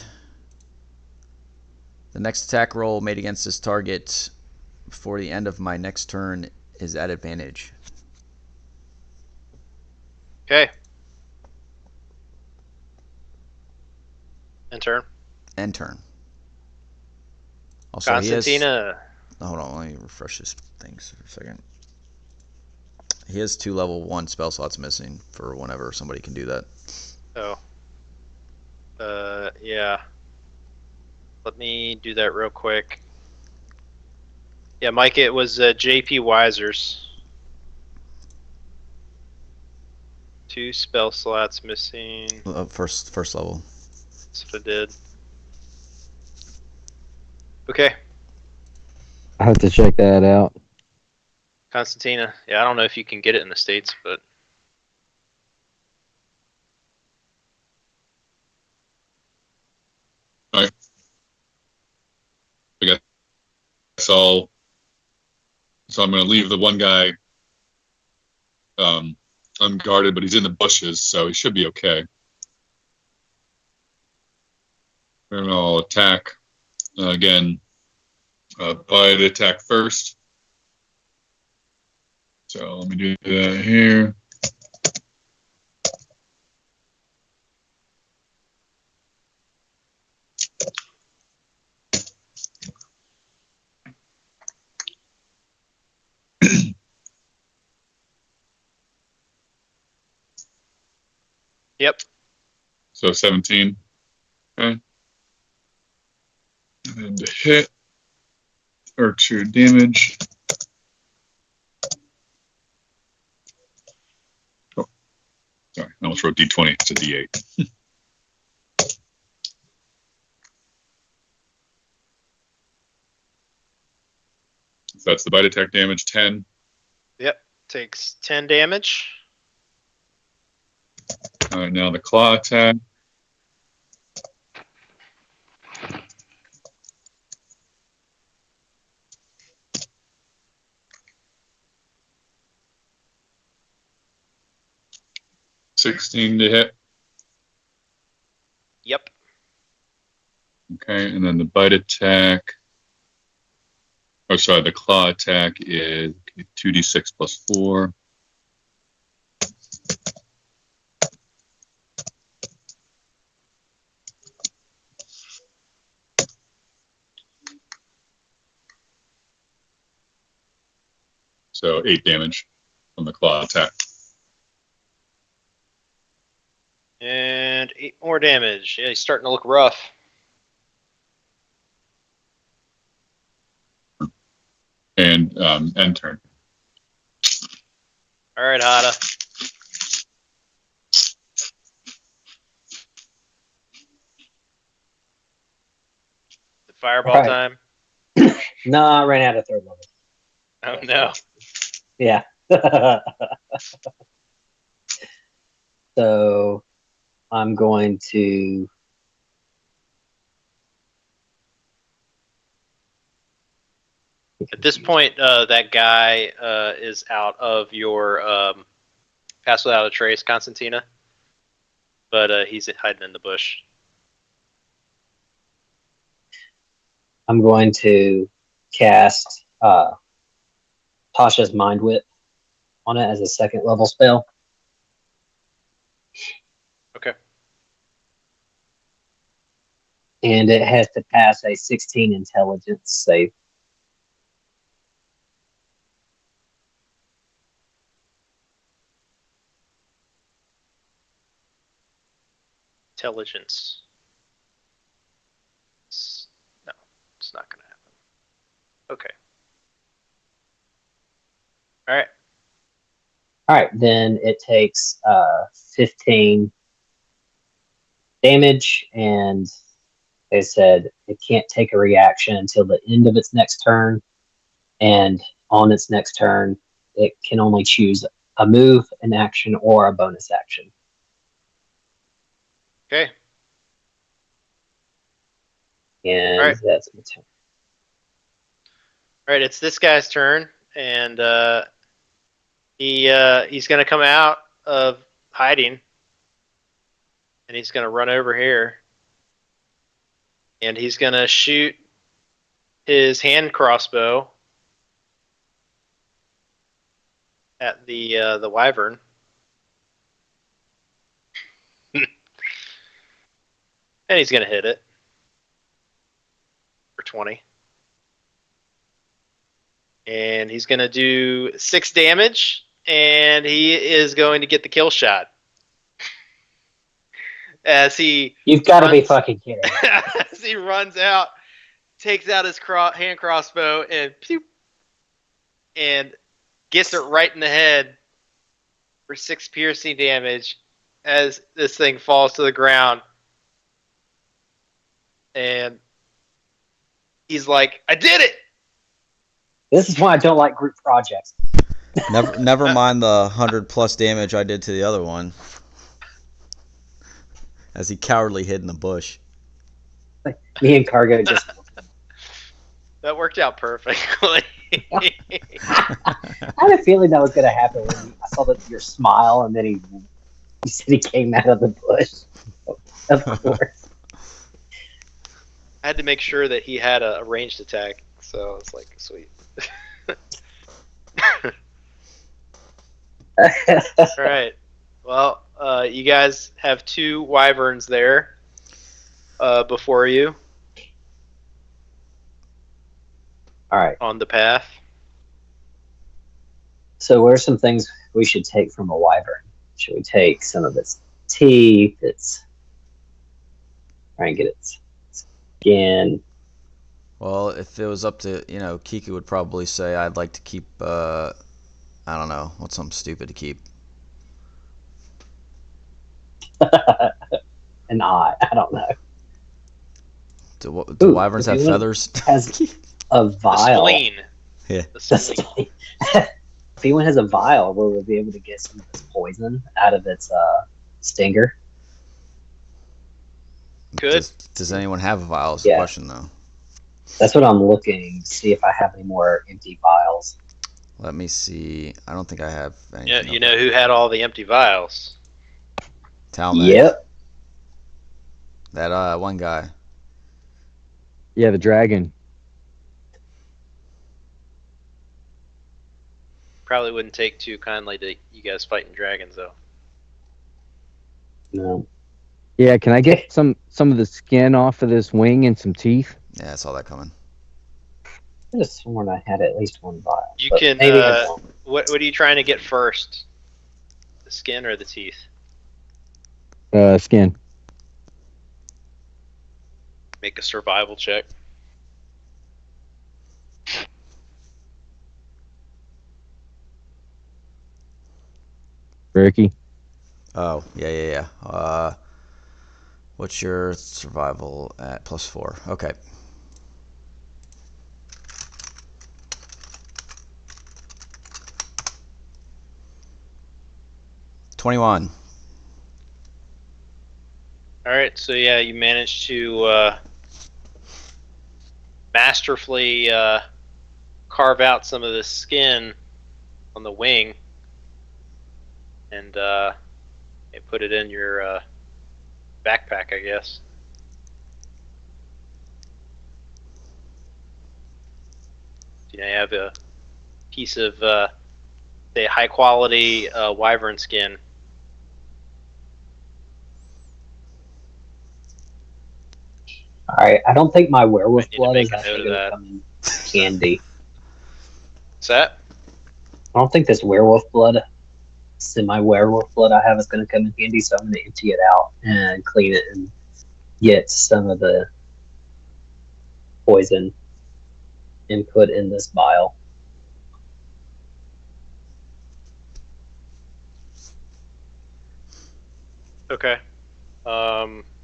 the next attack roll made against this target before the end of my next turn is at advantage. Okay. End turn. End turn. Also, he has. Constantina. Hold on, let me refresh this thing for a second. He has 2 level 1 spell slots missing for whenever somebody can do that. Oh. Yeah. Let me do that real quick. Yeah, Mike, it was JP Weiser's. 2 spell slots missing. First level. That's what I did. Okay. I have to check that out. Constantina. Yeah, I don't know if you can get it in the States, but I guess so I'm going to leave the one guy unguarded, but he's in the bushes, so he should be okay. And I'll attack again. Bite attack first. So let me do that here. yep. So 17. Okay. And then to hit, or 2 damage. Oh, sorry, I almost wrote D20. It's a D8. So that's the bite attack damage, 10. Yep. Takes 10 damage. All right, now the claw attack. $16 to hit. Yep. Okay, and then the bite attack. Oh, sorry, the claw attack is 2d6 plus 4. So 8 damage from the claw attack. And 8 more damage. Yeah, he's starting to look rough. And end turn. All right, Hada. The fireball All right. time. No, I ran out of third level. Oh no. Yeah. So I'm going to At this point, that guy is out of your pass without a trace, Constantina. But he's hiding in the bush. I'm going to cast Tasha's Mind Whip on it as a second level spell. Okay. And it has to pass a 16 intelligence save. Intelligence. No, it's not going to happen. Okay. All right. All right, then it takes 15 damage, and they said it can't take a reaction until the end of its next turn, and on its next turn, it can only choose a move, an action, or a bonus action. Okay. And All right. that's my turn. All right, it's this guy's turn, and he's going to come out of hiding, and he's going to run over here, and he's going to shoot his hand crossbow at the wyvern. And he's going to hit it for 20. And he's going to do 6 damage, and he is going to get the kill shot. As he You've got to be fucking kidding. as he runs out, takes out his hand crossbow, and pew, and gets it right in the head for 6 piercing damage as this thing falls to the ground. And he's like, I did it! This is why I don't like group projects. Never mind the 100+ damage I did to the other one. As he cowardly hid in the bush. Me and Cargo just... That worked out perfectly. I had a feeling that was going to happen when I saw your smile, and then he said he came out of the bush. Of course. I had to make sure that he had a ranged attack, so it's like, sweet. All right. Well, you guys have 2 wyverns there before you. All right. On the path. So what are some things we should take from a wyvern? Should we take some of its teeth, try and get its skin? Well, if it was up to, Kiki would probably say I'd like to keep, I don't know, what's something stupid to keep? An eye. I don't know. Do wyverns have feathers? Has a vial. The spleen. Yeah. The spleen. If anyone has a vial, will we be able to get some of this poison out of its stinger? Good. Does anyone have a vial? Is the question, though. That's what I'm looking to see if I have any more empty vials. Let me see. I don't think I have anything. Yeah, you know who had all the empty vials? Talman. Yep. That one guy. Yeah, the dragon. Probably wouldn't take too kindly to you guys fighting dragons, though. No. Yeah, can I get some of the skin off of this wing and some teeth? Yeah, I saw that coming. I could have sworn I had at least one vial. You can. What are you trying to get first? The skin or the teeth? Skin. Make a survival check. Ricky. Oh, yeah. What's your survival at +4? Okay. $21. All right, so yeah, you managed to masterfully carve out some of the skin on the wing, and put it in your backpack, I guess. You have a piece of, say, high-quality wyvern skin. All right. I don't think my werewolf Need to blood make is a note actually of going to that. come in handy. What's that? I don't think this werewolf blood, semi-werewolf blood I have is going to come in handy, so I'm going to empty it out and clean it and get some of the poison and put in this vial. Okay.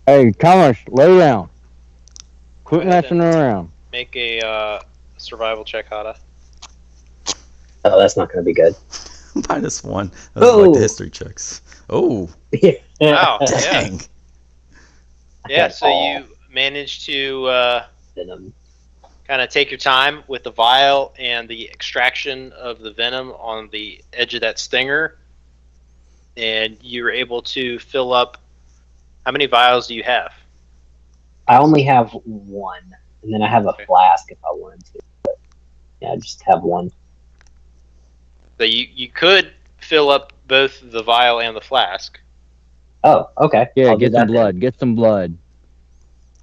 Hey, Commerce, lay down. Go Quit ahead messing and around. make a survival check, Hada. Oh, that's not going to be good. -1. Those are like the Oh! history checks. Oh, Wow. Yeah. dang. Yeah. So you managed to Venom. kind of take your time with the vial and the extraction of the venom on the edge of that stinger, and you're able to fill up. How many vials do you have? I only have one, and then I have a flask if I wanted to. But yeah, I just have one. So you could fill up both the vial and the flask. Oh, okay. Yeah, I'll do get some that then. blood. Get some blood.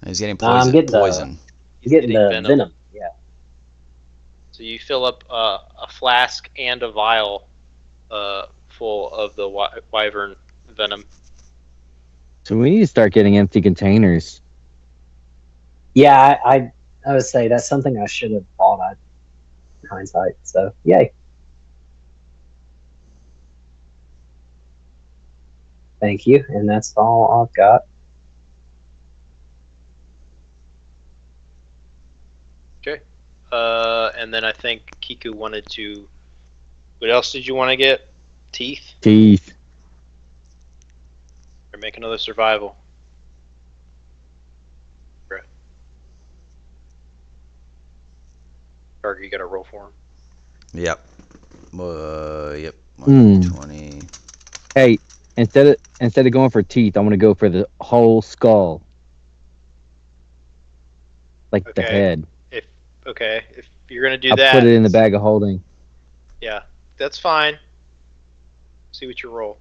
He's getting No, I'm poison. getting Poison. He's getting the venom. venom. Yeah. So you fill up a flask and a vial full of the wyvern venom. So we need to start getting empty containers. Yeah, I would say that's something I should have thought of in hindsight. So, yay. Thank you. And that's all I've got. Okay. And then I think Kiku wanted to. What else did you want to get? Teeth? Teeth. Or make another survival? Right. Target, you got to roll for him. Yep. Yep. Hmm. 20. Hey, instead of going for teeth, I'm gonna go for the whole skull. Like the Okay. head. If you're gonna do I'll that, put it in the bag of holding. yeah, that's fine. See what you roll.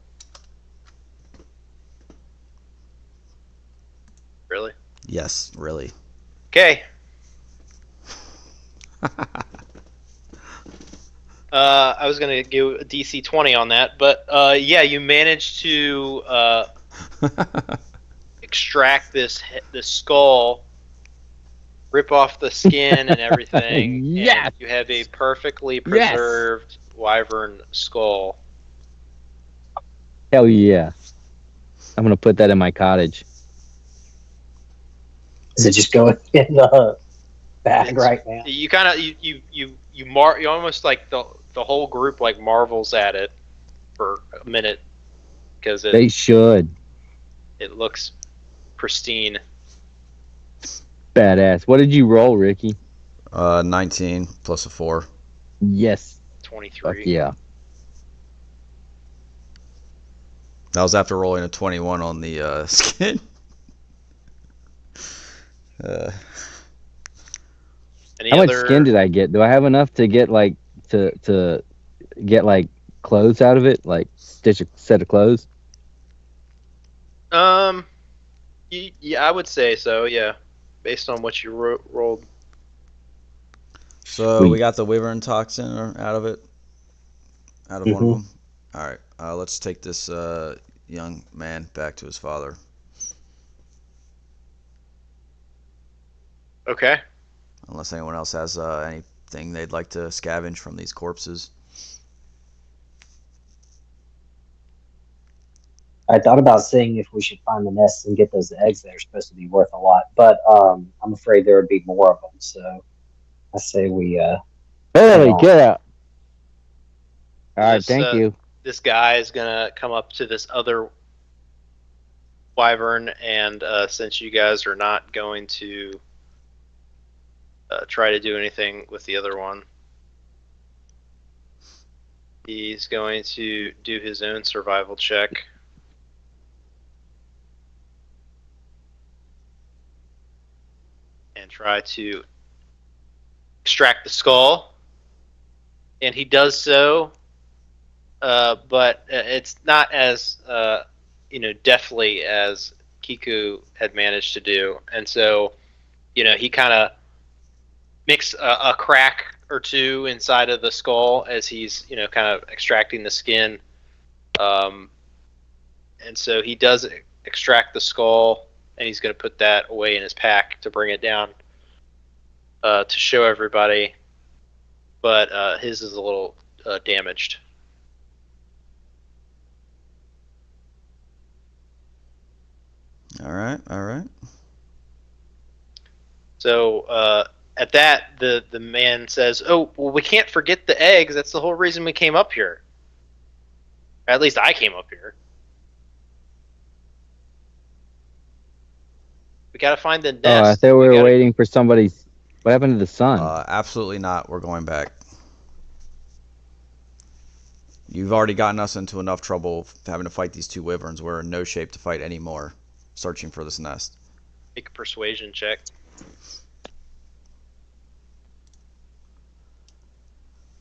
Really? Yes, really. Okay. I was gonna give a DC 20 on that, but yeah, you managed to extract this skull, rip off the skin and everything, Yes! and you have a perfectly preserved wyvern skull. Hell yeah. I'm gonna put that in my cottage. Is it just going in the bag It's- right now? You kind of you almost like the whole group like marvels at it for a minute because They should. it looks pristine. Badass. What did you roll, Ricky? 19 plus a 4. Yes. 23. Fuck yeah. That was after rolling a 21 on the skin. Any How much other skin did I get? Do I have enough to get like to get like clothes out of it? Like stitch a set of clothes? Yeah, I would say so. Yeah, based on what you rolled. So Sweet. we got the wyvern toxin out of it. Out of one of them. All right. Let's take this young man back to his father. Okay. Unless anyone else has anything they'd like to scavenge from these corpses. I thought about seeing if we should find the nests and get those eggs that are supposed to be worth a lot, but I'm afraid there would be more of them. So I say we. Hey, on. get out! All right, This, thank you. This guy is gonna come up to this other wyvern, and since you guys are not going to try to do anything with the other one, he's going to do his own survival check. And try to extract the skull. And he does so, but it's not as deftly as Kiku had managed to do. And so, he kind of makes a crack or two inside of the skull as he's, kind of extracting the skin. And so he does extract the skull, and he's going to put that away in his pack to bring it down to show everybody. But his is a little damaged. All right, all right. So at that, the man says, "Oh, well, we can't forget the eggs. That's the whole reason we came up here. Or at least I came up here. We gotta find the nest. Oh, I thought we were waiting for somebody's. What happened to the sun? Absolutely not. We're going back. You've already gotten us into enough trouble having to fight these 2 wyverns. We're in no shape to fight anymore, searching for this nest. Make a persuasion check.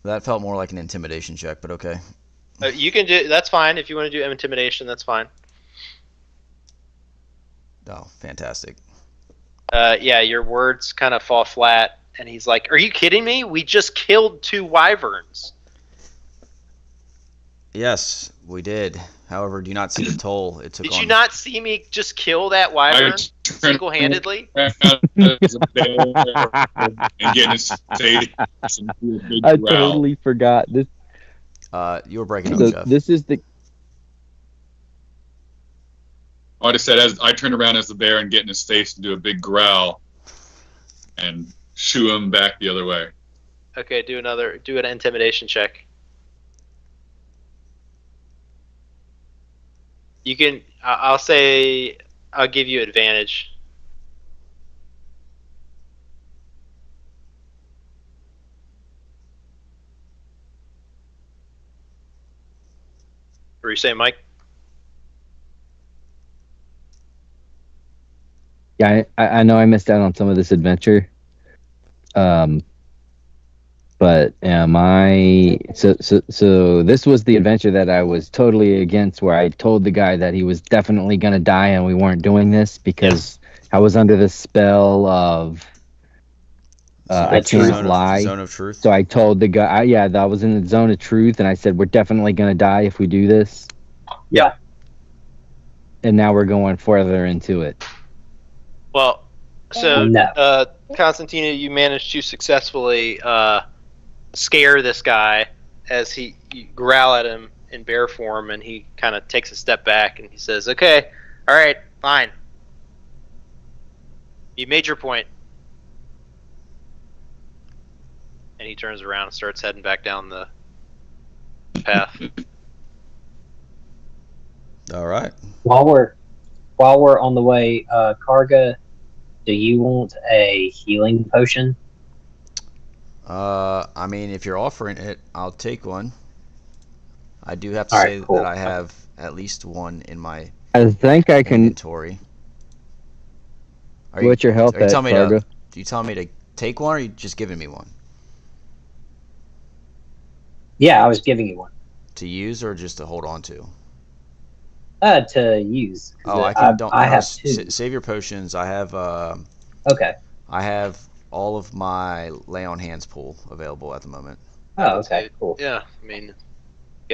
That felt more like an intimidation check, but okay. You can do. That's fine. If you want to do intimidation, that's fine. Oh, fantastic. Yeah, your words kind of fall flat, and he's like, "Are you kidding me? We just killed 2 wyverns." Yes, we did. However, do you not see the toll it took Did on... you not see me just kill that wyvern single-handedly? And getting his face and do a big I growl. totally forgot this. You were breaking up, So Jeff. this is the. I just said as I turn around as the bear and get in his face and do a big growl and shoo him back the other way. Okay, do an intimidation check. You can. I'll say. I'll give you advantage. What are you saying, Mike? Yeah, I know I missed out on some of this adventure. But am I so this was the adventure that I was totally against, where I told the guy that he was definitely gonna die and we weren't doing this because I was under the spell of I can't lie. Zone of truth. So I told the guy, I was in the zone of truth, and I said we're definitely gonna die if we do this. Yeah. And now we're going further into it. Well, so No. Constantina, you managed to successfully scare this guy as you growl at him in bear form, and he kind of takes a step back and he says, "Okay, all right, fine. You made your point." And he turns around and starts heading back down the path. All right. While we're on the way, Karga, do you want a healing potion? I mean, if you're offering it, I'll take one. I do have to All say right, cool. that I have at least one in my I think I can. inventory. What's your health Are you at, telling me Karga? do you tell me to take one, or are you just giving me one Yeah, I was giving you one. to use, or just to hold on to? To use. Oh, I can. Don't. I no, have 2. Save your potions. I have. Okay. I have all of my lay on hands pool available at the moment. Oh, okay, cool. Yeah, I mean, you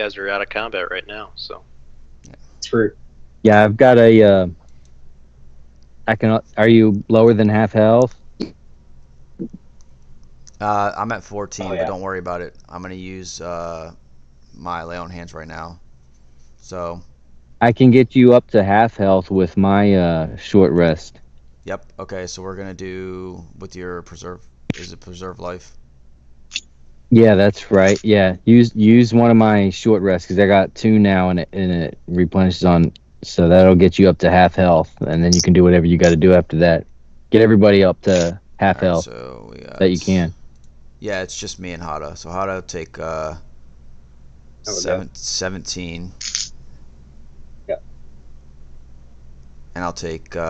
guys are out of combat right now, so. True. Yeah, I've got a. I can. Are you lower than half health? I'm at 14, Oh, yeah. but don't worry about it. I'm gonna use my lay on hands right now. So. I can get you up to half health with my short rest. Yep. Okay. So we're gonna do with your preserve. Is it preserve life? Yeah, that's right. Yeah, use one of my short rests because I got 2 now, and it replenishes on. So that'll get you up to half health, and then you can do whatever you got to do after that. Get everybody up to half health So we got, that you can. Yeah, it's just me and Hada. So Hada take 17. Yep. And I'll take You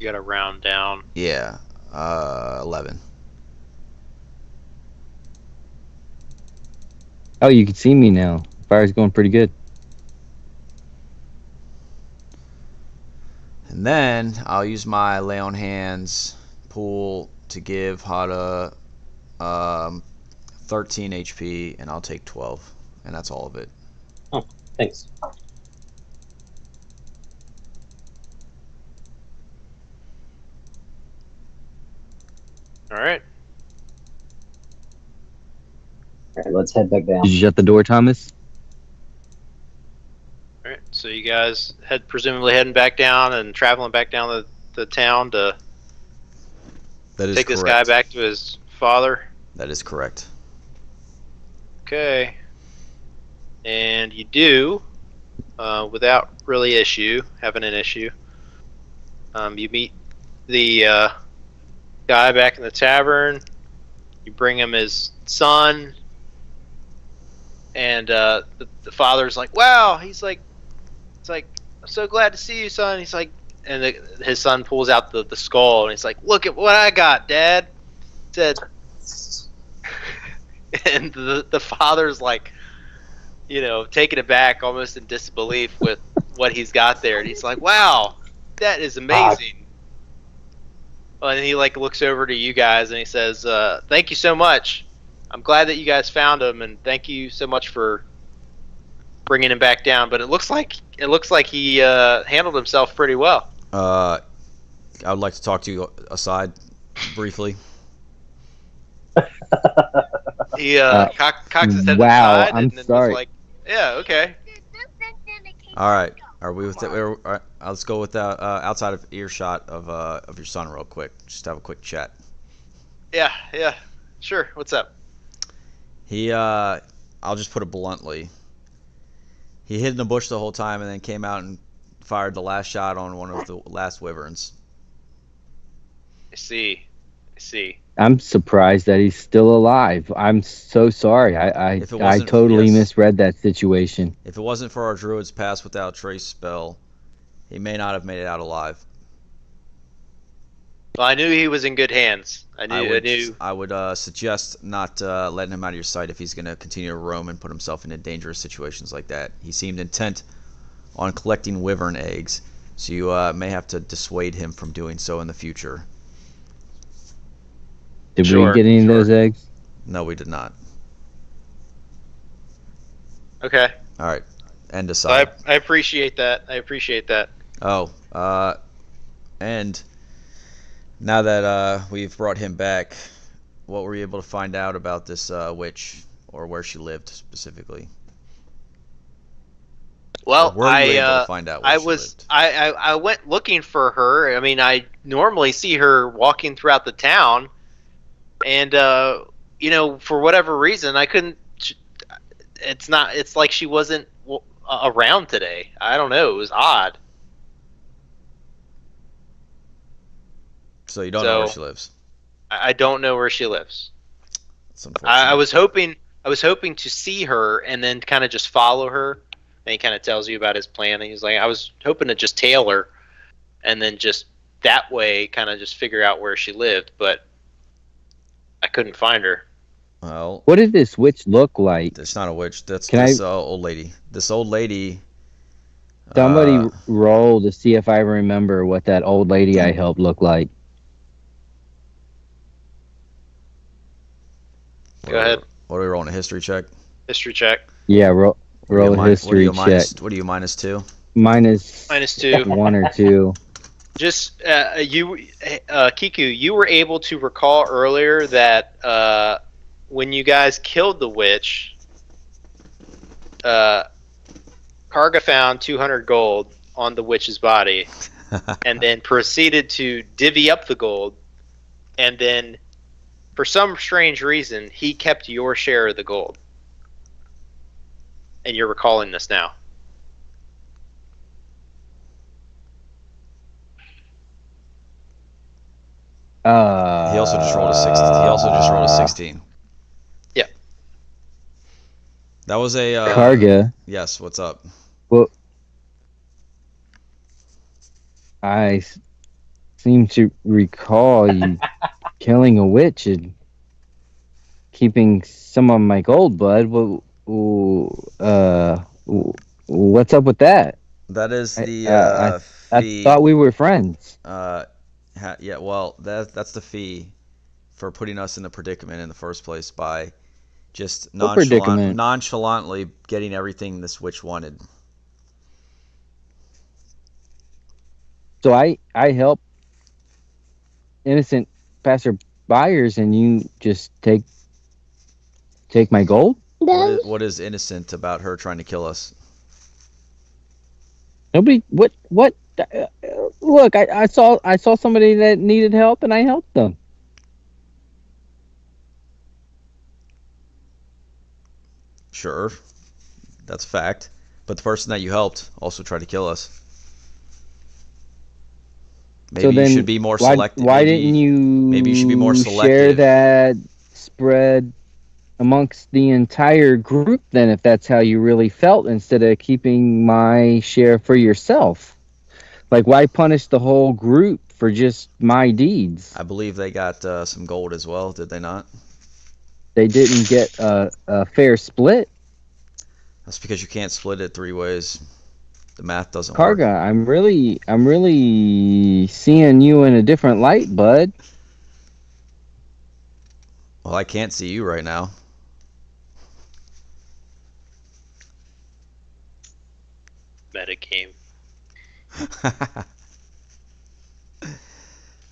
gotta round down. 11. Oh, you can see me now. Fire's going pretty good. And then I'll use my lay on hands pool to give Hada 13 HP, and I'll take 12, and that's all of it. Oh, thanks. All right. All right, let's head back down. Did you shut the door, Thomas? All right. So you guys presumably heading back down and traveling back down the town to That is take correct. this guy back to his father. That is correct. Okay. And you do, without really having an issue. You meet the guy back in the tavern. You bring him his son, and the father's like, "Wow!" It's like, "I'm so glad to see you, son." He's like, and his son pulls out the skull, and he's like, "Look at what I got, Dad." He said, and the father's like, taken aback, almost in disbelief with what he's got there, and he's like, "Wow, that is amazing." And he looks over to you guys and he says, "Thank you so much. I'm glad that you guys found him, and thank you so much for bringing him back down. But it looks like he handled himself pretty well." I would like to talk to you aside briefly. He cocks his head wow, aside I'm and then sorry. was like, "Yeah, okay." All right. Are we with it? Let's go with outside of earshot of your son real quick. Just have a quick chat. Yeah, sure. What's up? I'll just put it bluntly. He hid in the bush the whole time and then came out and fired the last shot on one of the last wyverns. I see. I'm surprised that he's still alive. I'm so sorry. I If it wasn't- totally yes. misread that situation. If it wasn't for our druid's pass without trace spell, he may not have made it out alive. Well, I knew he was in good hands. I knew. I would suggest not letting him out of your sight if he's going to continue to roam and put himself into dangerous situations like that. He seemed intent on collecting wyvern eggs, so you may have to dissuade him from doing so in the future. Did Sure, we get any of those eggs? No, we did not. Okay. All right. End So aside. I appreciate that. Oh, and now that we've brought him back, what were you able to find out about this witch, or where she lived specifically? Well, Or were you able to find out where she lived? I went looking for her. I mean, I normally see her walking throughout the town, and for whatever reason, I couldn't. It's like she wasn't around today. I don't know. It was odd. So you don't know where she lives. I don't know where she lives. That's unfortunate. I was hoping to see her and then kind of just follow her. And he kind of tells you about his plan. And he's like, I was hoping to just tail her, and then just that way kind of just figure out where she lived, but I couldn't find her. Well, What did this witch look like? it's not a witch. That's Can this old lady. This old lady. Somebody roll to see if I remember what that old lady I helped looked like. Go ahead. What are we rolling? A history check? History check. Yeah, roll a history check. What are you, -2? Minus -2. 1 or 2. Just Kiku, you were able to recall earlier that when you guys killed the witch, Karga found 200 gold on the witch's body, and then proceeded to divvy up the gold, and then for some strange reason he kept your share of the gold. And you're recalling this now. He also just rolled a 16. Yeah. That was a Karga. Yes. What's up? Well, I seem to recall you killing a witch and keeping some of my gold, bud. What's up with that? That is the I fee. thought we were friends. Yeah. Well, that's the fee for putting us in the predicament in the first place by just What predicament? nonchalantly getting everything this witch wanted. So I help innocent passerbyers, and you just take my gold? What is innocent about her trying to kill us? Nobody. What? What? Look, I saw somebody that needed help, and I helped them. Sure, that's a fact. But the person that you helped also tried to kill us. Maybe So you then, should be more why selective. why didn't you maybe you should be more share selective. that spread amongst the entire group then, if that's how you really felt, instead of keeping my share for yourself? Like, why punish the whole group for just my deeds? I believe they got some gold as well, did they not? They didn't get a fair split. That's because you can't split it 3 ways. The math doesn't work. Karga, I'm really seeing you in a different light, bud. Well, I can't see you right now. Metagame.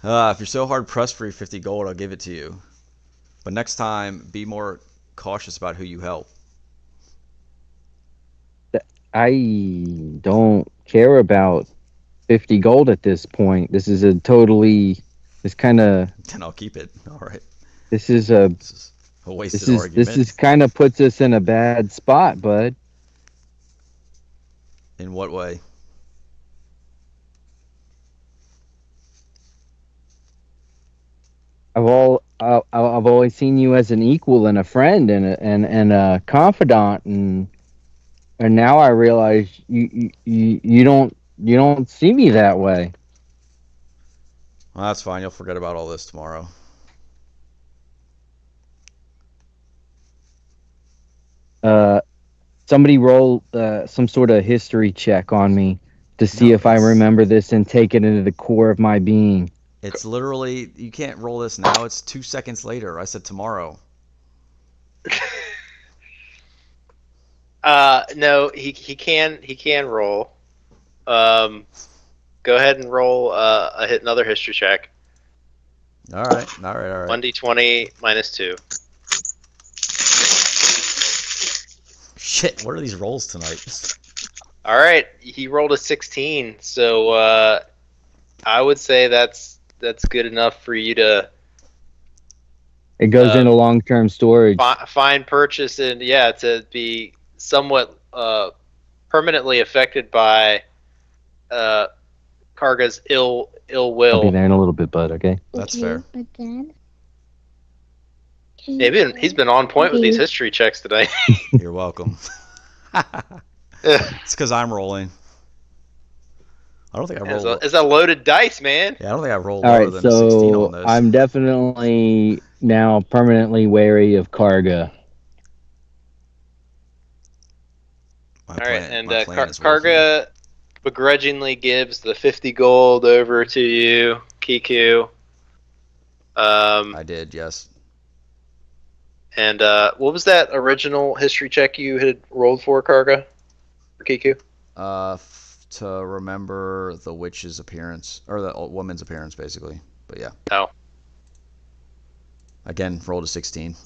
If you're so hard pressed for your 50 gold, I'll give it to you. But next time, be more cautious about who you help. I don't care about 50 gold at this point. This is this kind of, Then I'll keep it. All right. this is This is a wasted argument. this is kind of puts us in a bad spot, bud. In what way? I've always seen you as an equal and a friend and a confidant, and now I realize you don't see me that way. Well, that's fine. You'll forget about all this tomorrow. Somebody roll some sort of history check on me to see if I remember this and take it into the core of my being. It's literally, you can't roll this now. It's 2 seconds later. I said tomorrow. No, he can roll. Go ahead and roll another history check. All right. 1d20 minus 2. Shit, what are these rolls tonight? All right, he rolled a 16, so I would say that's good enough for you to. It goes into long-term storage. Find purchase and to be somewhat permanently affected by Karga's ill will. I'll be there in a little bit, bud. Okay. That's fair. Yeah, he's been on point with these history checks today. You're welcome. It's because I'm rolling. I don't think I rolled. It's a loaded dice, man. Yeah, I don't think I rolled All lower right, than a 16 on so this. I'm definitely now permanently wary of Karga. All right, and Karga begrudgingly gives the 50 gold over to you, Kiku. I did, yes. And what was that original history check you had rolled for, Karga? For Kiku? To remember the witch's appearance, or the woman's appearance, basically. But yeah. Oh. Again, rolled a 16.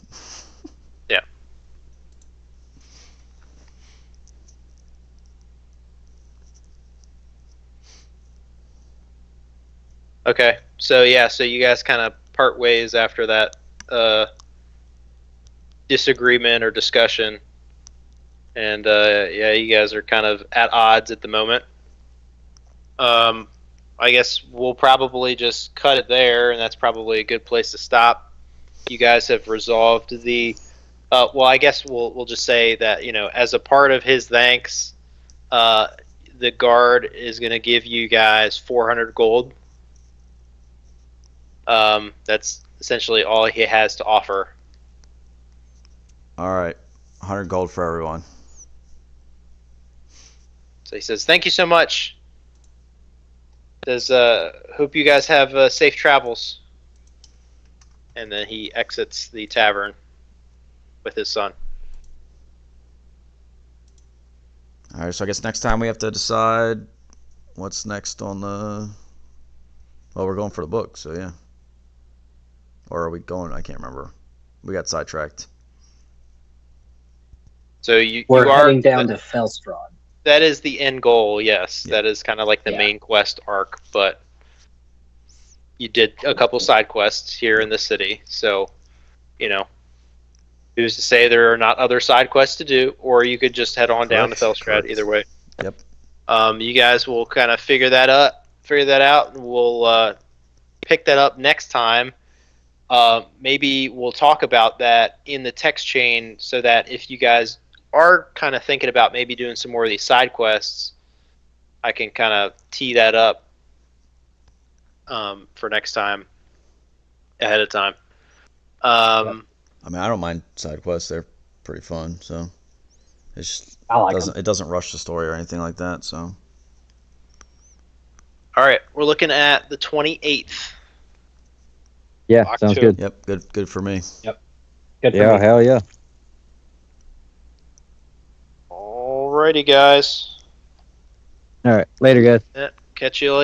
Yeah. Okay, so you guys kind of part ways after that disagreement or discussion, and you guys are kind of at odds at the moment. I guess we'll probably just cut it there, and that's probably a good place to stop. You guys have resolved the. Well, I guess we'll just say that as a part of his thanks, the guard is going to give you guys 400 gold. That's essentially all he has to offer. All right, 100 gold for everyone. So he says, "Thank you so much." Says, "Hope you guys have safe travels." And then he exits the tavern with his son. All right, so I guess next time we have to decide what's next on the. Well, we're going for the book, so yeah. Or are we going? I can't remember. We got sidetracked. So We're heading down to Felstrad. that is the end goal. Yes, Yeah. that is kind of like the Yeah. main quest arc. But you did a couple side quests here in the city, so who's to say there are not other side quests to do, or you could just head on down to Correct, Felstrad. correct. Either way. Yep. You guys will kind of figure that out, and we'll pick that up next time. Maybe we'll talk about that in the text chain, so that if you guys are kind of thinking about maybe doing some more of these side quests, I can kind of tee that up for next time ahead of time. I mean, I don't mind side quests; they're pretty fun. So I like them. it doesn't rush the story or anything like that. So All right, we're looking at the 28th. Yeah, sounds October. good. yep, good for me. Good for Yeah, me. hell yeah. Alrighty, guys. All right, later, guys. Catch you later.